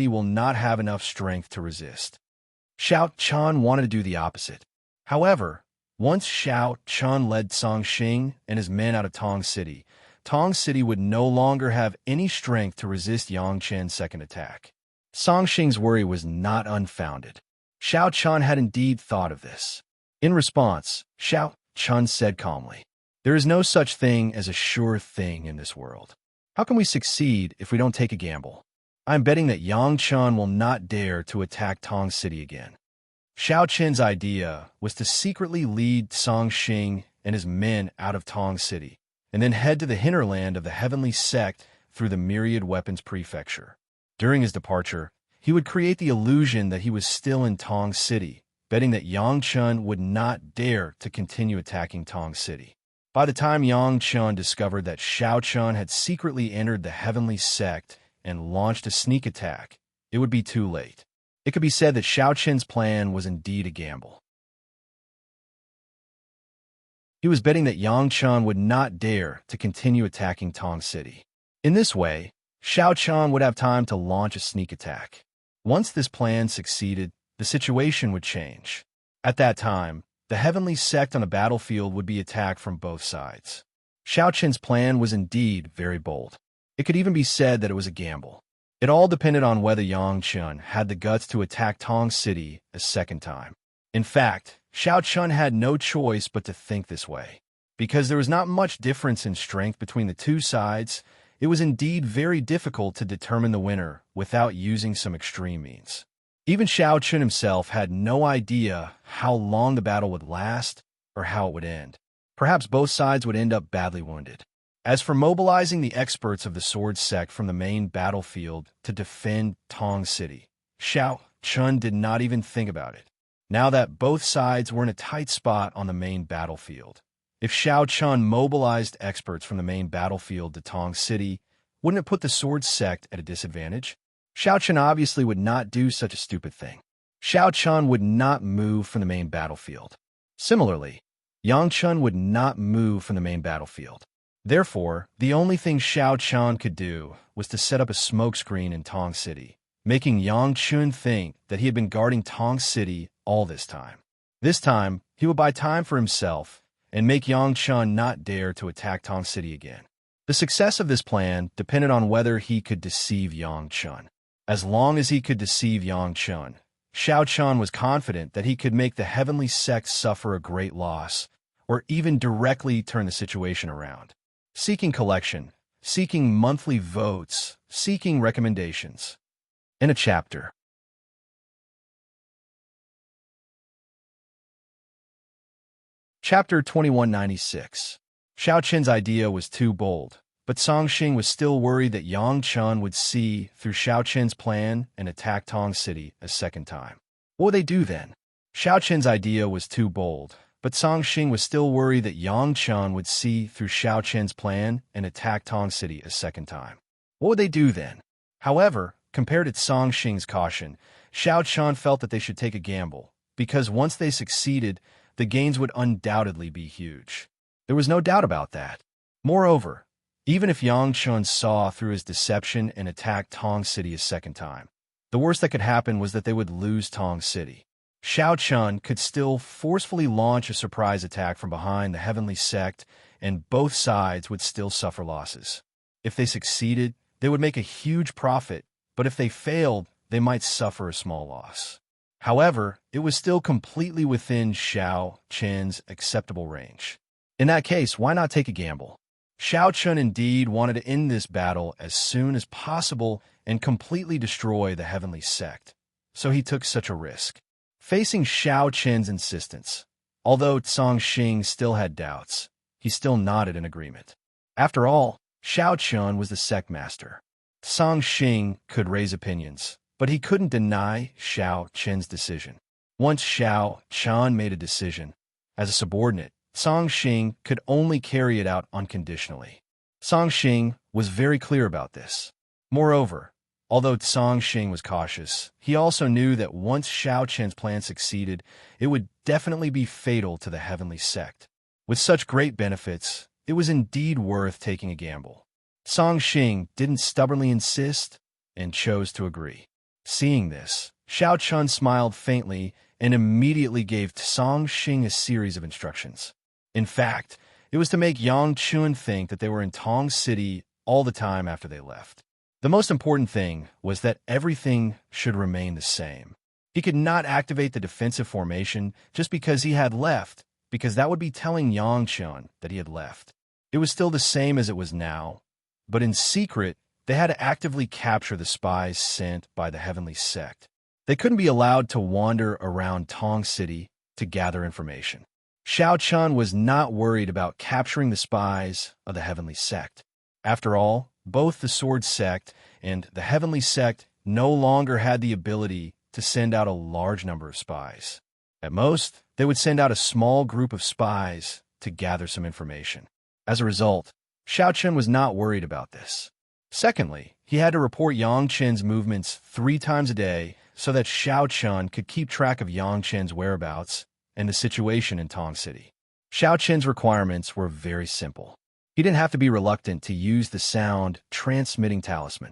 will not have enough strength to resist." Xiao Chun wanted to do the opposite. However, once Xiao Chun led Song Xing and his men out of Tong City would no longer have any strength to resist Yang Chen's second attack. Song Xing's worry was not unfounded. Xiao Chun had indeed thought of this. In response, Xiao Chun said calmly, "There is no such thing as a sure thing in this world. How can we succeed if we don't take a gamble? I'm betting that Yang Chun will not dare to attack Tong City again." Xiao Chen's idea was to secretly lead Song Xing and his men out of Tong City, and then head to the hinterland of the Heavenly Sect through the Myriad Weapons Prefecture. During his departure, he would create the illusion that he was still in Tong City, betting that Yang Chun would not dare to continue attacking Tong City. By the time Yang Chun discovered that Xiao Chun had secretly entered the Heavenly Sect and launched a sneak attack, it would be too late. It could be said that Xiao Chen's plan was indeed a gamble. He was betting that Yang Chun would not dare to continue attacking Tong City. In this way, Xiao Chun would have time to launch a sneak attack. Once this plan succeeded, the situation would change. At that time, the Heavenly Sect on the battlefield would be attacked from both sides. Xiao Chen's plan was indeed very bold. It could even be said that it was a gamble. It all depended on whether Yang Chun had the guts to attack Tong City a second time. In fact, Xiao Chun had no choice but to think this way. Because there was not much difference in strength between the two sides, it was indeed very difficult to determine the winner without using some extreme means. Even Xiao Chun himself had no idea how long the battle would last or how it would end. Perhaps both sides would end up badly wounded. As for mobilizing the experts of the Sword Sect from the main battlefield to defend Tong City, Xiao Chun did not even think about it. Now that both sides were in a tight spot on the main battlefield, if Xiao Chun mobilized experts from the main battlefield to Tong City, wouldn't it put the Sword Sect at a disadvantage? Xiao Chun obviously would not do such a stupid thing. Xiao Chun would not move from the main battlefield. Similarly, Yang Chun would not move from the main battlefield. Therefore, the only thing Xiao Chun could do was to set up a smokescreen in Tong City, making Yang Chun think that he had been guarding Tong City all this time. This time, he would buy time for himself and make Yang Chun not dare to attack Tong City again. The success of this plan depended on whether he could deceive Yang Chun. As long as he could deceive Yang Chun, Xiao Chun was confident that he could make the Heavenly Sect suffer a great loss, or even directly turn the situation around. Seeking collection, seeking monthly votes, seeking recommendations. In a chapter. Chapter 2196. Xiao Chen's idea was too bold, but Song Xing was still worried that Yang Chun would see through Xiao Chen's plan and attack Tong City a second time. What would they do then? Xiao Chen's idea was too bold, but Song Xing was still worried that Yang Chun would see through Xiao Chen's plan and attack Tong City a second time. What would they do then? However, compared to Song Xing's caution, Xiao Chun felt that they should take a gamble, because once they succeeded, the gains would undoubtedly be huge. There was no doubt about that. Moreover, even if Yang Chun saw through his deception and attacked Tong City a second time, the worst that could happen was that they would lose Tong City. Xiao Chun could still forcefully launch a surprise attack from behind the Heavenly Sect, and both sides would still suffer losses. If they succeeded, they would make a huge profit, but if they failed, they might suffer a small loss. However, it was still completely within Xiao Chen's acceptable range. In that case, why not take a gamble? Xiao Chun indeed wanted to end this battle as soon as possible and completely destroy the Heavenly Sect, so he took such a risk. Facing Xiao Chen's insistence, although Song Xing still had doubts, he still nodded in agreement. After all, Xiao Chun was the sect master. Song Xing could raise opinions, but he couldn't deny Xiao Chen's decision. Once Xiao Chun made a decision, as a subordinate, Song Xing could only carry it out unconditionally. Song Xing was very clear about this. Moreover, although Song Xing was cautious, he also knew that once Xiao Chen's plan succeeded, it would definitely be fatal to the Heavenly Sect. With such great benefits, it was indeed worth taking a gamble. Song Xing didn't stubbornly insist and chose to agree. Seeing this, Xiao Chun smiled faintly and immediately gave Song Xing a series of instructions. In fact, it was to make Yang Chun think that they were in Tong City all the time after they left. The most important thing was that everything should remain the same. He could not activate the defensive formation just because he had left, because that would be telling Yangchun that he had left. It was still the same as it was now, but in secret, they had to actively capture the spies sent by the Heavenly Sect. They couldn't be allowed to wander around Tong City to gather information. Xiao Chun was not worried about capturing the spies of the Heavenly Sect. After all, both the Sword Sect and the Heavenly Sect no longer had the ability to send out a large number of spies. At most, they would send out a small group of spies to gather some information. As a result, Xiao Chun was not worried about this. Secondly, he had to report Yang Chen's movements 3 times a day so that Xiao Chun could keep track of Yang Chen's whereabouts and the situation in Tong City. Xiao Chen's requirements were very simple. He didn't have to be reluctant to use the sound transmitting talisman.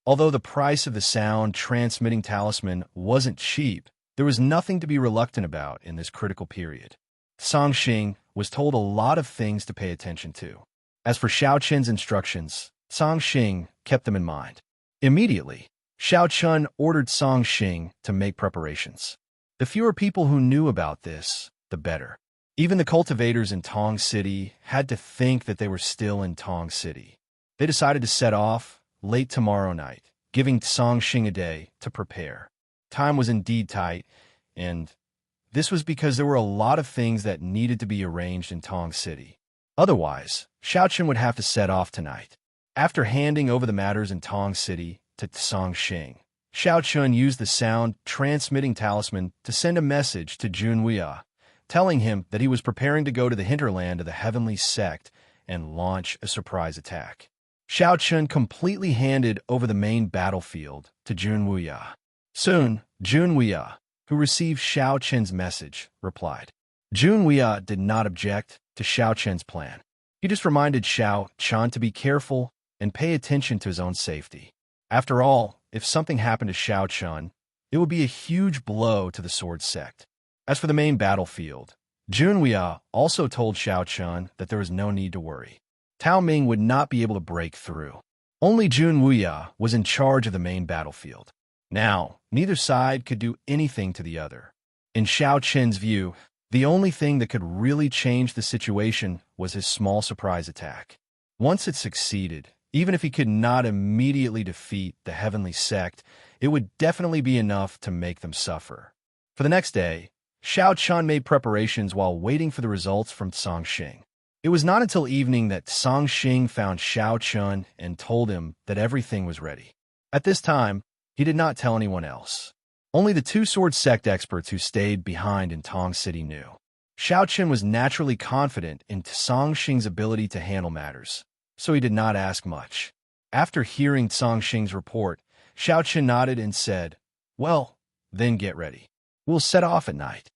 Although the price of the sound transmitting talisman wasn't cheap, there was nothing to be reluctant about in this critical period. Song Xing was told a lot of things to pay attention to. As for Xiao Chen's instructions, Song Xing kept them in mind. Immediately, Xiao Chun ordered Song Xing to make preparations. The fewer people who knew about this, the better. Even the cultivators in Tong City had to think that they were still in Tong City. They decided to set off late tomorrow night, giving Song Xing a day to prepare. Time was indeed tight, and this was because there were a lot of things that needed to be arranged in Tong City. Otherwise, Xiao Chun would have to set off tonight. After handing over the matters in Tong City to Song Xing, Xiao Chun used the sound transmitting talisman to send a message to Jun Wuya, telling him that he was preparing to go to the hinterland of the Heavenly Sect and launch a surprise attack. Xiao Chun completely handed over the main battlefield to Jun Wuya. Soon, Jun Wuya, who received Xiao Chun's message, replied. Jun Wuya did not object to Xiao Chun's plan. He just reminded Xiao Chun to be careful and pay attention to his own safety. After all, if something happened to Xiao Chun, it would be a huge blow to the Sword Sect. As for the main battlefield, Jun Wuya also told Xiao Chun that there was no need to worry. Tao Ming would not be able to break through. Only Jun Wuya was in charge of the main battlefield. Now, neither side could do anything to the other. In Xiao Chen's view, the only thing that could really change the situation was his small surprise attack. Once it succeeded, even if he could not immediately defeat the Heavenly Sect, it would definitely be enough to make them suffer. For the next day, Xiao Chun made preparations while waiting for the results from Song Xing. It was not until evening that Song Xing found Xiao Chun and told him that everything was ready. At this time, he did not tell anyone else. Only the 2 Sword Sect experts who stayed behind in Tong City knew. Xiao Chun was naturally confident in Song Xing's ability to handle matters, so he did not ask much. After hearing Song Xing's report, Xiao Chun nodded and said, "Well, then get ready. We'll set off at night."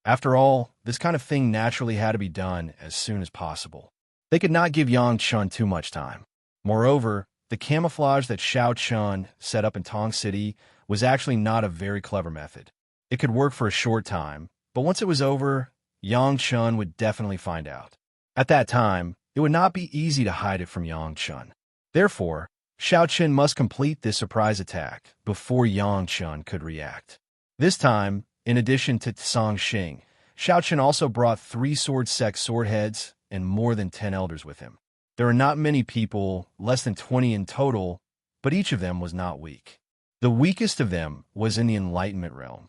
After all, this kind of thing naturally had to be done as soon as possible. They could not give Yang Chun too much time. Moreover, the camouflage that Xiao Chun set up in Tong City was actually not a very clever method. It could work for a short time, but once it was over, Yang Chun would definitely find out. At that time, it would not be easy to hide it from Yang Chun. Therefore, Xiao Chun must complete this surprise attack before Yang Chun could react. This time, in addition to Song Xing, Xiao Chun also brought 3 Sword Sect sword heads and more than 10 elders with him. There are not many people, less than 20 in total, but each of them was not weak. The weakest of them was in the Enlightenment realm.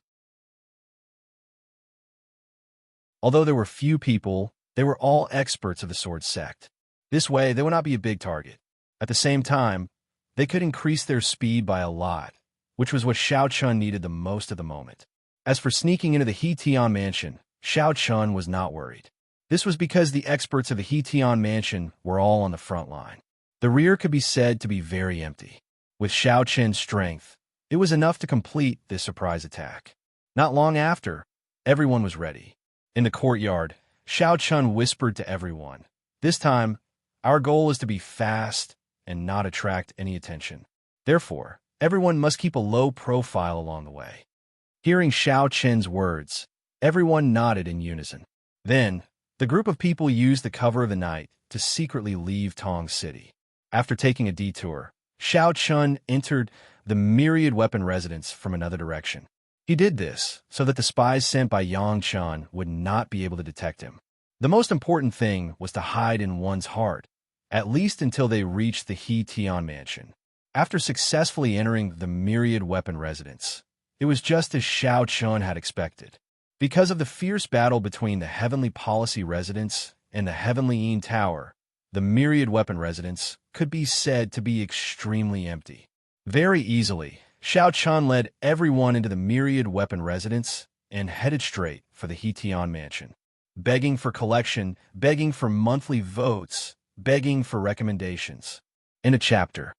Although there were few people, they were all experts of the Sword Sect. This way, they would not be a big target. At the same time, they could increase their speed by a lot, which was what Xiao Chun needed the most at the moment. As for sneaking into the Hetian mansion, Xiao Chun was not worried. This was because the experts of the Hetian mansion were all on the front line. The rear could be said to be very empty. With Xiao Chun's strength, it was enough to complete this surprise attack. Not long after, everyone was ready. In the courtyard, Xiao Chun whispered to everyone, "This time, our goal is to be fast and not attract any attention. Therefore, everyone must keep a low profile along the way." Hearing Xiao Chun's words, everyone nodded in unison. Then, the group of people used the cover of the night to secretly leave Tong City. After taking a detour, Xiao Chun entered the myriad weapon residence from another direction. He did this so that the spies sent by Yang Chun would not be able to detect him. The most important thing was to hide in one's heart, at least until they reached the He Tian mansion. After successfully entering the myriad weapon residence, it was just as Xiao Chun had expected. Because of the fierce battle between the Heavenly Policy residence and the Heavenly Yin Tower, the myriad weapon residence could be said to be extremely empty. Very easily, Xiao Chun led everyone into the myriad weapon residence and headed straight for the He Tian mansion, begging for collection, begging for monthly votes, begging for recommendations. In a chapter.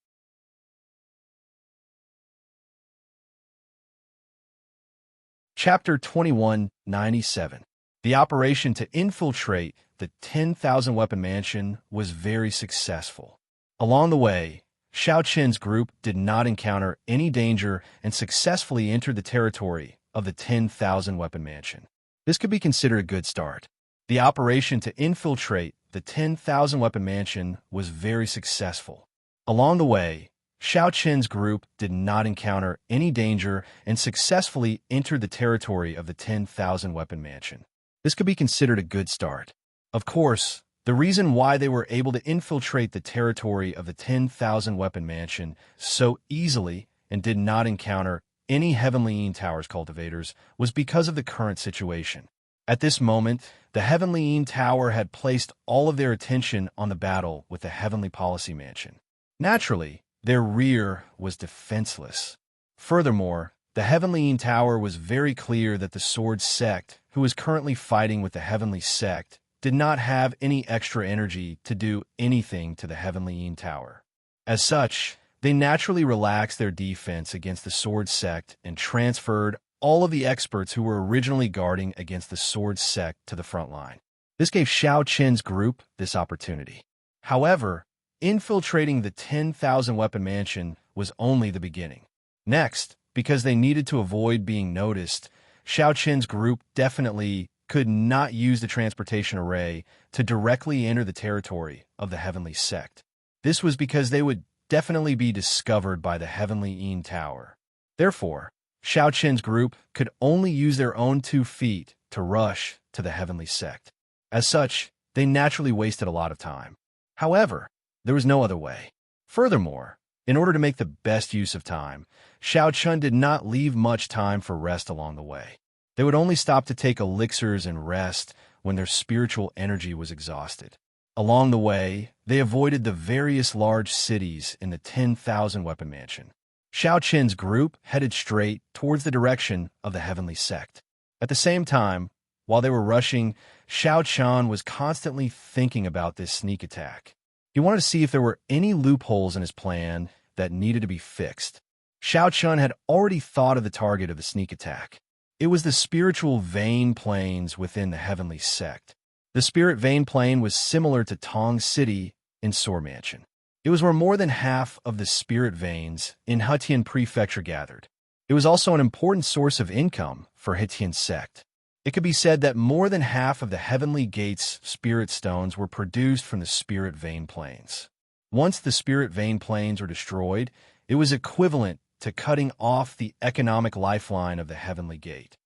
Chapter 2197. The operation to infiltrate the 10,000 weapon mansion was very successful. Along the way, Xiao Qin's group did not encounter any danger and successfully entered the territory of the 10,000 weapon mansion. This could be considered a good start. The operation to infiltrate the 10,000 weapon mansion was very successful. Along the way, Xiao Qin's group did not encounter any danger and successfully entered the territory of the 10,000 weapon mansion. This could be considered a good start. Of course, the reason why they were able to infiltrate the territory of the 10,000 weapon mansion so easily and did not encounter any Heavenly Yin Tower's cultivators was because of the current situation. At this moment, the Heavenly Yin Tower had placed all of their attention on the battle with the Heavenly Policy Mansion. Naturally, their rear was defenseless. Furthermore, the Heavenly Yin Tower was very clear that the Sword Sect, who is currently fighting with the Heavenly Sect, did not have any extra energy to do anything to the Heavenly Yin Tower. As such, they naturally relaxed their defense against the Sword Sect and transferred all of the experts who were originally guarding against the Sword Sect to the front line. This gave Xiao Qin's group this opportunity. However, infiltrating the 10,000 weapon mansion was only the beginning. Next, because they needed to avoid being noticed, Xiao Qin's group definitely could not use the transportation array to directly enter the territory of the Heavenly Sect. This was because they would definitely be discovered by the Heavenly Yin Tower. Therefore, Xiao Qin's group could only use their own 2 feet to rush to the Heavenly Sect. As such, they naturally wasted a lot of time. However, there was no other way. Furthermore, in order to make the best use of time, Xiao Chun did not leave much time for rest along the way. They would only stop to take elixirs and rest when their spiritual energy was exhausted. Along the way, they avoided the various large cities in the 10,000 weapon mansion. Xiao Qin's group headed straight towards the direction of the Heavenly Sect. At the same time, while they were rushing, Xiao Chun was constantly thinking about this sneak attack. He wanted to see if there were any loopholes in his plan that needed to be fixed. Xiao Chun had already thought of the target of the sneak attack. It was the spiritual vein planes within the Heavenly Sect. The spirit vein plane was similar to Tong City in Soar Mansion. It was where more than half of the spirit veins in Hetian Prefecture gathered. It was also an important source of income for Hetian Sect. It could be said that more than half of the Heavenly Gate's spirit stones were produced from the spirit vein planes. Once the spirit vein planes were destroyed, it was equivalent to cutting off the economic lifeline of the Heavenly Gate.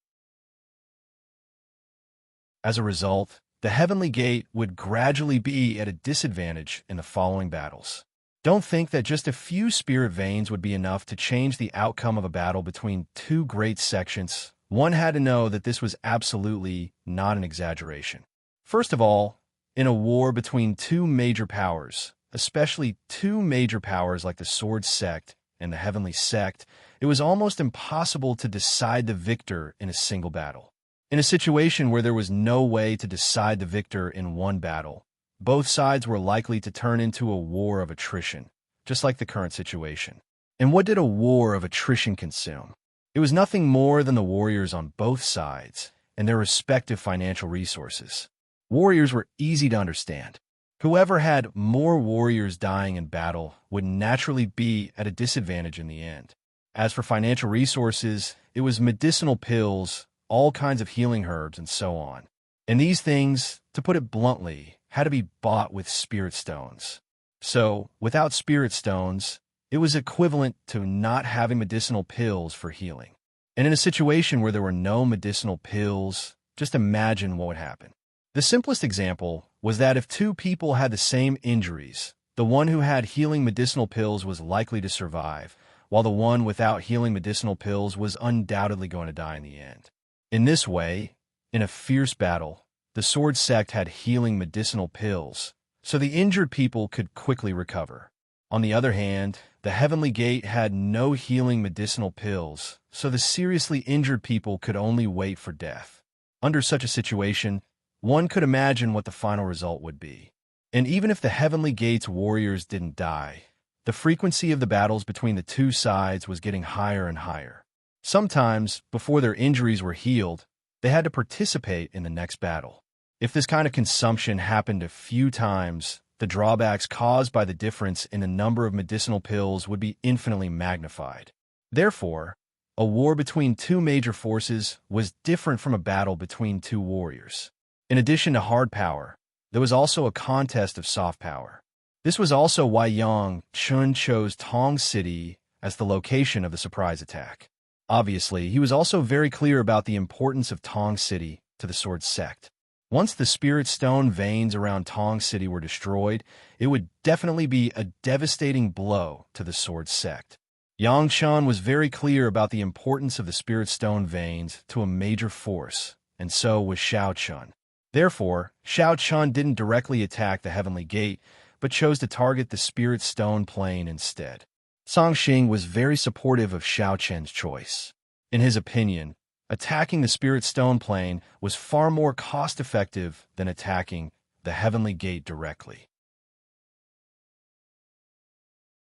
As a result, the Heavenly Gate would gradually be at a disadvantage in the following battles. Don't think that just a few spirit veins would be enough to change the outcome of a battle between 2 great sections. One had to know that this was absolutely not an exaggeration. First of all, in a war between 2 major powers, especially 2 major powers like the Sword Sect and the Heavenly Sect, it was almost impossible to decide the victor in a single battle. In a situation where there was no way to decide the victor in one battle, both sides were likely to turn into a war of attrition, just like the current situation. And what did a war of attrition consume? It was nothing more than the warriors on both sides and their respective financial resources. Warriors were easy to understand. Whoever had more warriors dying in battle would naturally be at a disadvantage in the end. As for financial resources, it was medicinal pills, all kinds of healing herbs, and so on. And these things, to put it bluntly, had to be bought with spirit stones. So, without spirit stones, it was equivalent to not having medicinal pills for healing. And in a situation where there were no medicinal pills, just imagine what would happen. The simplest example was that if two people had the same injuries, the one who had healing medicinal pills was likely to survive, while the one without healing medicinal pills was undoubtedly going to die in the end. In this way, in a fierce battle, the sword sect had healing medicinal pills, so the injured people could quickly recover. On the other hand, the Heavenly Gate had no healing medicinal pills, so the seriously injured people could only wait for death. Under such a situation, one could imagine what the final result would be. And even if the Heavenly Gate's warriors didn't die, the frequency of the battles between the two sides was getting higher and higher. Sometimes, before their injuries were healed, they had to participate in the next battle. If this kind of consumption happened a few times, the drawbacks caused by the difference in the number of medicinal pills would be infinitely magnified. Therefore, a war between two major forces was different from a battle between two warriors. In addition to hard power, there was also a contest of soft power. This was also why Yang Chun chose Tong City as the location of the surprise attack. Obviously, he was also very clear about the importance of Tong City to the sword sect. Once the spirit stone veins around Tong City were destroyed, it would definitely be a devastating blow to the sword sect. Yang Chun was very clear about the importance of the spirit stone veins to a major force, and so was Xiao Chun. Therefore, Xiao Chun didn't directly attack the Heavenly Gate, but chose to target the spirit stone plane instead. Song Xing was very supportive of Xiao Chen's choice. In his opinion, attacking the spirit stone plane was far more cost-effective than attacking the Heavenly Gate directly.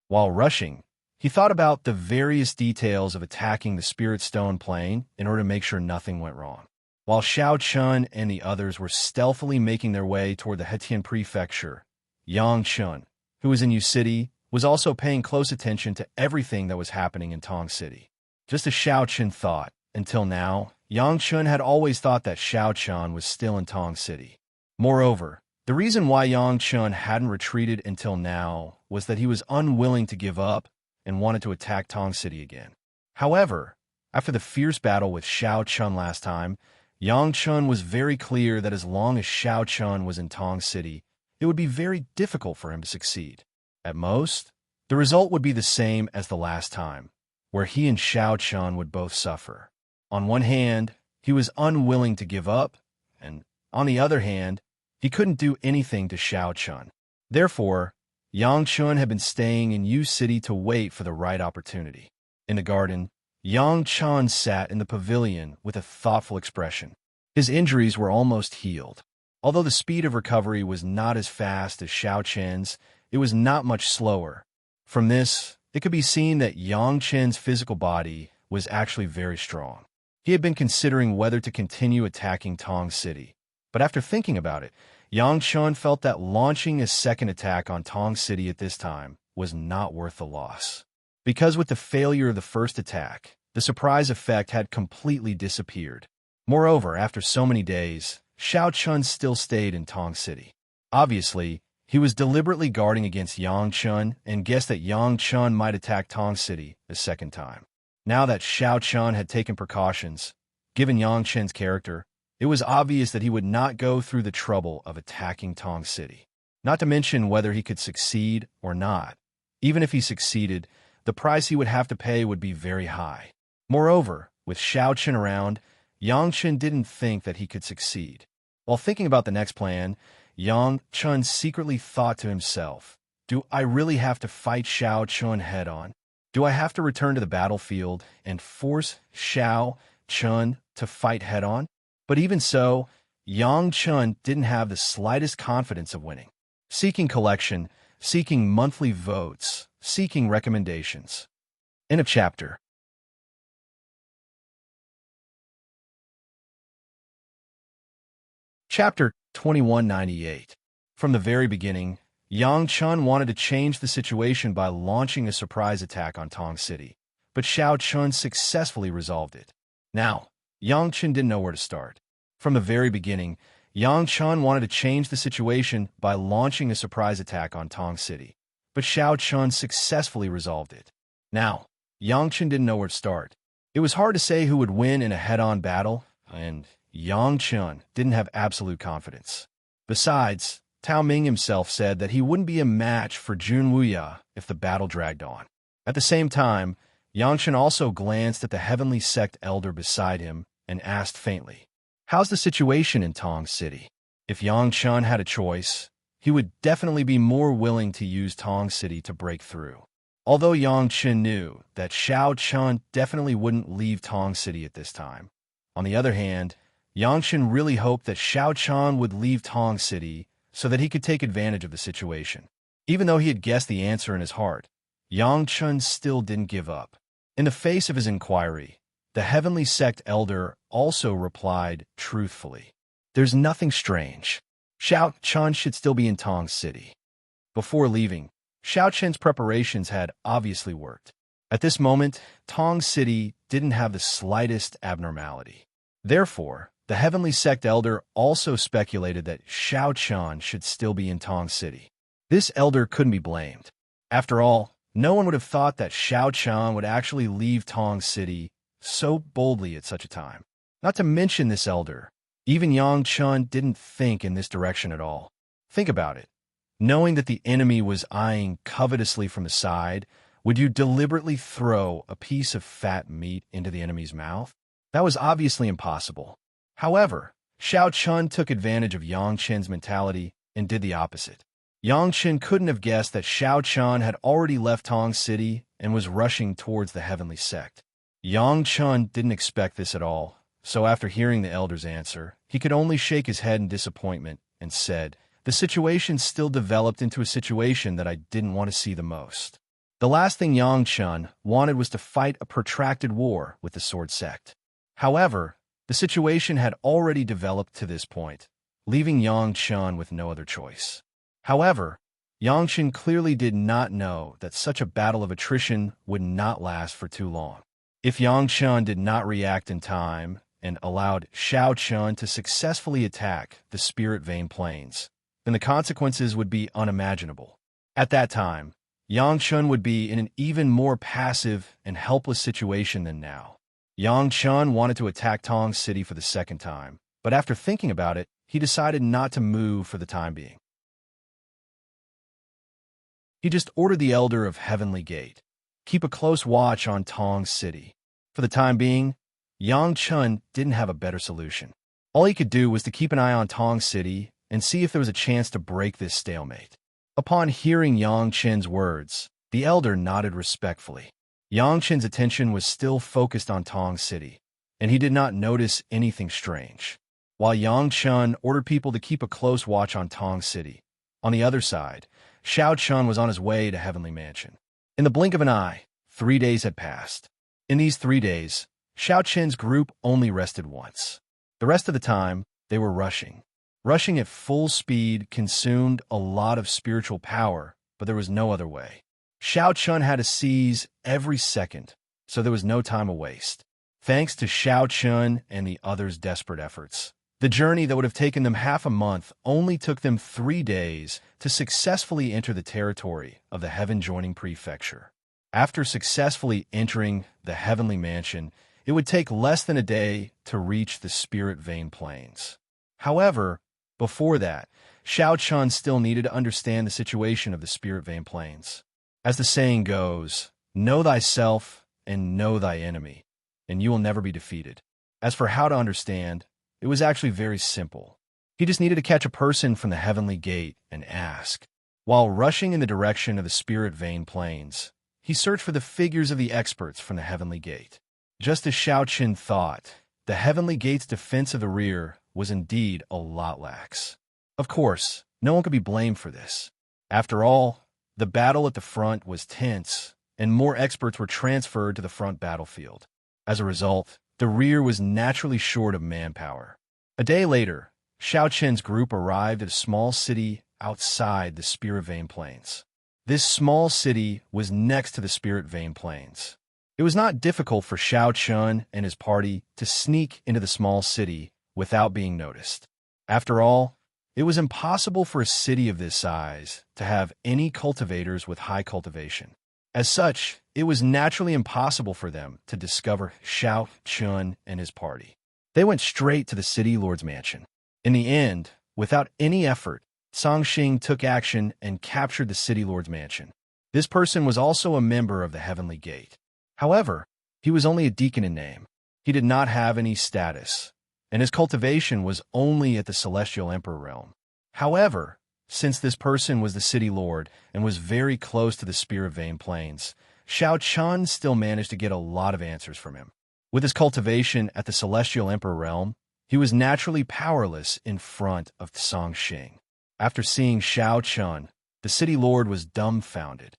While rushing, he thought about the various details of attacking the spirit stone plane in order to make sure nothing went wrong. While Xiao Chun and the others were stealthily making their way toward the Hetian Prefecture, Yang Chun, who was in Yu City, was also paying close attention to everything that was happening in Tong City. Just as Xiao Chun thought, until now, Yang Chun had always thought that Xiao Chun was still in Tong City. Moreover, the reason why Yang Chun hadn't retreated until now was that he was unwilling to give up and wanted to attack Tong City again. However, after the fierce battle with Xiao Chun last time, Yang Chun was very clear that as long as Xiao Chun was in Tong City, it would be very difficult for him to succeed. At most, the result would be the same as the last time, where he and Xiao Chun would both suffer. On one hand, he was unwilling to give up, and on the other hand, he couldn't do anything to Xiao Chun. Therefore, Yang Chun had been staying in Yu City to wait for the right opportunity. In the garden, Yang Chun sat in the pavilion with a thoughtful expression. His injuries were almost healed. Although the speed of recovery was not as fast as Xiao Chen's, it was not much slower. From this, it could be seen that Yang Chen's physical body was actually very strong. He had been considering whether to continue attacking Tong City, but after thinking about it, Yang Chun felt that launching a second attack on Tong City at this time was not worth the loss. Because with the failure of the first attack, the surprise effect had completely disappeared. Moreover, after so many days, Xiao Chun still stayed in Tong City. Obviously, he was deliberately guarding against Yang Chun and guessed that Yang Chun might attack Tong City a second time. Now that Xiao Chun had taken precautions, given Yang Chen's character, it was obvious that he would not go through the trouble of attacking Tong City. Not to mention whether he could succeed or not. Even if he succeeded, the price he would have to pay would be very high. Moreover, with Xiao Chun around, Yang Chun didn't think that he could succeed. While thinking about the next plan, Yang Chun secretly thought to himself, "Do I really have to fight Xiao Chun head-on? Do I have to return to the battlefield and force Xiao Chun to fight head-on?" But even so, Yang Chun didn't have the slightest confidence of winning. Seeking collection, seeking monthly votes, seeking recommendations. End of chapter. Chapter 2198. From the very beginning, Yang Chun wanted to change the situation by launching a surprise attack on Tong City, but Xiao Chun successfully resolved it. Now, Yang Chun didn't know where to start. From the very beginning, Yang Chun wanted to change the situation by launching a surprise attack on Tong City, but Xiao Chun successfully resolved it. Now, Yang Chen didn't know where to start. It was hard to say who would win in a head-on battle, and Yang Chen didn't have absolute confidence. Besides, Tao Ming himself said that he wouldn't be a match for Jun Wuya if the battle dragged on. At the same time, Yang Chen also glanced at the heavenly sect elder beside him and asked faintly, "How's the situation in Tong City?" If Yang Chen had a choice, he would definitely be more willing to use Tong City to break through. Although Yang Chen knew that Xiao Chun definitely wouldn't leave Tong City at this time. On the other hand, Yang Chen really hoped that Xiao Chun would leave Tong City so that he could take advantage of the situation. Even though he had guessed the answer in his heart, Yang Chen still didn't give up. In the face of his inquiry, the heavenly sect elder also replied truthfully, "There's nothing strange. Xiao Chun should still be in Tong City." Before leaving, Xiao Chen's preparations had obviously worked. At this moment, Tong City didn't have the slightest abnormality. Therefore, the heavenly sect elder also speculated that Xiao Chun should still be in Tong City. This elder couldn't be blamed. After all, no one would have thought that Xiao Chun would actually leave Tong City so boldly at such a time. Not to mention this elder, even Yang Chun didn't think in this direction at all. Think about it. Knowing that the enemy was eyeing covetously from the side, would you deliberately throw a piece of fat meat into the enemy's mouth? That was obviously impossible. However, Xiao Chun took advantage of Yang Chen's mentality and did the opposite. Yang Chen couldn't have guessed that Xiao Chun had already left Tong City and was rushing towards the heavenly sect. Yang Chen didn't expect this at all, so after hearing the elder's answer, he could only shake his head in disappointment and said, "The situation still developed into a situation that I didn't want to see the most." The last thing Yang Chen wanted was to fight a protracted war with the sword sect. However, the situation had already developed to this point, leaving Yang Chen with no other choice. However, Yang Chen clearly did not know that such a battle of attrition would not last for too long. If Yang Chen did not react in time and allowed Xiao Chun to successfully attack the Spirit Vein Plains, then the consequences would be unimaginable. At that time, Yang Chen would be in an even more passive and helpless situation than now. Yang Chen wanted to attack Tong City for the second time, but after thinking about it, he decided not to move for the time being. He just ordered the Elder of Heavenly Gate, keep a close watch on Tong City. For the time being, Yang Chen didn't have a better solution. All he could do was to keep an eye on Tong City and see if there was a chance to break this stalemate. Upon hearing Yang Chen's words, the elder nodded respectfully. Yang Chen's attention was still focused on Tong City, and he did not notice anything strange. While Yang Chen ordered people to keep a close watch on Tong City, on the other side, Xiao Chun was on his way to Heavenly Mansion. In the blink of an eye, 3 days had passed. In these 3 days, Xiao Chen's group only rested once. The rest of the time, they were rushing. Rushing at full speed consumed a lot of spiritual power, but there was no other way. Xiao Chun had to seize every second, so there was no time to waste. Thanks to Xiao Chun and the others' desperate efforts, the journey that would have taken them half a month only took them 3 days to successfully enter the territory of the Heaven-joining Prefecture. After successfully entering the Heavenly Mansion, it would take less than a day to reach the Spirit Vein Plains. However, before that, Xiao Chun still needed to understand the situation of the Spirit Vein Plains. As the saying goes, know thyself and know thy enemy, and you will never be defeated. As for how to understand, it was actually very simple. He just needed to catch a person from the Heavenly Gate and ask. While rushing in the direction of the Spirit Vein Plains, he searched for the figures of the experts from the Heavenly Gate. Just as Xiao Chun thought, the Heavenly Gate's defense of the rear was indeed a lot lax. Of course, no one could be blamed for this. After all, the battle at the front was tense, and more experts were transferred to the front battlefield. As a result, the rear was naturally short of manpower. A day later, Xiao Chen's group arrived at a small city outside the Spirit Vein Plains. This small city was next to the Spirit Vein Plains. It was not difficult for Xiao Chun and his party to sneak into the small city without being noticed. After all, It was impossible for a city of this size to have any cultivators with high cultivation. As such, it was naturally impossible for them to discover Xiao Chun and his party. They went straight to the city lord's mansion. In the end, without any effort, Song Xing took action and captured the city lord's mansion. This person was also a member of the Heavenly Gate. However, he was only a deacon in name. He did not have any status, and his cultivation was only at the Celestial Emperor realm. However, since this person was the city lord and was very close to the Spirit Vein Plains, Xiao Chun still managed to get a lot of answers from him. With his cultivation at the Celestial Emperor realm, he was naturally powerless in front of Song Xing. After seeing Xiao Chun, the city lord was dumbfounded.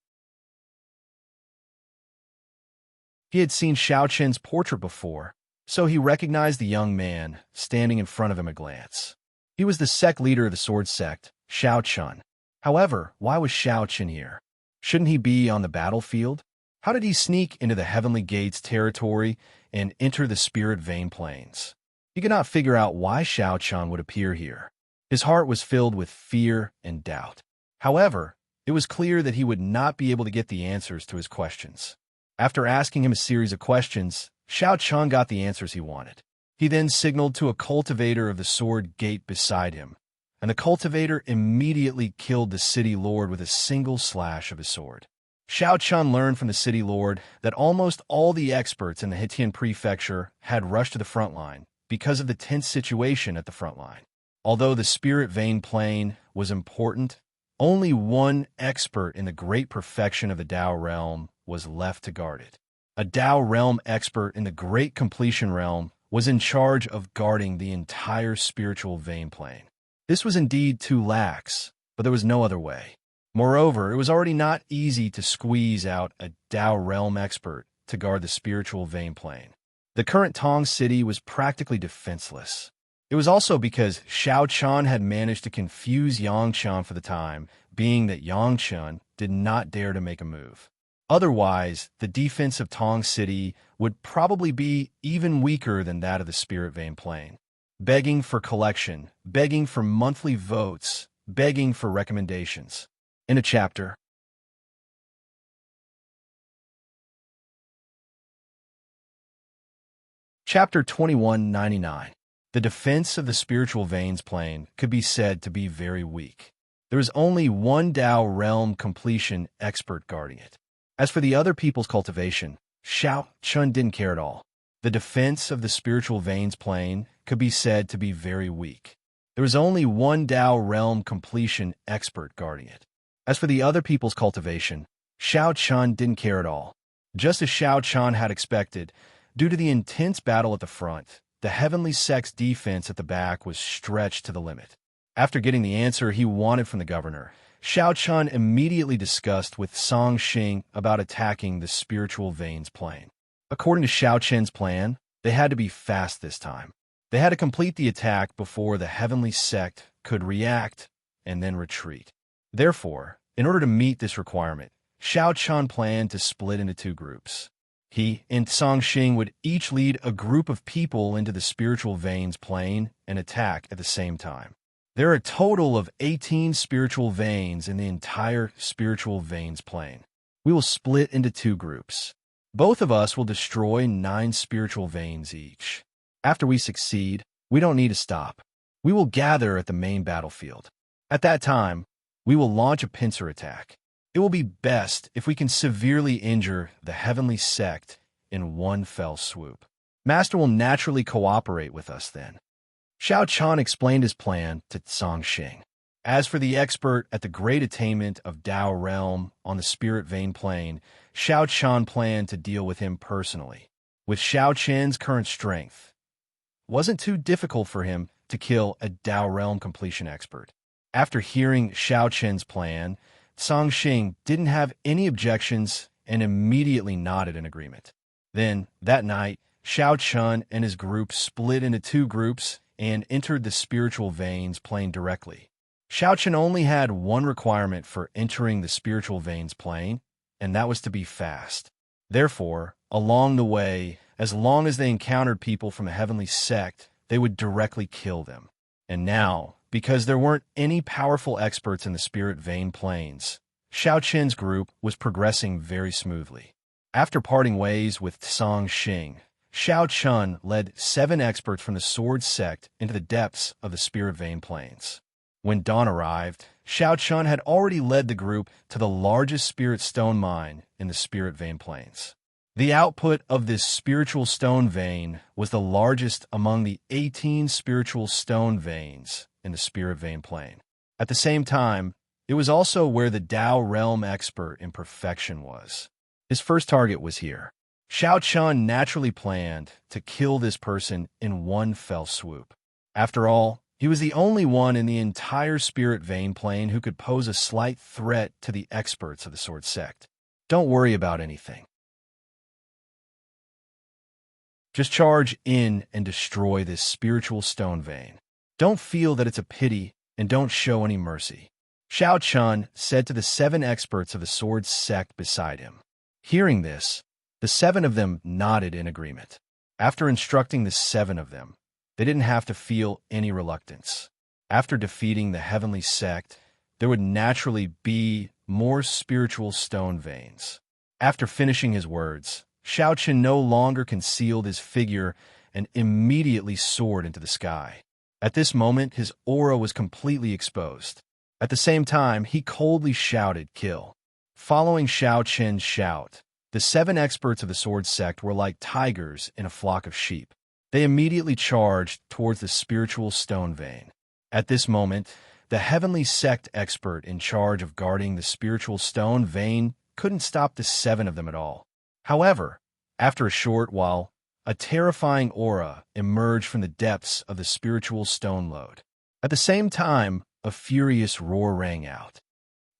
He had seen Xiao Chun's portrait before, so he recognized the young man standing in front of him at a glance. He was the sect leader of the sword sect, Xiao Chun. However, why was Xiao Chun here? Shouldn't he be on the battlefield? How did he sneak into the Heavenly Gates territory and enter the Spirit Vein Plains? He could not figure out why Xiao Chun would appear here. His heart was filled with fear and doubt. However, it was clear that he would not be able to get the answers to his questions. After asking him a series of questions, Xiao Chun got the answers he wanted. He then signaled to a cultivator of the sword gate beside him, and the cultivator immediately killed the city lord with a single slash of his sword. Xiao Chun learned from the city lord that almost all the experts in the Hetian prefecture had rushed to the front line because of the tense situation at the front line. Although the Spirit Vein Plain was important, only one expert in the great perfection of the Dao realm was left to guard it. A Dao realm expert in the Great Completion realm was in charge of guarding the entire spiritual vein plane. This was indeed too lax, but there was no other way. Moreover, it was already not easy to squeeze out a Dao realm expert to guard the spiritual vein plane. The current Tong city was practically defenseless. It was also because Xiao Chun had managed to confuse Yang Chun for the time, being that Yang Chun did not dare to make a move. Otherwise, the defense of Tong City would probably be even weaker than that of the Spirit Vein Plain. Begging for collection, begging for monthly votes, begging for recommendations. In a chapter. Chapter 2199. The defense of the spiritual veins plane could be said to be very weak. There is only one Dao realm completion expert guarding it. As for the other people's cultivation, Xiao Chun didn't care at all. The defense of the spiritual veins plane could be said to be very weak. There was only one Dao realm completion expert guarding it. As for the other people's cultivation, Xiao Chun didn't care at all. Just as Xiao Chun had expected, due to the intense battle at the front, the Heavenly Sect's defense at the back was stretched to the limit. After getting the answer he wanted from the governor, Xiao Chun immediately discussed with Song Xing about attacking the spiritual veins plane. According to Xiao Chen's plan, they had to be fast this time. They had to complete the attack before the Heavenly Sect could react and then retreat. Therefore, in order to meet this requirement, Xiao Chun planned to split into two groups. He and Song Xing would each lead a group of people into the spiritual veins plane and attack at the same time. There are a total of 18 spiritual veins in the entire spiritual veins plane. We will split into two groups. Both of us will destroy 9 spiritual veins each. After we succeed, we don't need to stop. We will gather at the main battlefield. At that time, we will launch a pincer attack. It will be best if we can severely injure the Heavenly Sect in one fell swoop. Master will naturally cooperate with us then. Xiao Chun explained his plan to Song Xing. As for the expert at the great attainment of Dao realm on the Spirit Vein Plane, Xiao Chun planned to deal with him personally. With Xiao Chen's current strength, it wasn't too difficult for him to kill a Dao realm completion expert. After hearing Xiao Chen's plan, Song Xing didn't have any objections and immediately nodded in agreement. Then, that night, Xiao Chun and his group split into two groups and entered the spiritual veins plane directly. Xiao Chun only had one requirement for entering the spiritual veins plane, and that was to be fast. Therefore, along the way, as long as they encountered people from a heavenly sect, they would directly kill them. And now, because there weren't any powerful experts in the spirit vein planes, Xiao Qin's group was progressing very smoothly. After parting ways with Song Xing, Xiao Chun led 7 experts from the sword sect into the depths of the spirit vein planes. When dawn arrived, Xiao Chun had already led the group to the largest spirit stone mine in the spirit vein planes. The output of this spiritual stone vein was the largest among the 18 spiritual stone veins in the spirit vein plane. At the same time, it was also where the Tao realm expert in perfection was. His first target was here. Xiao Chun naturally planned to kill this person in one fell swoop. After all, he was the only one in the entire spirit vein plane who could pose a slight threat to the experts of the sword sect. Don't worry about anything. Just charge in and destroy this spiritual stone vein. Don't feel that it's a pity and don't show any mercy. Xiao Chun said to the 7 experts of the sword sect beside him. Hearing this, the 7 of them nodded in agreement. After instructing the 7 of them, they didn't have to feel any reluctance. After defeating the heavenly sect, there would naturally be more spiritual stone veins. After finishing his words, Xiao Qin no longer concealed his figure and immediately soared into the sky. At this moment, his aura was completely exposed. At the same time, he coldly shouted, "Kill." Following Xiao Qin's shout, the 7 experts of the sword sect were like tigers in a flock of sheep. They immediately charged towards the spiritual stone vein. At this moment, the heavenly sect expert in charge of guarding the spiritual stone vein couldn't stop the 7 of them at all. However, after a short while, a terrifying aura emerged from the depths of the spiritual stone lode. At the same time, a furious roar rang out.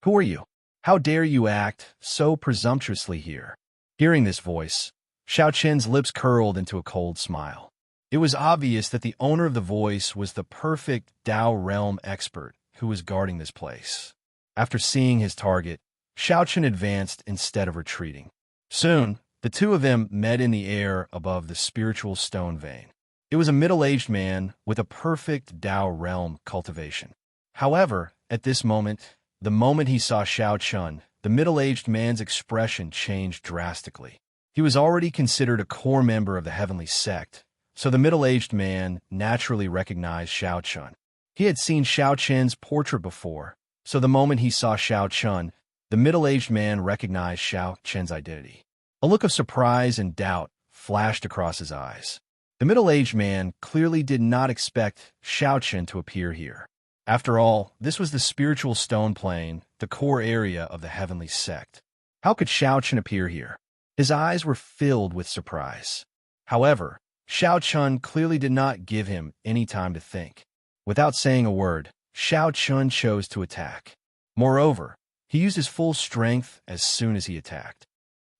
"Who are you? How dare you act so presumptuously here?" Hearing this voice, Xiao Qin's lips curled into a cold smile. It was obvious that the owner of the voice was the perfect Tao realm expert who was guarding this place. After seeing his target, Xiao Qin advanced instead of retreating. Soon, the 2 of them met in the air above the spiritual stone vein. It was a middle-aged man with a perfect Tao realm cultivation. However, at this moment, the moment he saw Xiao Chun, the middle-aged man's expression changed drastically. He was already considered a core member of the heavenly sect, so the middle-aged man naturally recognized Xiao Chun. He had seen Xiao Qin's portrait before, so the moment he saw Xiao Chun, the middle-aged man recognized Xiao Qin's identity. A look of surprise and doubt flashed across his eyes. The middle-aged man clearly did not expect Xiao Qin to appear here. After all, this was the spiritual stone plane, the core area of the heavenly sect. How could Xiao Qin appear here? His eyes were filled with surprise. However, Xiao Chun clearly did not give him any time to think. Without saying a word, Xiao Chun chose to attack. Moreover, he used his full strength as soon as he attacked,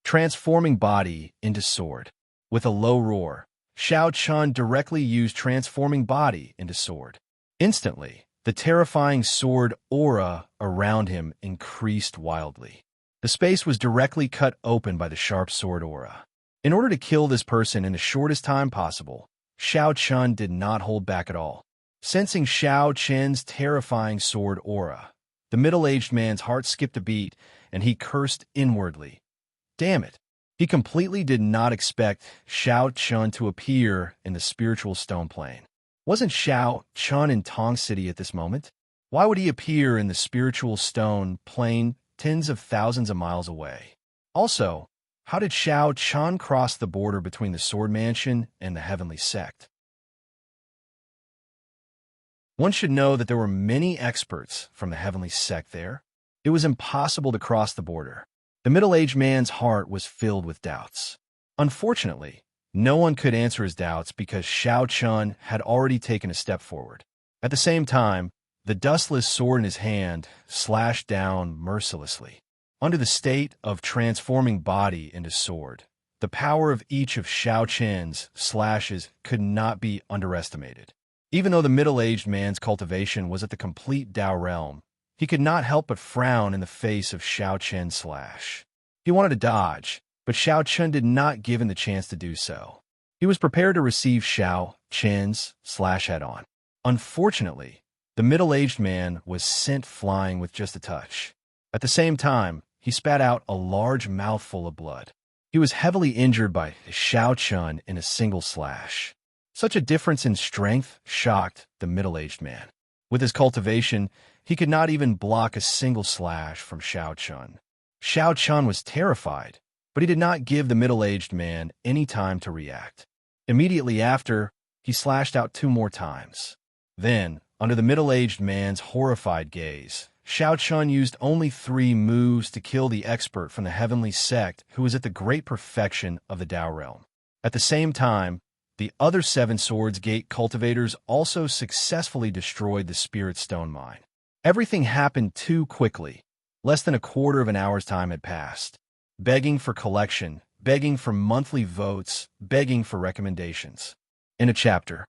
transforming body into sword. With a low roar, Xiao Chun directly used transforming body into sword. Instantly, the terrifying sword aura around him increased wildly. The space was directly cut open by the sharp sword aura. In order to kill this person in the shortest time possible, Xiao Chun did not hold back at all. Sensing Xiao Qin's terrifying sword aura, the middle-aged man's heart skipped a beat, and he cursed inwardly. Damn it! He completely did not expect Xiao Chun to appear in the spiritual stone plane. Wasn't Xiao Chun in Tong City at this moment? Why would he appear in the spiritual stone plane tens of thousands of miles away? Also, how did Xiao Chun cross the border between the Sword Mansion and the Heavenly Sect? One should know that there were many experts from the Heavenly Sect there. It was impossible to cross the border. The middle-aged man's heart was filled with doubts. Unfortunately, no one could answer his doubts because Xiao Chun had already taken a step forward. At the same time, the dustless sword in his hand slashed down mercilessly. Under the state of transforming body into sword, the power of each of Xiao Qin's slashes could not be underestimated. Even though the middle-aged man's cultivation was at the complete Tao realm, he could not help but frown in the face of Xiao Qin's slash. He wanted to dodge, but Xiao Qin did not give him the chance to do so. He was prepared to receive Xiao Qin's slash head-on. Unfortunately, The middle-aged man was sent flying with just a touch. At the same time, he spat out a large mouthful of blood. He was heavily injured by Xiao Chun in a single slash. Such a difference in strength shocked the middle-aged man. With his cultivation, he could not even block a single slash from Xiao Chun. Xiao Chun was terrified, but he did not give the middle-aged man any time to react. Immediately after, he slashed out 2 more times. Then, under the middle-aged man's horrified gaze, Xiao Chun used only 3 moves to kill the expert from the heavenly sect who was at the great perfection of the Tao realm. At the same time, the other 7 Swords Gate cultivators also successfully destroyed the Spirit Stone mine. Everything happened too quickly. Less than a quarter of an hour's time had passed. Begging for collection, begging for monthly votes, begging for recommendations. In a chapter.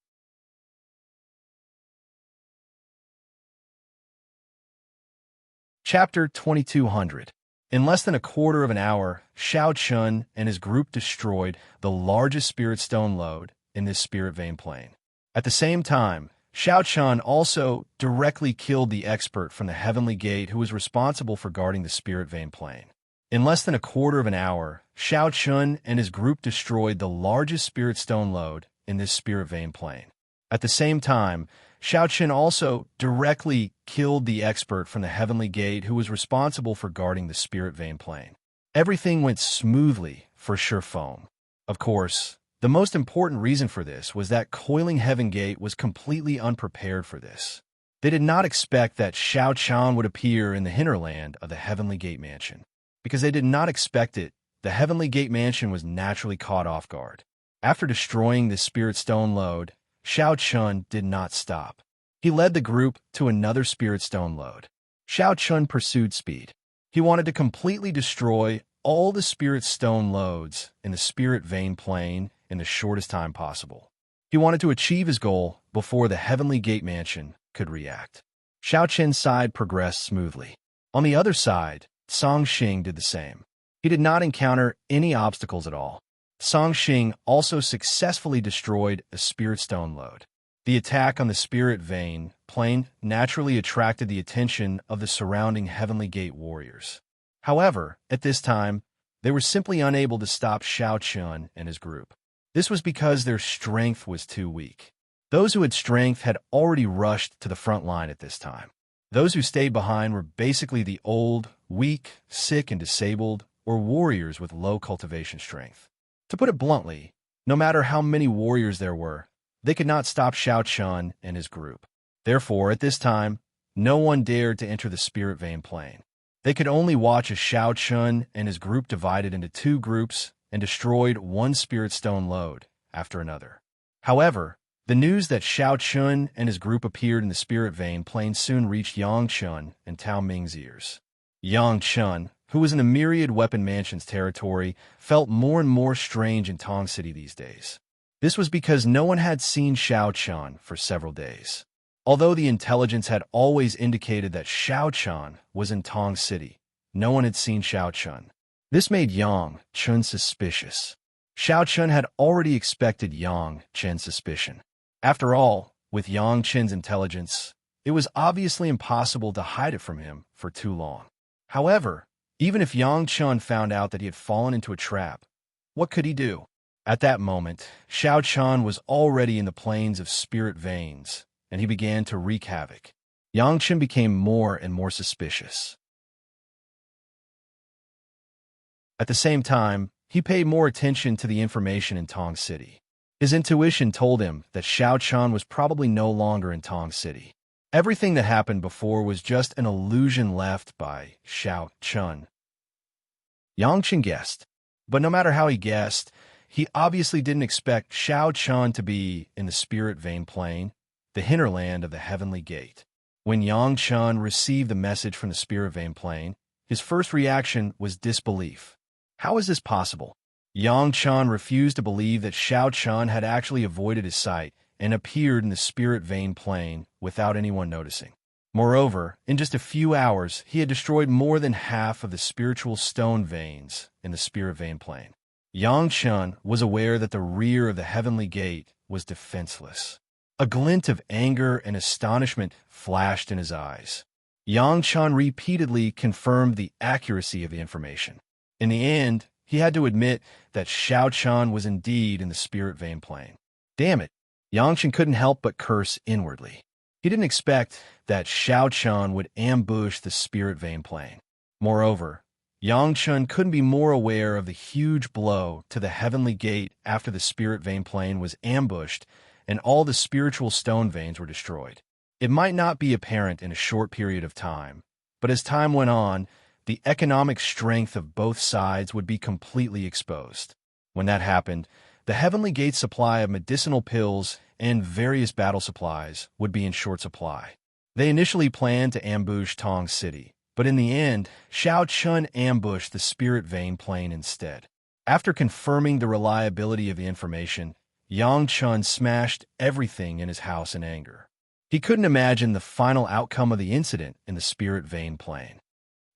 Chapter 2200. In less than a quarter of an hour, Xiao Chun and his group destroyed the largest Spirit Stone lode in this Spirit Vein Plain. At the same time, Xiao Chun also directly killed the expert from the Heavenly Gate who was responsible for guarding the Spirit Vein Plain. In less than a quarter of an hour, Xiao Chun and his group destroyed the largest Spirit Stone lode in this Spirit Vein Plain. At the same time, Xiao Chun also directly killed the expert from the Heavenly Gate who was responsible for guarding the Spirit Vein Plain. Everything went smoothly for Sure Foam. Of course, the most important reason for this was that Coiling Heaven Gate was completely unprepared for this. They did not expect that Xiao Chun would appear in the hinterland of the Heavenly Gate Mansion. Because they did not expect it, the Heavenly Gate Mansion was naturally caught off guard. After destroying the Spirit Stone lode, Xiao Chun did not stop. He led the group to another Spirit Stone lode. Xiao Chun pursued speed. He wanted to completely destroy all the Spirit Stone lodes in the Spirit Vein Plain in the shortest time possible. He wanted to achieve his goal before the Heavenly Gate Mansion could react. Xiao Chun's side progressed smoothly. On the other side, Song Xing did the same. He did not encounter any obstacles at all. Song Xing also successfully destroyed a Spirit Stone lode. The attack on the Spirit Vein Plain naturally attracted the attention of the surrounding Heavenly Gate warriors. However, at this time, they were simply unable to stop Xiao Chun and his group. This was because their strength was too weak. Those who had strength had already rushed to the front line at this time. Those who stayed behind were basically the old, weak, sick, and disabled, or warriors with low cultivation strength. To put it bluntly, no matter how many warriors there were, they could not stop Xiao Chun and his group. Therefore, at this time, no one dared to enter the Spirit Vein Plain. They could only watch as Xiao Chun and his group divided into 2 groups and destroyed one Spirit Stone lode after another. However, the news that Xiao Chun and his group appeared in the Spirit Vein Plain soon reached Yang Chun and Tao Ming's ears. Yang Chun, who was in the Myriad Weapon Mansion's territory, felt more and more strange in Tong City these days. This was because no one had seen Xiao Chun for several days. Although the intelligence had always indicated that Xiao Chun was in Tong City, no one had seen Xiao Chun. This made Yang Chun suspicious. Xiao Chun had already expected Yang Chun's suspicion. After all, with Yang Chun's intelligence, it was obviously impossible to hide it from him for too long. However, even if Yang Chun found out that he had fallen into a trap, what could he do? At that moment, Xiao Chun was already in the plains of Spirit Veins, and he began to wreak havoc. Yang Chun became more and more suspicious. At the same time, he paid more attention to the information in Tong City. His intuition told him that Xiao Chun was probably no longer in Tong City. Everything that happened before was just an illusion left by Xiao Chun. Yang Chun guessed, but no matter how he guessed, he obviously didn't expect Xiao Chun to be in the Spirit Vein Plain, the hinterland of the Heavenly Gate. When Yang Chun received the message from the Spirit Vein Plain, his first reaction was disbelief. How is this possible? Yang Chun refused to believe that Xiao Chun had actually avoided his sight and appeared in the Spirit Vein Plain without anyone noticing. Moreover, in just a few hours, he had destroyed more than half of the spiritual stone veins in the Spirit Vein Plain. Yang Chun was aware that the rear of the Heavenly Gate was defenseless. A glint of anger and astonishment flashed in his eyes. Yang Chen repeatedly confirmed the accuracy of the information. In the end, he had to admit that Xiao Chen was indeed in the spirit vein plane. Damn it, Yang Chen couldn't help but curse inwardly. He didn't expect that Xiao Chen would ambush the spirit vein plane. Moreover, Yang Chen couldn't be more aware of the huge blow to the heavenly gate after the spirit vein plane was ambushed and all the spiritual stone veins were destroyed. It might not be apparent in a short period of time, but as time went on, the economic strength of both sides would be completely exposed. When that happened, the heavenly gate's supply of medicinal pills and various battle supplies would be in short supply. They initially planned to ambush Tong City, but in the end, Xiao Chen ambushed the spirit vein plane instead. After confirming the reliability of the information, Yang Chen smashed everything in his house in anger. He couldn't imagine the final outcome of the incident in the spirit vein plane.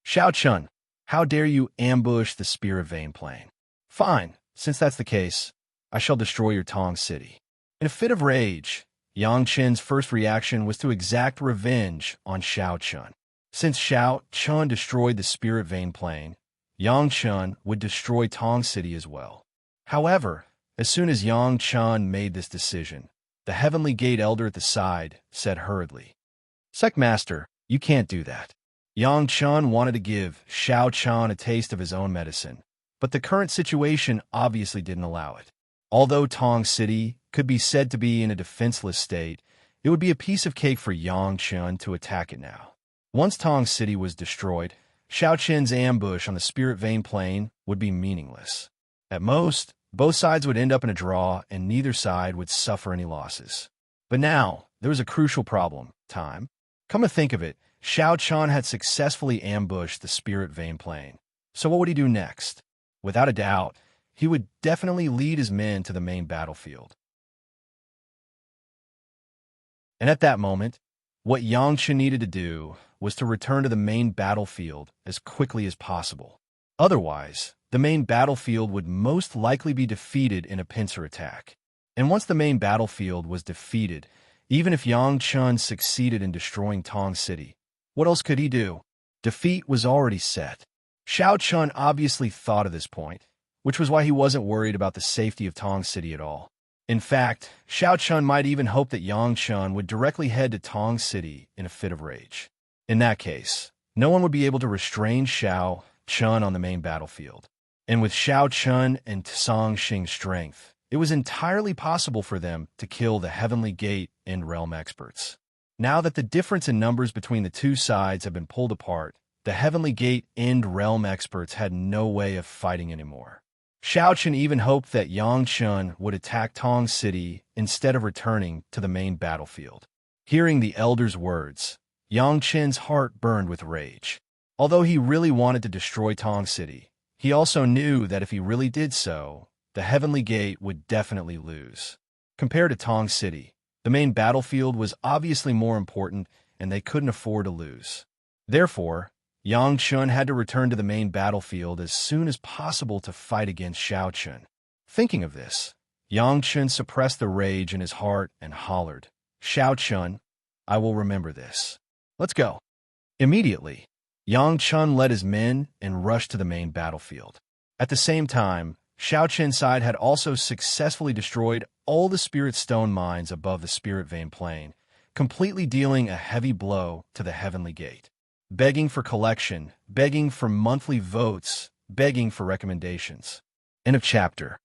Xiao Chen, how dare you ambush the spirit vein plane? Fine, since that's the case, I shall destroy your Tong City. In a fit of rage, Yang Chen's first reaction was to exact revenge on Xiao Chen. Since Xiao Chen destroyed the spirit vein plane, Yang Chen would destroy Tong City as well. However, as soon as Yang Chen made this decision, the heavenly gate elder at the side said hurriedly, "Sect Master, you can't do that." Yang Chen wanted to give Xiao Chen a taste of his own medicine, but the current situation obviously didn't allow it. Although Tong City could be said to be in a defenseless state, it would be a piece of cake for Yang Chen to attack it now. Once Tong City was destroyed, Xiao Chen's ambush on the spirit vein plane would be meaningless. At most, both sides would end up in a draw and neither side would suffer any losses. But now, there was a crucial problem: time. Come to think of it, Xiao Chen had successfully ambushed the spirit vein plane. So what would he do next? Without a doubt, he would definitely lead his men to the main battlefield. And at that moment, what Yang Chen needed to do was to return to the main battlefield as quickly as possible. Otherwise, the main battlefield would most likely be defeated in a pincer attack. And once the main battlefield was defeated, even if Yang Chen succeeded in destroying Tong City, what else could he do? Defeat was already set. Xiao Chen obviously thought of this point, which was why he wasn't worried about the safety of Tong City at all. In fact, Xiao Chen might even hope that Yang Chen would directly head to Tong City in a fit of rage. In that case, no one would be able to restrain Xiao Chen on the main battlefield. And with Xiao Chen and Tsang Xing's strength, it was entirely possible for them to kill the Heavenly Gate and Realm experts. Now that the difference in numbers between the two sides had been pulled apart, the Heavenly Gate and Realm experts had no way of fighting anymore. Xiao Chen even hoped that Yang Chen would attack Tong City instead of returning to the main battlefield. Hearing the elder's words, Yang Chen's heart burned with rage. Although he really wanted to destroy Tong City, he also knew that if he really did so, the Heavenly Gate would definitely lose. Compared to Tong City, the main battlefield was obviously more important and they couldn't afford to lose. Therefore, Yang Chen had to return to the main battlefield as soon as possible to fight against Xiao Chen. Thinking of this, Yang Chen suppressed the rage in his heart and hollered, "Xiao Chen, I will remember this. Let's go." Immediately, Yang Chen led his men and rushed to the main battlefield. At the same time, Xiao Chen's side had also successfully destroyed all the spirit stone mines above the spirit vein plane, completely dealing a heavy blow to the Heavenly Gate. Begging for collection, begging for monthly votes, begging for recommendations. End of chapter.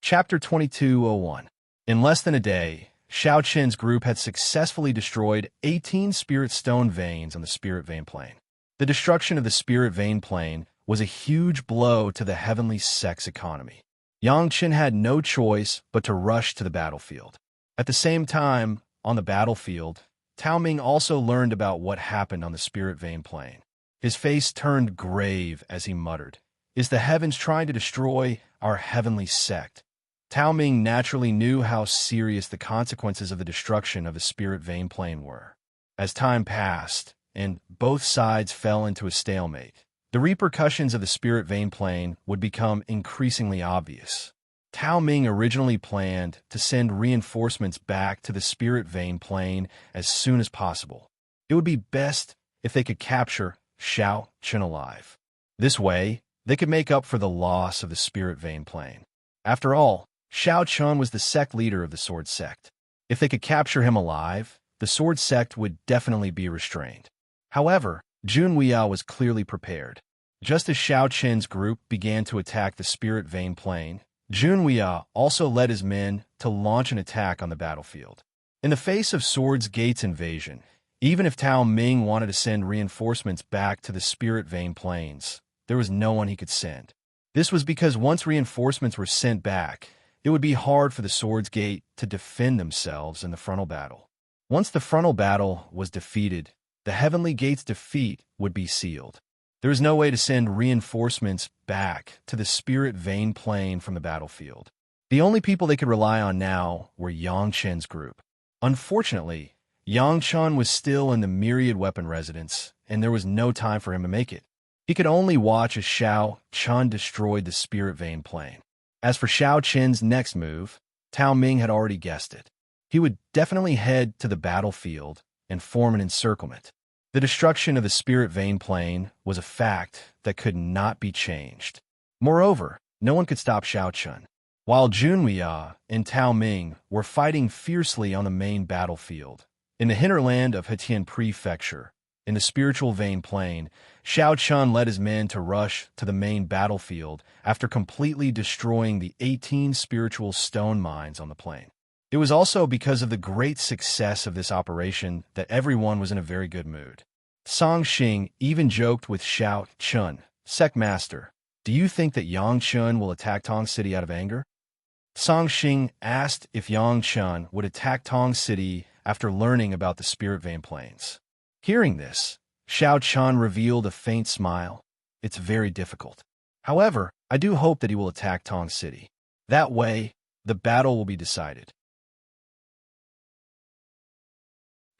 Chapter 2201. In less than a day, Xiao Chen's group had successfully destroyed 18 spirit stone veins on the spirit vein plane. The destruction of the spirit vein plane was a huge blow to the heavenly sect's economy. Yang Chen had no choice but to rush to the battlefield. At the same time, on the battlefield, Tao Ming also learned about what happened on the spirit vein plane. His face turned grave as he muttered, "Is the heavens trying to destroy our heavenly sect?" Tao Ming naturally knew how serious the consequences of the destruction of the spirit vein plane were. As time passed, and both sides fell into a stalemate, The repercussions of the spirit vein plane would become increasingly obvious. Tao Ming originally planned to send reinforcements back to the spirit vein plane as soon as possible. It would be best if they could capture Xiao Chen alive. This way, they could make up for the loss of the spirit vein plane. After all, Xiao Chen was the sect leader of the sword sect. If they could capture him alive, the sword sect would definitely be restrained. However, Jun Weiyao was clearly prepared. Just as Xiao Chen's group began to attack the spirit vein plane, Jun Weiyao also led his men to launch an attack on the battlefield. In the face of Swords Gate's invasion, even if Tao Ming wanted to send reinforcements back to the spirit vein plains, there was no one he could send. This was because once reinforcements were sent back, it would be hard for the Swords Gate to defend themselves in the frontal battle. Once the frontal battle was defeated, the Heavenly Gate's defeat would be sealed. There was no way to send reinforcements back to the spirit vein plane from the battlefield. The only people they could rely on now were Yang Chen's group. Unfortunately, Yang Chen was still in the Myriad Weapon Residence, and there was no time for him to make it. He could only watch as Xiao Chen destroyed the spirit vein plane. As for Xiao Chen's next move, Tao Ming had already guessed it. He would definitely head to the battlefield and form an encirclement. The destruction of the spirit vein plane was a fact that could not be changed. Moreover, no one could stop Xiao Chen. While Jun Weiyao and Tao Ming were fighting fiercely on the main battlefield, in the hinterland of Hetian Prefecture, in the spiritual vein plane, Xiao Chen led his men to rush to the main battlefield after completely destroying the 18 spiritual stone mines on the plain. It was also because of the great success of this operation that everyone was in a very good mood. Song Xing even joked with Xiao Chen, "Sect Master, do you think that Yang Chen will attack Tong City out of anger?" Song Xing asked if Yang Chen would attack Tong City after learning about the spirit vein plains. Hearing this, Xiao Chen revealed a faint smile. "It's very difficult. However, I do hope that he will attack Tong City. That way, the battle will be decided."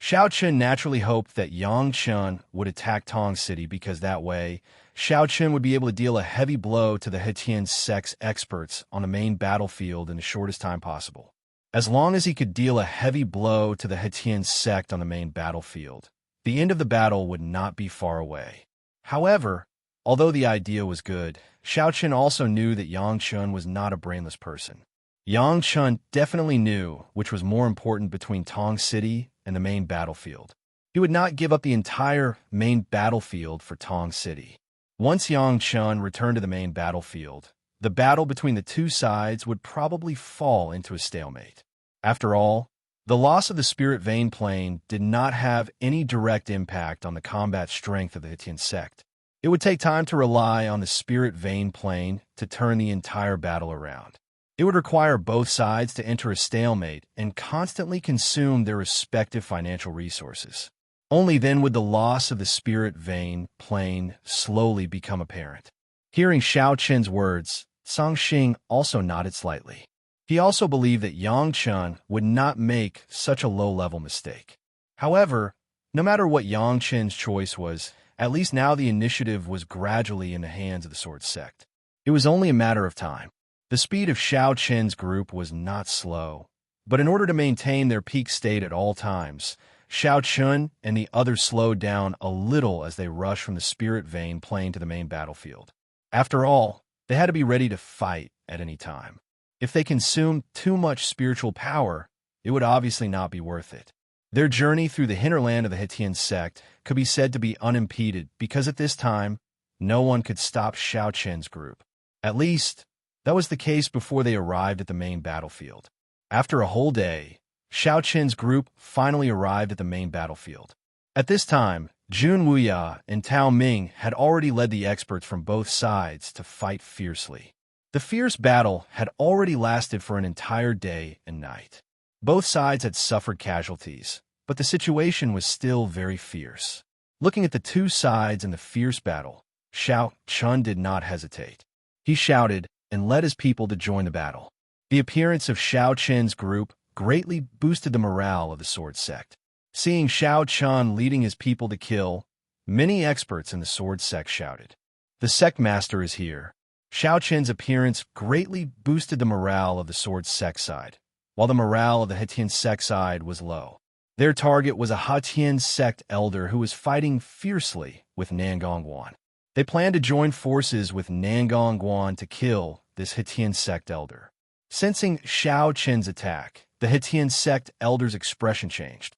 Xiao Chen naturally hoped that Yang Chen would attack Tong City because that way, Xiao Chen would be able to deal a heavy blow to the Hetian sect's experts on the main battlefield in the shortest time possible. As long as he could deal a heavy blow to the Hetian sect on the main battlefield, the end of the battle would not be far away. However, although the idea was good, Xiao Chen also knew that Yang Chen was not a brainless person. Yang Chen definitely knew which was more important between Tong City and the main battlefield. He would not give up the entire main battlefield for Tong City. Once Yang Chen returned to the main battlefield, the battle between the two sides would probably fall into a stalemate. After all, the loss of the spirit vein plane did not have any direct impact on the combat strength of the Hetian sect. It would take time to rely on the spirit vein plane to turn the entire battle around. It would require both sides to enter a stalemate and constantly consume their respective financial resources. Only then would the loss of the spirit vein plane slowly become apparent. Hearing Xiao Chen's words, Song Xing also nodded slightly. He also believed that Yang Chen would not make such a low-level mistake. However, no matter what Yang Chen's choice was, at least now the initiative was gradually in the hands of the sword sect. It was only a matter of time. The speed of Xiao Chen's group was not slow, but in order to maintain their peak state at all times, Xiao Chen and the others slowed down a little as they rushed from the spirit vein plane to the main battlefield. After all, they had to be ready to fight at any time. If they consumed too much spiritual power, it would obviously not be worth it. Their journey through the hinterland of the Hetian sect could be said to be unimpeded because at this time, no one could stop Xiao Chen's group. At least, that was the case before they arrived at the main battlefield. After a whole day, Xiao Chen's group finally arrived at the main battlefield. At this time, Jun Weiyao and Tao Ming had already led the experts from both sides to fight fiercely. The fierce battle had already lasted for an entire day and night. Both sides had suffered casualties, but the situation was still very fierce. Looking at the two sides in the fierce battle, Xiao Chen did not hesitate. He shouted and led his people to join the battle. The appearance of Xiao Chen's group greatly boosted the morale of the sword sect. Seeing Xiao Chen leading his people to kill, many experts in the sword sect shouted. The sect master is here. Xiao Qin's appearance greatly boosted the morale of the sword sect side, while the morale of the Hetian sect side was low. Their target was a Hetian sect elder who was fighting fiercely with Nangongguan. They planned to join forces with Nangongguan to kill this Hetian sect elder. Sensing Xiao Qin's attack, the Hetian sect elder's expression changed.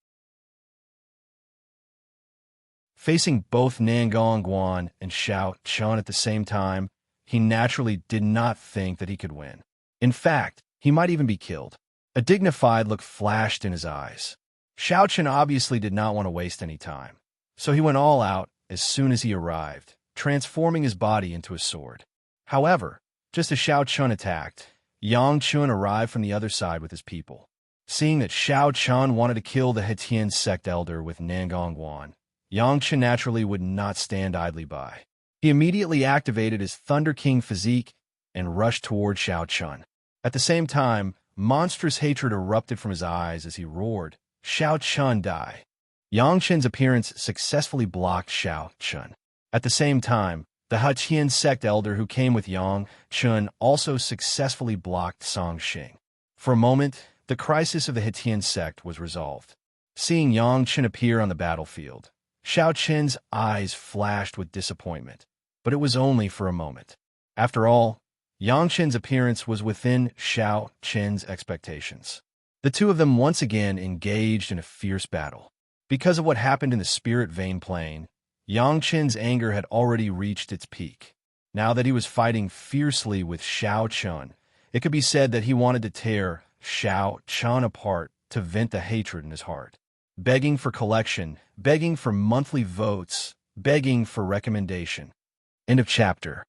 Facing both Nangongguan and Xiao Qin at the same time, he naturally did not think that he could win. In fact, he might even be killed. A dignified look flashed in his eyes. Xiao Qin obviously did not want to waste any time, so he went all out as soon as he arrived, transforming his body into a sword. However, just as Xiao Qin attacked, Yang Chun arrived from the other side with his people. Seeing that Xiao Qin wanted to kill the Hetian sect elder with Nangongguan, Yang Chun naturally would not stand idly by. He immediately activated his Thunder King physique and rushed toward Xiao Qin. At the same time, monstrous hatred erupted from his eyes as he roared, "Xiao Qin, die!" Yang Qin's appearance successfully blocked Xiao Qin. At the same time, the Hetian sect elder who came with Yang Qin also successfully blocked Song Xing. For a moment, the crisis of the Hetian sect was resolved. Seeing Yang Qin appear on the battlefield, Xiao Qin's eyes flashed with disappointment, but it was only for a moment. After all, Yang Qin's appearance was within Xiao Qin's expectations. The two of them once again engaged in a fierce battle. Because of what happened in the Spirit Vein Plain, Yang Qin's anger had already reached its peak. Now that he was fighting fiercely with Xiao Qin, it could be said that he wanted to tear Xiao Qin apart to vent the hatred in his heart. Begging for collection, begging for monthly votes, begging for recommendation. End of chapter.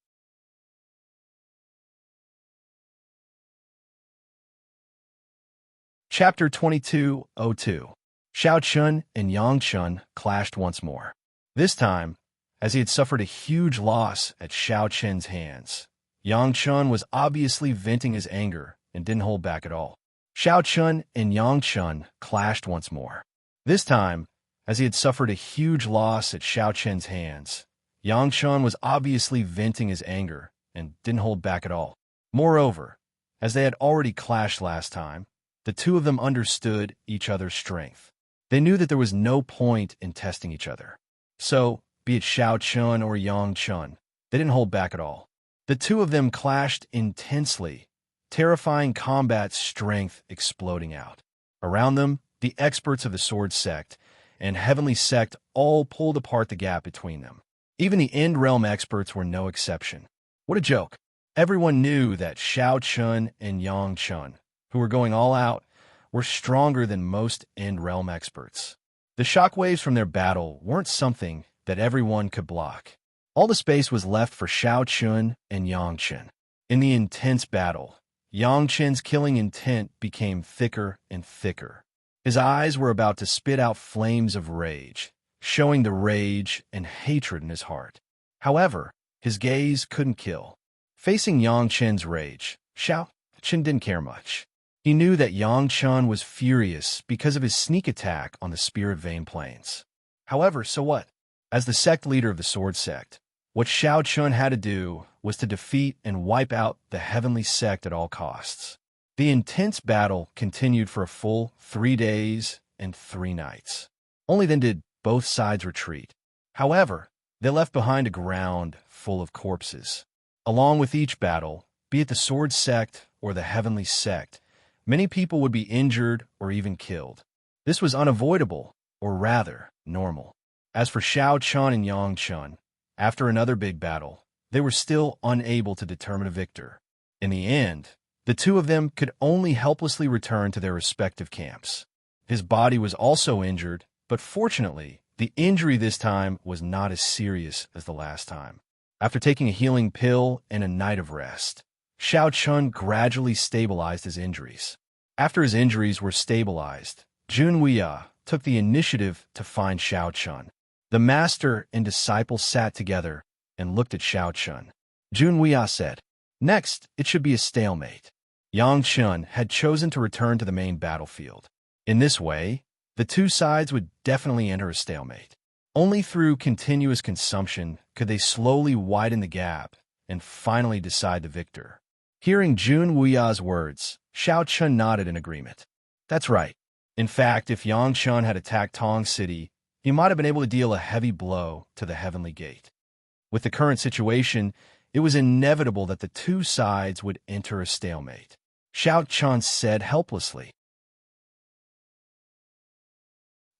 Chapter 2202. Xiao Qin and Yang Qin clashed once more. This time, as he had suffered a huge loss at Xiao Qin's hands, Yang Qin was obviously venting his anger and didn't hold back at all. Xiao Qin and Yang Qin clashed once more. This time, as he had suffered a huge loss at Xiao Qin's hands, Yang Qin was obviously venting his anger and didn't hold back at all. Moreover, as they had already clashed last time, the two of them understood each other's strength. They knew that there was no point in testing each other. So, be it Xiao Qin or Yang Qin, they didn't hold back at all. The two of them clashed intensely, terrifying combat strength exploding out. Around them, the experts of the Sword Sect and Heavenly Sect all pulled apart the gap between them. Even the End Realm experts were no exception. What a joke. Everyone knew that Xiao Qin and Yang Qin, who were going all out, were stronger than most End Realm experts. The shockwaves from their battle weren't something that everyone could block. All the space was left for Xiao Qin and Yang Qin. In the intense battle, Yang Qin's killing intent became thicker and thicker. His eyes were about to spit out flames of rage, showing the rage and hatred in his heart. However, his gaze couldn't kill. Facing Yang Qin's rage, Xiao Qin didn't care much. He knew that Yang Qin was furious because of his sneak attack on the Spirit Vein Plains. However, so what? As the sect leader of the Sword Sect, what Xiao Qin had to do was to defeat and wipe out the Heavenly Sect at all costs. The intense battle continued for a full 3 days and 3 nights. Only then did both sides retreat. However, they left behind a ground full of corpses. Along with each battle, be it the Sword Sect or the Heavenly Sect, many people would be injured or even killed. This was unavoidable, or rather, normal. As for Xiao Qin and Yang Qin, after another big battle, they were still unable to determine a victor. In the end, the two of them could only helplessly return to their respective camps. His body was also injured, but fortunately, the injury this time was not as serious as the last time. After taking a healing pill and a night of rest, Xiao Qin gradually stabilized his injuries. After his injuries were stabilized, Jun Wuya took the initiative to find Xiao Qin. The master and disciple sat together and looked at Xiao Qin. Jun Wuya said, "Next, it should be a stalemate." Yang Qin had chosen to return to the main battlefield. In this way, the two sides would definitely enter a stalemate. Only through continuous consumption could they slowly widen the gap and finally decide the victor. Hearing Jun Wuya's words, Xiao Chun nodded in agreement. That's right. In fact, if Yang Chun had attacked Tong City, he might have been able to deal a heavy blow to the Heavenly Gate. With the current situation, it was inevitable that the two sides would enter a stalemate. Xiao Chun said helplessly.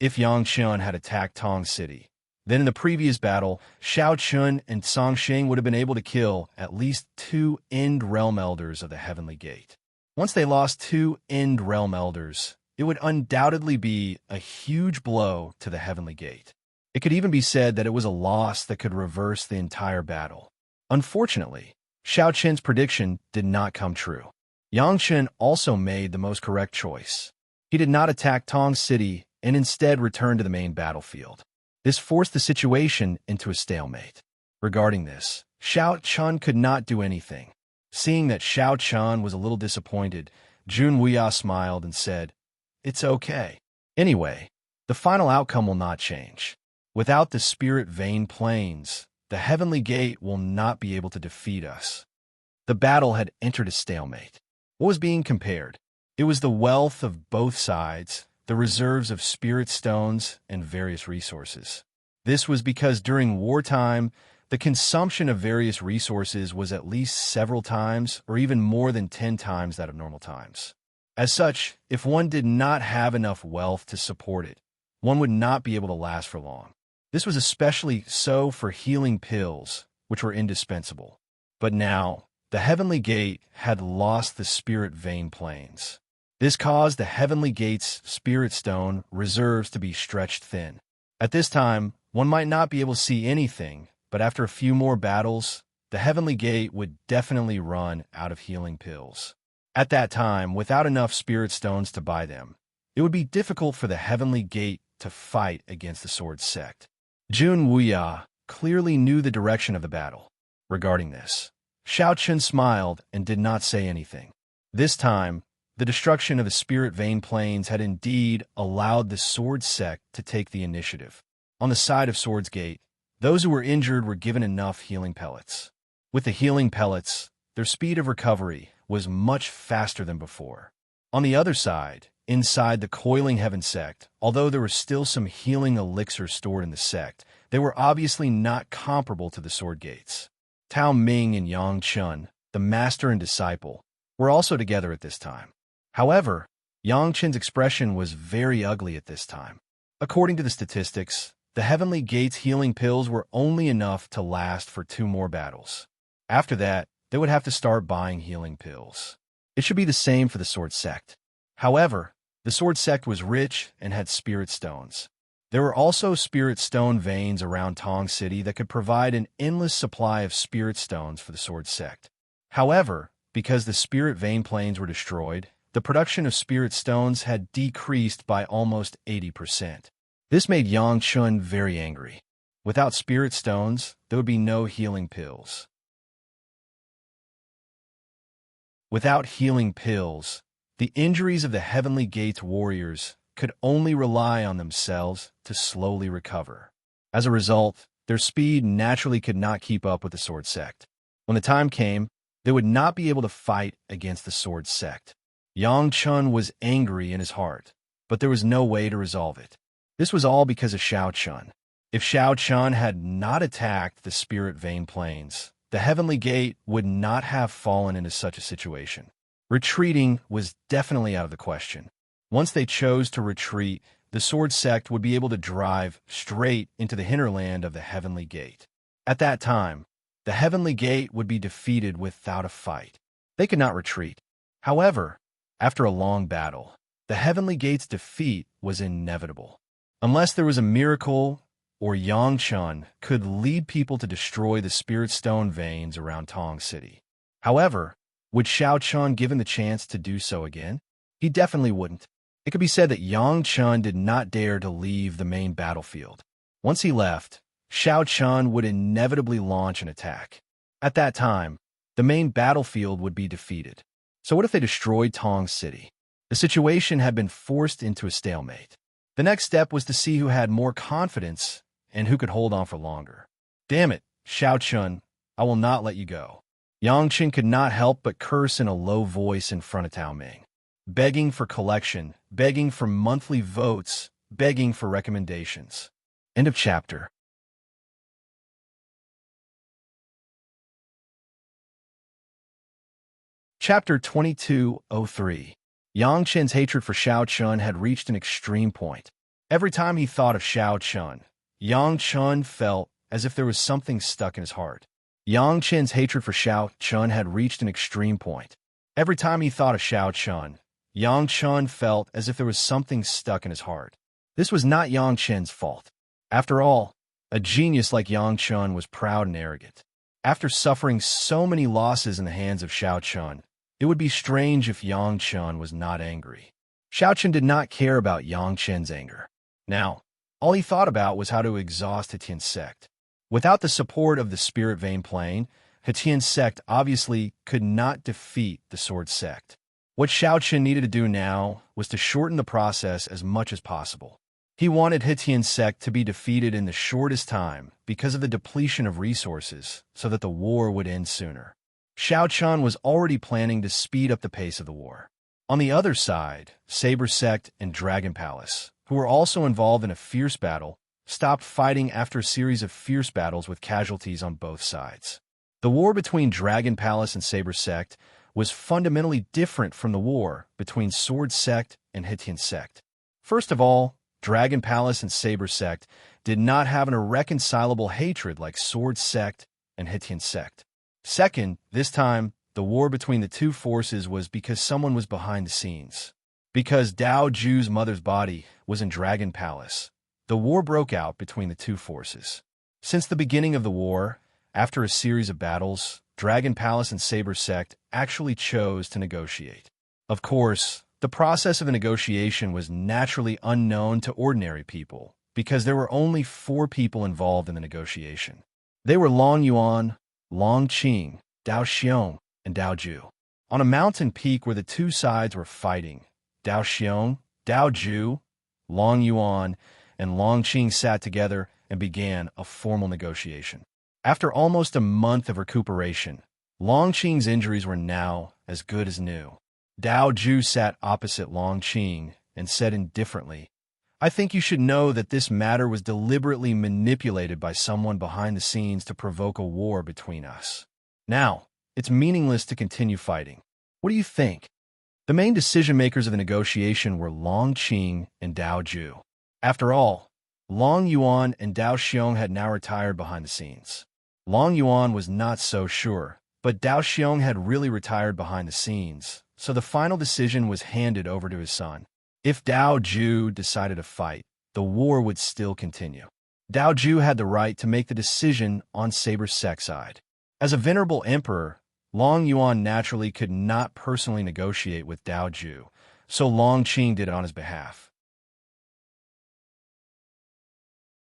If Yang Chun had attacked Tong City, then in the previous battle, Xiao Chun and Song Shing would have been able to kill at least 2 End Realm Elders of the Heavenly Gate. Once they lost 2 End Realm Elders, it would undoubtedly be a huge blow to the Heavenly Gate. It could even be said that it was a loss that could reverse the entire battle. Unfortunately, Xiao Chen's prediction did not come true. Yang Chen also made the most correct choice. He did not attack Tong City and instead returned to the main battlefield. This forced the situation into a stalemate. Regarding this, Xiao Chun could not do anything. Seeing that Xiao Chun was a little disappointed, Jun Wuya smiled and said, "It's okay. Anyway, the final outcome will not change. Without the Spirit Vein Plains, the Heavenly Gate will not be able to defeat us." The battle had entered a stalemate. What was being compared? It was the wealth of both sides, the reserves of spirit stones, and various resources. This was because during wartime, the consumption of various resources was at least several times or even more than 10 times that of normal times. As such, if one did not have enough wealth to support it, one would not be able to last for long. This was especially so for healing pills, which were indispensable. But now, the Heavenly Gate had lost the Spirit Vein Plains. This caused the Heavenly Gate's Spirit Stone reserves to be stretched thin. At this time, one might not be able to see anything, but after a few more battles, the Heavenly Gate would definitely run out of healing pills. At that time, without enough Spirit Stones to buy them, it would be difficult for the Heavenly Gate to fight against the Sword Sect. Jun Wuya clearly knew the direction of the battle. Regarding this, Xiao Chun smiled and did not say anything. This time, the destruction of the Spirit Vein Plains had indeed allowed the Sword Sect to take the initiative. On the side of Sword's Gate, those who were injured were given enough healing pellets. With the healing pellets, their speed of recovery was much faster than before. On the other side, inside the Coiling Heaven Sect, although there were still some healing elixirs stored in the sect, they were obviously not comparable to the Sword Gates. Tao Ming and Yang Chun, the master and disciple, were also together at this time. However, Yang Chen's expression was very ugly at this time. According to the statistics, the Heavenly Gate's healing pills were only enough to last for 2 more battles. After that, they would have to start buying healing pills. It should be the same for the Sword Sect. However, the Sword Sect was rich and had spirit stones. There were also spirit stone veins around Tong City that could provide an endless supply of spirit stones for the Sword Sect. However, because the spirit vein plains were destroyed, the production of spirit stones had decreased by almost 80%. This made Yang Chun very angry. Without spirit stones, there would be no healing pills. Without healing pills, the injuries of the Heavenly Gate's warriors could only rely on themselves to slowly recover. As a result, their speed naturally could not keep up with the Sword Sect. When the time came, they would not be able to fight against the Sword Sect. Yang Chun was angry in his heart, but there was no way to resolve it. This was all because of Xiao Chun. If Xiao Chun had not attacked the Spirit Vein Plains, the Heavenly Gate would not have fallen into such a situation. Retreating was definitely out of the question. Once they chose to retreat, the Sword Sect would be able to drive straight into the hinterland of the Heavenly Gate. At that time, the Heavenly Gate would be defeated without a fight. They could not retreat. However, after a long battle, the Heavenly Gate's defeat was inevitable. Unless there was a miracle or Yang Chun could lead people to destroy the Spirit Stone veins around Tong City. However, would Xiao Chun given the chance to do so again? He definitely wouldn't. It could be said that Yang Chun did not dare to leave the main battlefield. Once he left, Xiao Chun would inevitably launch an attack. At that time, the main battlefield would be defeated. So what if they destroyed Tong City? The situation had been forced into a stalemate. The next step was to see who had more confidence and who could hold on for longer. Damn it, Xiao Chun, I will not let you go." Yang Chen could not help but curse in a low voice in front of Tao Ming. Begging for collection, begging for monthly votes, begging for recommendations. End of chapter. Chapter 2203. Yang Chen's hatred for Xiao Chun had reached an extreme point. Every time he thought of Xiao Chun, Yang Chun felt as if there was something stuck in his heart. Yang Chen's hatred for Xiao Chun had reached an extreme point. Every time he thought of Xiao Chun, Yang Chun felt as if there was something stuck in his heart. This was not Yang Chen's fault. After all, a genius like Yang Chun was proud and arrogant. After suffering so many losses in the hands of Xiao Chun, it would be strange if Yang Chun was not angry. Xiao Chun did not care about Yang Chen's anger. Now, all he thought about was how to exhaust Hetian's sect. Without the support of the Spirit Vein Plane, Hetian's sect obviously could not defeat the Sword Sect. What Xiao Chun needed to do now was to shorten the process as much as possible. He wanted Hetian's sect to be defeated in the shortest time because of the depletion of resources so that the war would end sooner. Xiao Chun was already planning to speed up the pace of the war. On the other side, Saber Sect and Dragon Palace, who were also involved in a fierce battle, stopped fighting after a series of fierce battles with casualties on both sides. The war between Dragon Palace and Saber Sect was fundamentally different from the war between Sword Sect and Hetian Sect. First of all, Dragon Palace and Saber Sect did not have an irreconcilable hatred like Sword Sect and Hetian Sect. Second, this time, the war between the two forces was because someone was behind the scenes. Because Dao Ju's mother's body was in Dragon Palace, the war broke out between the two forces. Since the beginning of the war, after a series of battles, Dragon Palace and Saber Sect actually chose to negotiate. Of course, the process of a negotiation was naturally unknown to ordinary people, because there were only 4 people involved in the negotiation. They were Long Yuan, Long Qing, Dao Xiong, and Dao Ju. On a mountain peak where the two sides were fighting, Dao Xiong, Dao Ju, Long Yuan, and Long Qing sat together and began a formal negotiation. After almost a month of recuperation, Long Qing's injuries were now as good as new. Dao Ju sat opposite Long Qing and said indifferently, "I think you should know that this matter was deliberately manipulated by someone behind the scenes to provoke a war between us. Now, it's meaningless to continue fighting. What do you think?" The main decision-makers of the negotiation were Long Qing and Dao Ju. After all, Long Yuan and Dao Xiong had now retired behind the scenes. Long Yuan was not so sure, but Dao Xiong had really retired behind the scenes, so the final decision was handed over to his son. If Dao Ju decided to fight, the war would still continue. Dao Ju had the right to make the decision on Saber Sect's side. As a venerable emperor, Long Yuan naturally could not personally negotiate with Dao Ju, so Long Qing did it on his behalf.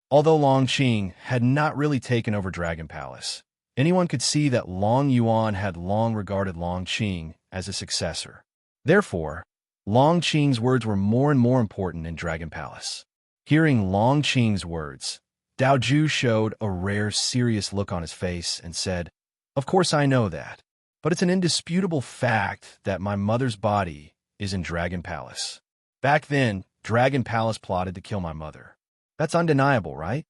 Although Long Qing had not really taken over Dragon Palace, anyone could see that Long Yuan had long regarded Long Qing as a successor. Therefore, Long Qing's words were more and more important in Dragon Palace. Hearing Long Qing's words, Dao Ju showed a rare, serious look on his face and said, "Of course I know that, but it's an indisputable fact that my mother's body is in Dragon Palace. Back then, Dragon Palace plotted to kill my mother. That's undeniable, right?"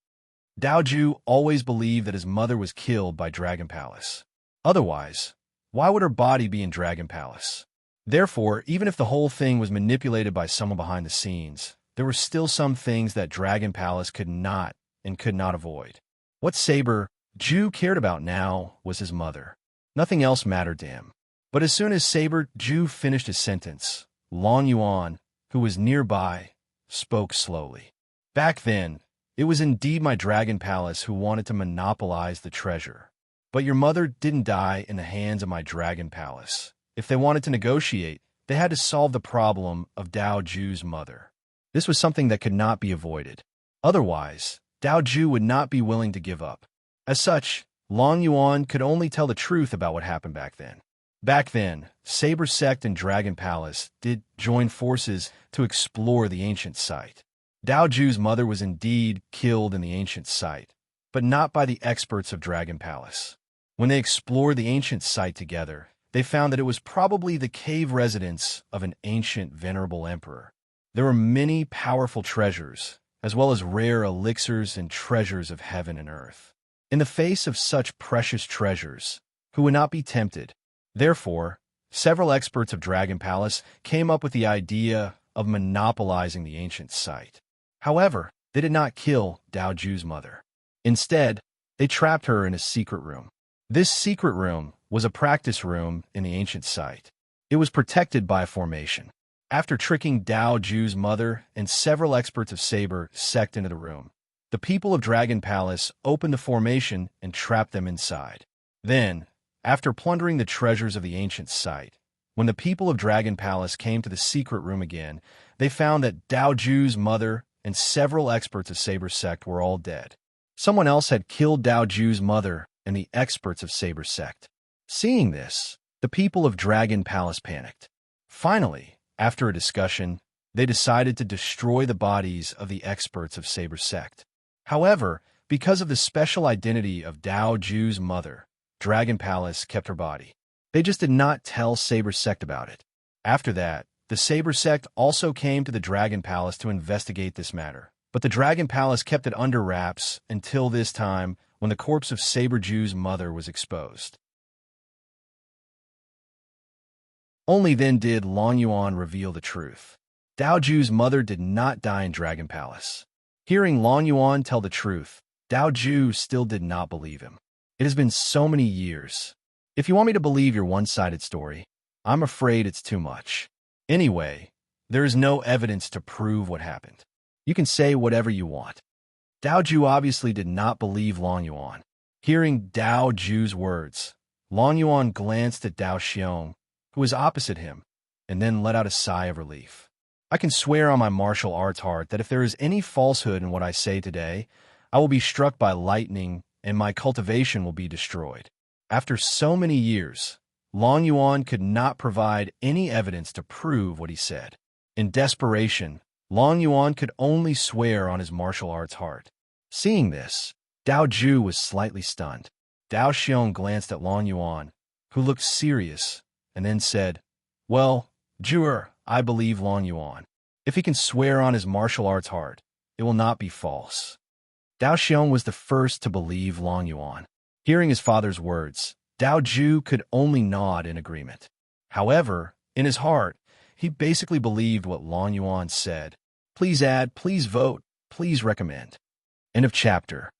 Dao Ju always believed that his mother was killed by Dragon Palace. Otherwise, why would her body be in Dragon Palace? Therefore, even if the whole thing was manipulated by someone behind the scenes, there were still some things that Dragon Palace could not avoid. What Saber Ju cared about now was his mother. Nothing else mattered to him. But as soon as Saber Ju finished his sentence, Long Yuan, who was nearby, spoke slowly. "Back then, it was indeed my Dragon Palace who wanted to monopolize the treasure. But your mother didn't die in the hands of my Dragon Palace. If they wanted to negotiate, they had to solve the problem of Dao Ju's mother. This was something that could not be avoided. Otherwise, Dao Ju would not be willing to give up. As such, Long Yuan could only tell the truth about what happened back then. Back then, Saber Sect and Dragon Palace did join forces to explore the ancient site. Dao Ju's mother was indeed killed in the ancient site, but not by the experts of Dragon Palace. When they explored the ancient site together, they found that it was probably the cave residence of an ancient, venerable emperor. There were many powerful treasures, as well as rare elixirs and treasures of heaven and earth. In the face of such precious treasures, who would not be tempted? Therefore, several experts of Dragon Palace came up with the idea of monopolizing the ancient site. However, they did not kill Dao Ju's mother. Instead, they trapped her in a secret room. This secret room was a practice room in the ancient site. It was protected by a formation. After tricking Dao Ju's mother and several experts of Saber sect into the room, the people of Dragon Palace opened the formation and trapped them inside. Then, after plundering the treasures of the ancient site, when the people of Dragon Palace came to the secret room again, they found that Dao Ju's mother and several experts of Saber sect were all dead. Someone else had killed Dao Ju's mother and the experts of Saber sect. Seeing this, the people of Dragon Palace panicked. Finally, after a discussion, they decided to destroy the bodies of the experts of Saber sect. However, because of the special identity of Dao Ju's mother, Dragon Palace kept her body. They just did not tell Saber sect about it. After that, the Saber sect also came to the Dragon Palace to investigate this matter. But the Dragon Palace kept it under wraps until this time when the corpse of Saber Ju's mother was exposed. Only then did Long Yuan reveal the truth. Dao Ju's mother did not die in Dragon Palace. Hearing Long Yuan tell the truth, Dao Ju still did not believe him. It has been so many years. If you want me to believe your one-sided story, I'm afraid it's too much. Anyway, there is no evidence to prove what happened. You can say whatever you want. Dao Ju obviously did not believe Long Yuan. Hearing Dao Ju's words, Long Yuan glanced at Dao Xiong, who was opposite him, and then let out a sigh of relief. I can swear on my martial arts heart that if there is any falsehood in what I say today, I will be struck by lightning and my cultivation will be destroyed. After so many years, Long Yuan could not provide any evidence to prove what he said. In desperation, Long Yuan could only swear on his martial arts heart. Seeing this, Dao Ju was slightly stunned. Dao Xiong glanced at Long Yuan, who looked serious, and then said, "Well, Juer, I believe Long Yuan. If he can swear on his martial arts heart, it will not be false." Dao Xiong was the first to believe Long Yuan. Hearing his father's words, Dao Ju could only nod in agreement. However, in his heart, he basically believed what Long Yuan said. Please add, please vote, please recommend. End of chapter.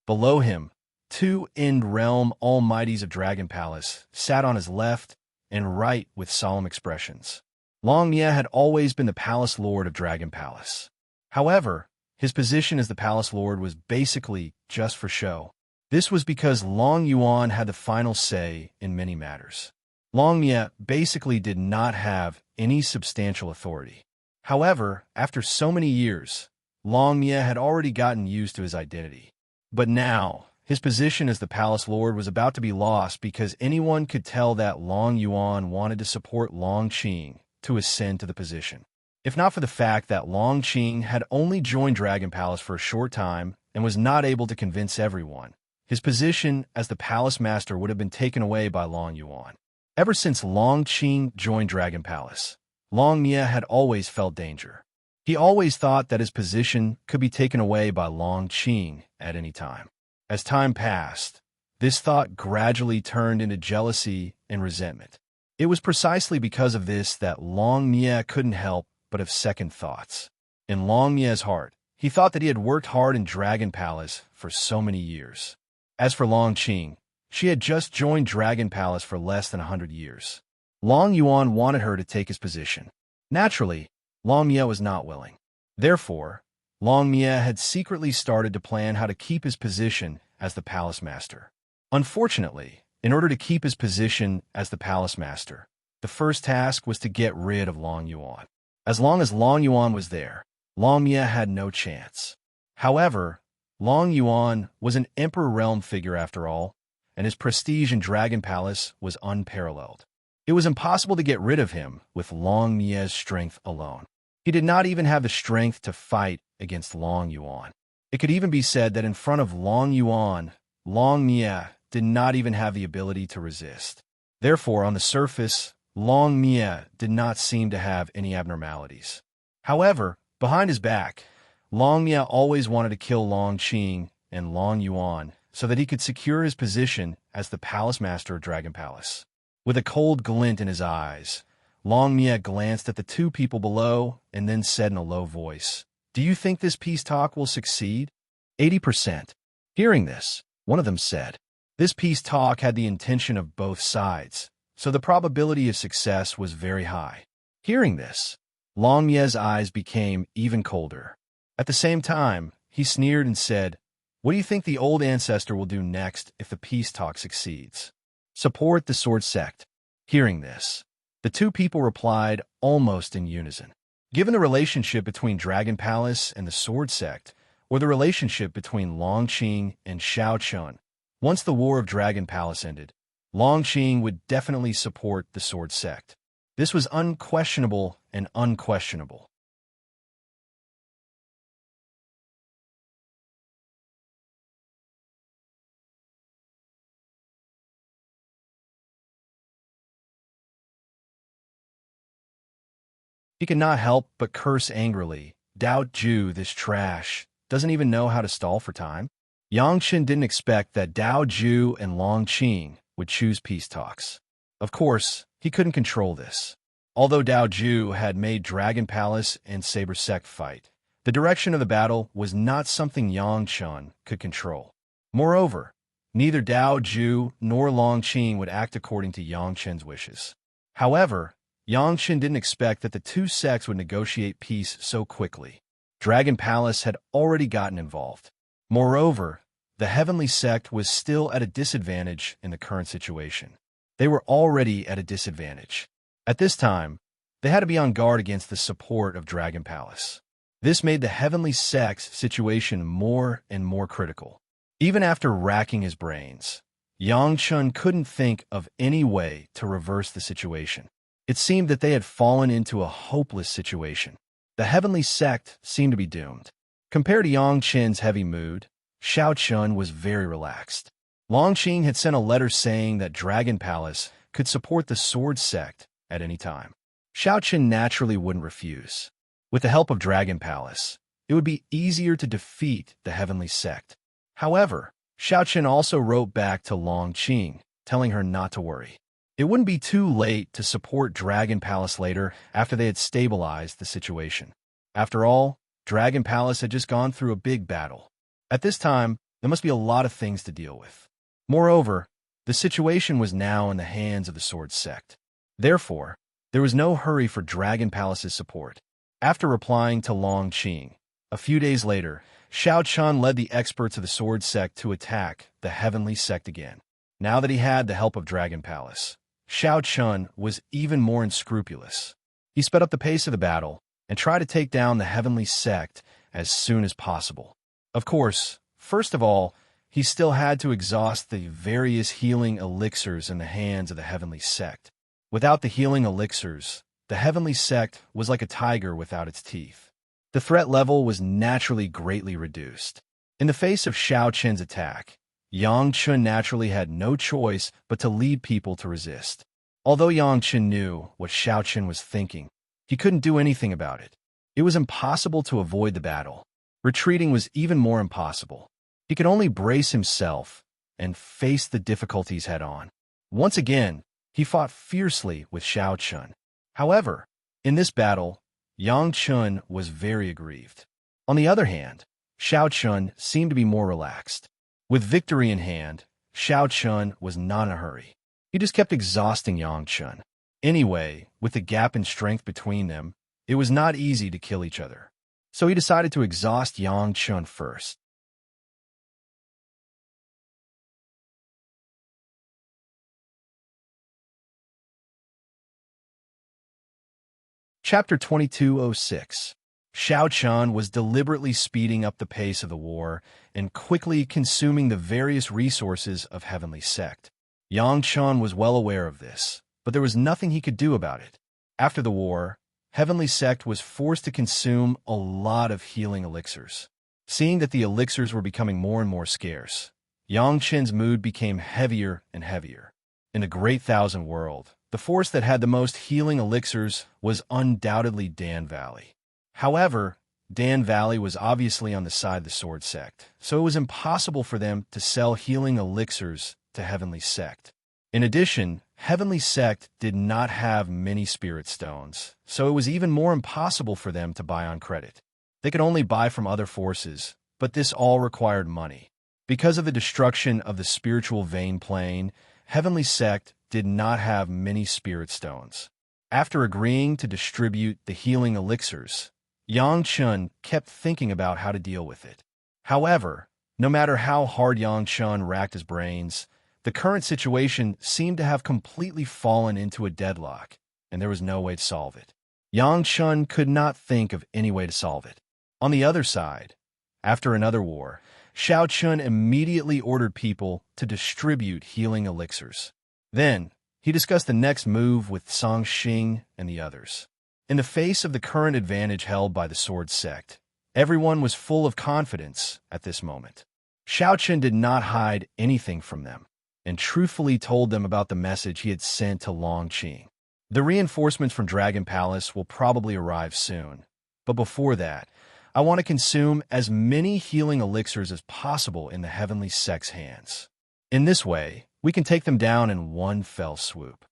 Below him, two end-realm almighties of Dragon Palace sat on his left and right with solemn expressions. Long Mie had always been the Palace Lord of Dragon Palace. However, his position as the Palace Lord was basically just for show. This was because Long Yuan had the final say in many matters. Long Mie basically did not have any substantial authority. However, after so many years, Long Mie had already gotten used to his identity. But now, his position as the Palace Lord was about to be lost because anyone could tell that Long Yuan wanted to support Long Qing to ascend to the position. If not for the fact that Long Qing had only joined Dragon Palace for a short time and was not able to convince everyone, his position as the Palace Master would have been taken away by Long Yuan. Ever since Long Qing joined Dragon Palace, Long Mie had always felt danger. He always thought that his position could be taken away by Long Qing at any time. As time passed, this thought gradually turned into jealousy and resentment. It was precisely because of this that Long Mie couldn't help but have second thoughts. In Long Mie's heart, he thought that he had worked hard in Dragon Palace for so many years. As for Long Qing, she had just joined Dragon Palace for less than 100 years. Long Yuan wanted her to take his position. Naturally, Long Mie was not willing. Therefore, Long Mie had secretly started to plan how to keep his position as the Palace Master. Unfortunately, in order to keep his position as the Palace Master, the first task was to get rid of Long Yuan. As long as Long Yuan was there, Long Mie had no chance. However, Long Yuan was an Emperor Realm figure after all, and his prestige in Dragon Palace was unparalleled. It was impossible to get rid of him with Long Mie's strength alone. He did not even have the strength to fight against Long Yuan. It could even be said that in front of Long Yuan, Long Mie did not even have the ability to resist. Therefore, on the surface, Long Mie did not seem to have any abnormalities. However, behind his back, Long Mie always wanted to kill Long Qing and Long Yuan so that he could secure his position as the palace master of Dragon Palace. With a cold glint in his eyes, Long Mie glanced at the two people below and then said in a low voice, "Do you think this peace talk will succeed?" 80%. Hearing this, one of them said, "This peace talk had the intention of both sides, so the probability of success was very high." Hearing this, Long Mie's eyes became even colder. At the same time, he sneered and said, "What do you think the old ancestor will do next if the peace talk succeeds?" "Support the sword sect." Hearing this, the two people replied almost in unison. Given the relationship between Dragon Palace and the sword sect, or the relationship between Long Qing and Xiao Chun, once the War of Dragon Palace ended, Long Qing would definitely support the sword sect. This was unquestionable and unquestionable. He could not help but curse angrily. Dao Ju, this trash, doesn't even know how to stall for time. Yang Chen didn't expect that Dao Ju and Long Qing would choose peace talks. Of course, he couldn't control this. Although Dao Ju had made Dragon Palace and Saber Sect fight, the direction of the battle was not something Yang Chen could control. Moreover, neither Dao Ju nor Long Qing would act according to Yang Chen's wishes. However, Yang Chen didn't expect that the two sects would negotiate peace so quickly. Dragon Palace had already gotten involved. Moreover, the Heavenly Sect was still at a disadvantage in the current situation. They were already at a disadvantage. At this time, they had to be on guard against the support of Dragon Palace. This made the Heavenly Sect's situation more and more critical. Even after racking his brains, Yang Chen couldn't think of any way to reverse the situation. It seemed that they had fallen into a hopeless situation. The Heavenly Sect seemed to be doomed. Compared to Yang Chen's heavy mood, Xiao Chun was very relaxed. Long Qing had sent a letter saying that Dragon Palace could support the Sword Sect at any time. Xiao Chun naturally wouldn't refuse. With the help of Dragon Palace, it would be easier to defeat the Heavenly Sect. However, Xiao Chun also wrote back to Long Qing, telling her not to worry. It wouldn't be too late to support Dragon Palace later after they had stabilized the situation. After all, Dragon Palace had just gone through a big battle. At this time, there must be a lot of things to deal with. Moreover, the situation was now in the hands of the Sword Sect. Therefore, there was no hurry for Dragon Palace's support. After replying to Long Qing, a few days later, Xiao Chun led the experts of the Sword Sect to attack the Heavenly Sect again. Now that he had the help of Dragon Palace, Xiao Chun was even more unscrupulous. He sped up the pace of the battle and tried to take down the Heavenly Sect as soon as possible. Of course, first of all, he still had to exhaust the various healing elixirs in the hands of the Heavenly Sect. Without the healing elixirs, the Heavenly Sect was like a tiger without its teeth. The threat level was naturally greatly reduced. In the face of Xiao Chen's attack, Yang Chen naturally had no choice but to lead people to resist. Although Yang Chen knew what Xiao Chen was thinking, he couldn't do anything about it. It was impossible to avoid the battle. Retreating was even more impossible. He could only brace himself and face the difficulties head-on. Once again, he fought fiercely with Xiao Chen. However, in this battle, Yang Chen was very aggrieved. On the other hand, Xiao Chen seemed to be more relaxed. With victory in hand, Xiao Chun was not in a hurry. He just kept exhausting Yang Chen. Anyway, with the gap in strength between them, it was not easy to kill each other. So he decided to exhaust Yang Chen first. Chapter 2206. Xiao Chun was deliberately speeding up the pace of the war and quickly consuming the various resources of Heavenly Sect. Yang Chen was well aware of this. but there was nothing he could do about it. After the war, Heavenly Sect was forced to consume a lot of healing elixirs. Seeing that the elixirs were becoming more and more scarce, Yang Chen's mood became heavier and heavier. In the Great Thousand World, the force that had the most healing elixirs was undoubtedly Dan Valley. However, Dan Valley was obviously on the side of the Sword Sect, so it was impossible for them to sell healing elixirs to Heavenly Sect. In addition, Heavenly Sect did not have many spirit stones, so it was even more impossible for them to buy on credit. They could only buy from other forces, but this all required money. Because of the destruction of the spiritual vein plane, Heavenly Sect did not have many spirit stones. After agreeing to distribute the healing elixirs, Yang Chun kept thinking about how to deal with it. However, no matter how hard Yang Chun racked his brains, the current situation seemed to have completely fallen into a deadlock, and there was no way to solve it. Yang Chun could not think of any way to solve it. On the other side, after another war, Xiao Chun immediately ordered people to distribute healing elixirs. Then, he discussed the next move with Song Xing and the others. In the face of the current advantage held by the Sword Sect, everyone was full of confidence at this moment. Xiao Chun did not hide anything from them, and truthfully told them about the message he had sent to Long Qing. The reinforcements from Dragon Palace will probably arrive soon, but before that, I want to consume as many healing elixirs as possible in the Heavenly Sect's hands. In this way, we can take them down in one fell swoop.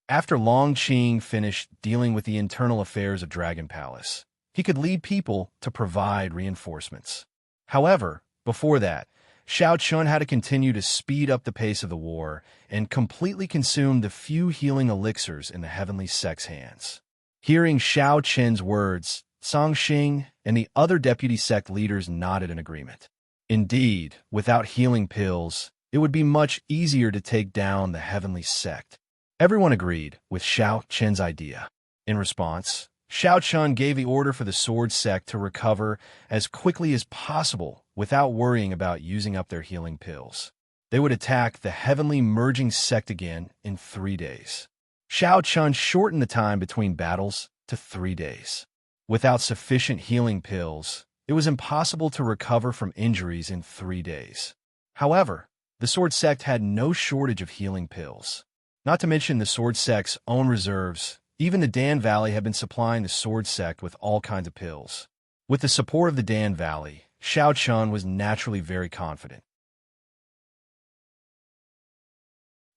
After Long Qing finished dealing with the internal affairs of Dragon Palace, he could lead people to provide reinforcements. However, before that, Xiao Chun had to continue to speed up the pace of the war and completely consume the few healing elixirs in the Heavenly Sect's hands. Hearing Xiao Chen's words, Song Xing and the other deputy sect leaders nodded in agreement. Indeed, without healing pills, it would be much easier to take down the Heavenly Sect. Everyone agreed with Xiao Chen's idea. In response, Xiao Chun gave the order for the Sword Sect to recover as quickly as possible without worrying about using up their healing pills. They would attack the Heavenly Merging Sect again in 3 days. Xiao Chun shortened the time between battles to 3 days. Without sufficient healing pills, it was impossible to recover from injuries in 3 days. However, the Sword Sect had no shortage of healing pills. Not to mention the Sword Sect's own reserves, even the Dan Valley had been supplying the Sword Sect with all kinds of pills. With the support of the Dan Valley, Xiao Chun was naturally very confident.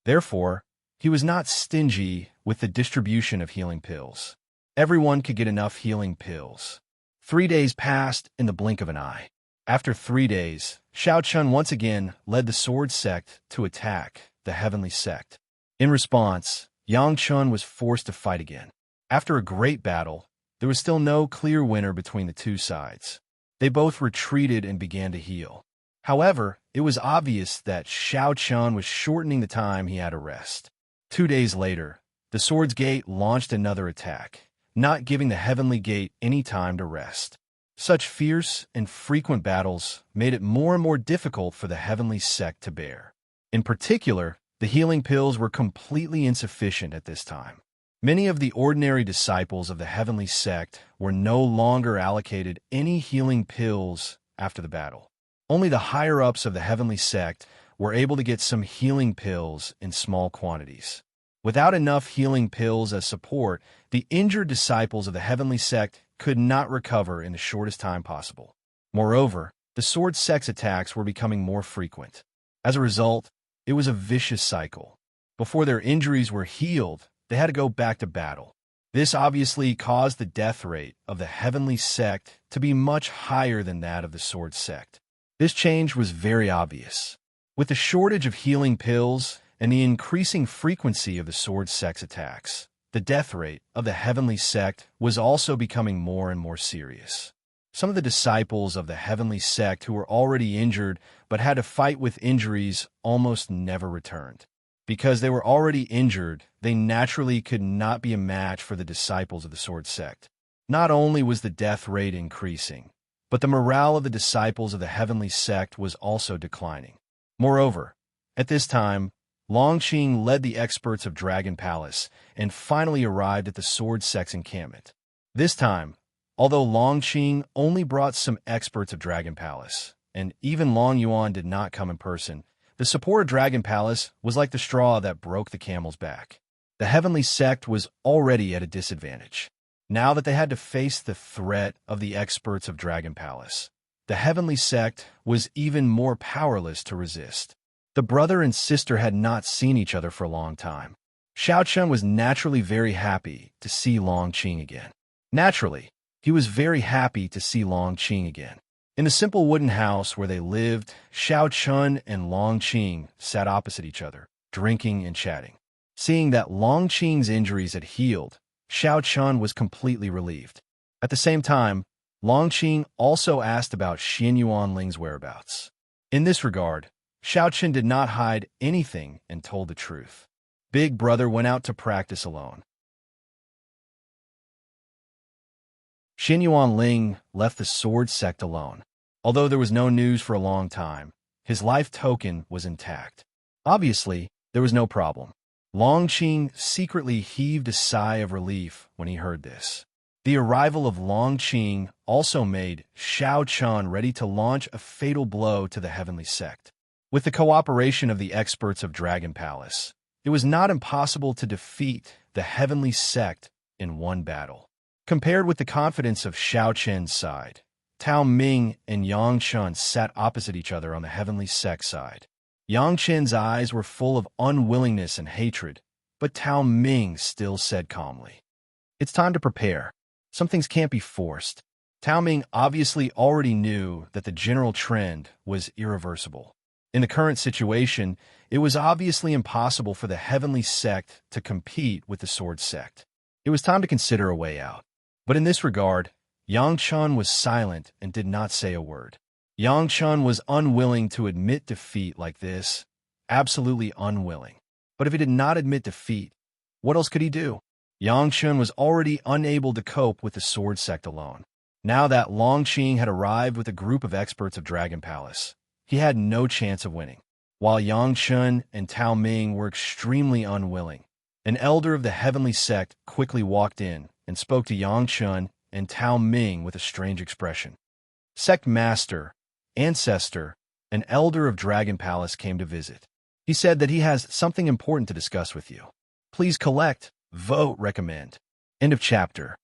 Therefore, he was not stingy with the distribution of healing pills. Everyone could get enough healing pills. 3 days passed in the blink of an eye. After 3 days, Xiao Chun once again led the Sword Sect to attack the Heavenly Sect. In response, Yang Chun was forced to fight again. After a great battle, there was still no clear winner between the two sides. They both retreated and began to heal. However, it was obvious that Xiao Chun was shortening the time he had to rest. 2 days later, the Sword's Gate launched another attack, not giving the Heavenly Gate any time to rest. Such fierce and frequent battles made it more and more difficult for the Heavenly Sect to bear. In particular, the healing pills were completely insufficient at this time. Many of the ordinary disciples of the Heavenly Sect were no longer allocated any healing pills after the battle. Only the higher-ups of the Heavenly Sect were able to get some healing pills in small quantities. Without enough healing pills as support, the injured disciples of the Heavenly Sect could not recover in the shortest time possible. Moreover, the Sword Sect's attacks were becoming more frequent. As a result, it was a vicious cycle. Before their injuries were healed, they had to go back to battle. This obviously caused the death rate of the Heavenly Sect to be much higher than that of the Sword Sect. This change was very obvious. With the shortage of healing pills and the increasing frequency of the Sword Sect's attacks, the death rate of the Heavenly Sect was also becoming more and more serious. Some of the disciples of the Heavenly Sect who were already injured but had to fight with injuries almost never returned. Because they were already injured, they naturally could not be a match for the disciples of the Sword Sect. Not only was the death rate increasing, but the morale of the disciples of the Heavenly Sect was also declining. Moreover, at this time, Longqing led the experts of Dragon Palace and finally arrived at the Sword Sect's encampment. This time, although Longqing only brought some experts of Dragon Palace, and even Long Yuan did not come in person, the support of Dragon Palace was like the straw that broke the camel's back. The Heavenly Sect was already at a disadvantage. Now that they had to face the threat of the experts of Dragon Palace, the Heavenly Sect was even more powerless to resist. The brother and sister had not seen each other for a long time. Xiao Chun was naturally very happy to see Longqing again. Naturally, he was very happy to see Longqing again. In the simple wooden house where they lived, Xiao Chun and Longqing sat opposite each other, drinking and chatting. Seeing that Longqing's injuries had healed, Xiao Chun was completely relieved. At the same time, Longqing also asked about Xianyuan Ling's whereabouts. In this regard, Xiao Chun did not hide anything and told the truth. Big Brother went out to practice alone. Xianyuan Ling left the Sword Sect alone. Although there was no news for a long time, his life token was intact. Obviously, there was no problem. Longqing secretly heaved a sigh of relief when he heard this. The arrival of Longqing also made Xiao Chun ready to launch a fatal blow to the Heavenly Sect. With the cooperation of the experts of Dragon Palace, it was not impossible to defeat the Heavenly Sect in one battle. Compared with the confidence of Xiao Chen's side, Tao Ming and Yang Chun sat opposite each other on the Heavenly Sect side. Yang Chen's eyes were full of unwillingness and hatred, but Tao Ming still said calmly, "It's time to prepare. Some things can't be forced." Tao Ming obviously already knew that the general trend was irreversible. In the current situation, it was obviously impossible for the Heavenly Sect to compete with the Sword Sect. It was time to consider a way out. But in this regard, Yang Chun was silent and did not say a word. Yang Chun was unwilling to admit defeat like this, absolutely unwilling. But if he did not admit defeat, what else could he do? Yang Chun was already unable to cope with the Sword Sect alone. Now that Longqing had arrived with a group of experts of Dragon Palace, he had no chance of winning. While Yang Chun and Tao Ming were extremely unwilling, an elder of the Heavenly Sect quickly walked in and spoke to Yang Chun and Tao Ming with a strange expression. Sect Master, Ancestor, an elder of Dragon Palace came to visit. He said that he has something important to discuss with you. Please collect, vote, recommend. End of chapter.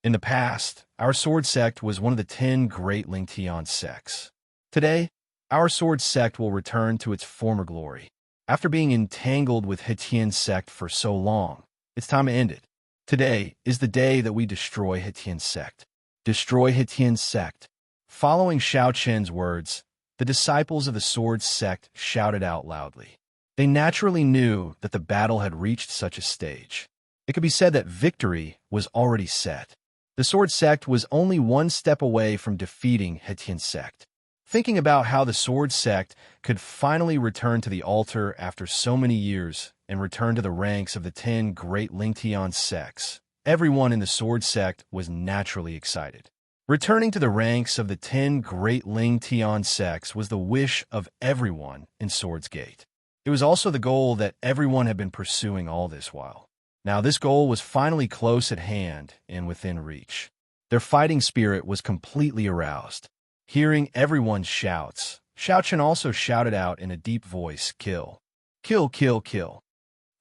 In the past, our sword sect was one of the 10 great Lingtian sects. Today, our sword sect will return to its former glory. After being entangled with Hetian sect for so long, it's time to end it. Today is the day that we destroy Hetian sect. Destroy Hetian sect. Following Xiao Chen's words, the disciples of the sword sect shouted out loudly. They naturally knew that the battle had reached such a stage. It could be said that victory was already set. The Sword Sect was only one step away from defeating Hetian Sect. Thinking about how the Sword Sect could finally return to the altar after so many years and return to the ranks of the 10 great Lingtian sects, everyone in the Sword Sect was naturally excited. Returning to the ranks of the 10 great Lingtian sects was the wish of everyone in Swords Gate. It was also the goal that everyone had been pursuing all this while. Now this goal was finally close at hand and within reach. Their fighting spirit was completely aroused. Hearing everyone's shouts, Xiao Chen also shouted out in a deep voice, "Kill! Kill, kill, kill!"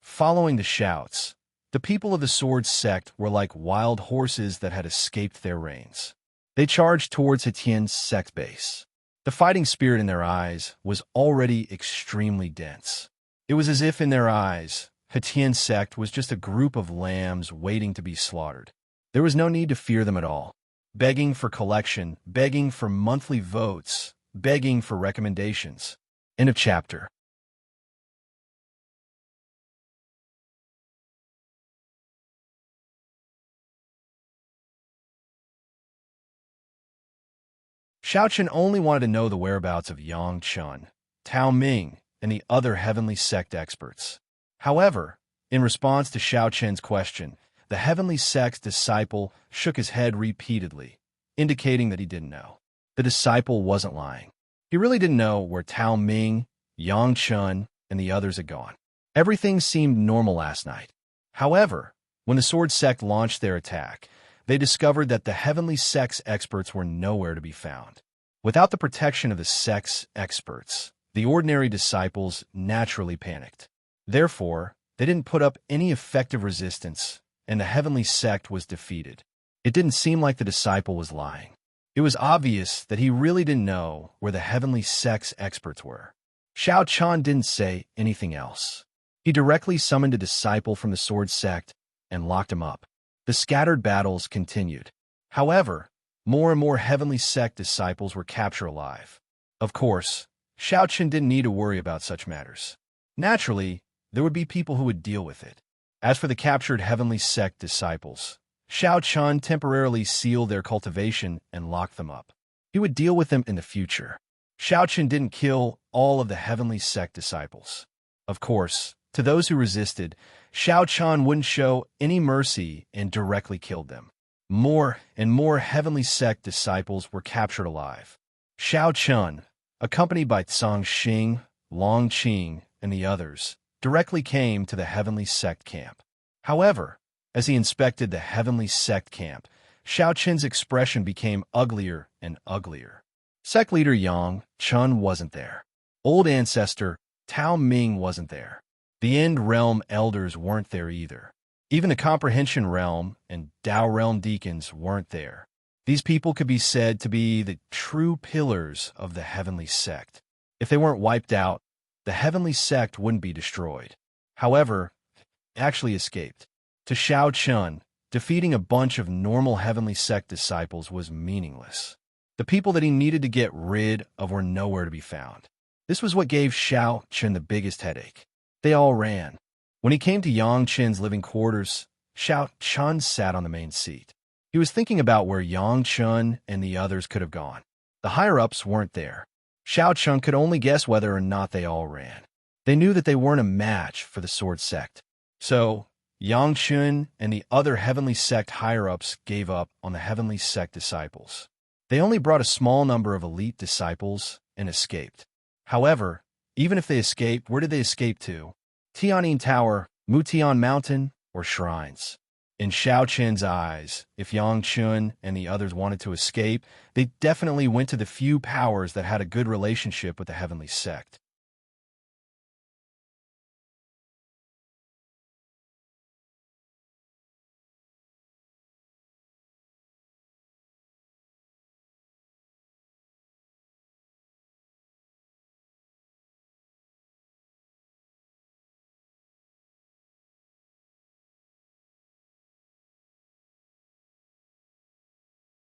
Following the shouts, the people of the Sword Sect were like wild horses that had escaped their reins. They charged towards Hetian's sect base. The fighting spirit in their eyes was already extremely dense. It was as if in their eyes, Hetian sect was just a group of lambs waiting to be slaughtered. There was no need to fear them at all. Begging for collection, begging for monthly votes, begging for recommendations. End of chapter. Xiao Chen only wanted to know the whereabouts of Yang Chun, Tao Ming, and the other heavenly sect experts. However, In response to Xiao Chen's question, the heavenly sect's disciple shook his head repeatedly, indicating that he didn't know. The disciple wasn't lying. He really didn't know where Tao Ming, Yang Chun, and the others had gone. Everything seemed normal last night. However, when the Sword Sect launched their attack, they discovered that the heavenly sect's experts were nowhere to be found. Without the protection of the sect's experts, the ordinary disciples naturally panicked. Therefore, they didn't put up any effective resistance, and the heavenly sect was defeated. It didn't seem like the disciple was lying. It was obvious that he really didn't know where the heavenly sect's experts were. Xiao Chan didn't say anything else. He directly summoned a disciple from the Sword Sect and locked him up. The scattered battles continued. However, more and more heavenly sect disciples were captured alive. Of course, Xiao Chen didn't need to worry about such matters. Naturally, there would be people who would deal with it. As for the captured heavenly sect disciples, Xiao Chen temporarily sealed their cultivation and locked them up. He would deal with them in the future. Xiao Chen didn't kill all of the heavenly sect disciples. Of course, to those who resisted, Xiao Chen wouldn't show any mercy and directly killed them. More and more heavenly sect disciples were captured alive. Xiao Chen, accompanied by Tsang Xing, Long Qing, and the others, directly came to the heavenly sect camp. However, as he inspected the heavenly sect camp, Xiao Chen's expression became uglier and uglier. Sect leader Yang Chun wasn't there. Old ancestor Tao Ming wasn't there. The End Realm elders weren't there either. Even the Comprehension Realm and Dao Realm deacons weren't there. These people could be said to be the true pillars of the heavenly sect. If they weren't wiped out, the heavenly sect wouldn't be destroyed. However, they actually escaped. To Xiao Chun, defeating a bunch of normal heavenly sect disciples was meaningless. The people that he needed to get rid of were nowhere to be found. This was what gave Xiao Chun the biggest headache. They all ran. When he came to Yang Chen's living quarters, Xiao Chun sat on the main seat. He was thinking about where Yang Chun and the others could have gone. The higher-ups weren't there. Xiao Chun could only guess whether or not they all ran. They knew that they weren't a match for the Sword Sect. So, Yang Chun and the other heavenly sect higher-ups gave up on the heavenly sect disciples. They only brought a small number of elite disciples and escaped. However, even if they escaped, where did they escape to? Tianyin Tower, Mutian Mountain, or shrines? In Xiao Chen's eyes, if Yang Chun and the others wanted to escape, they definitely went to the few powers that had a good relationship with the heavenly sect.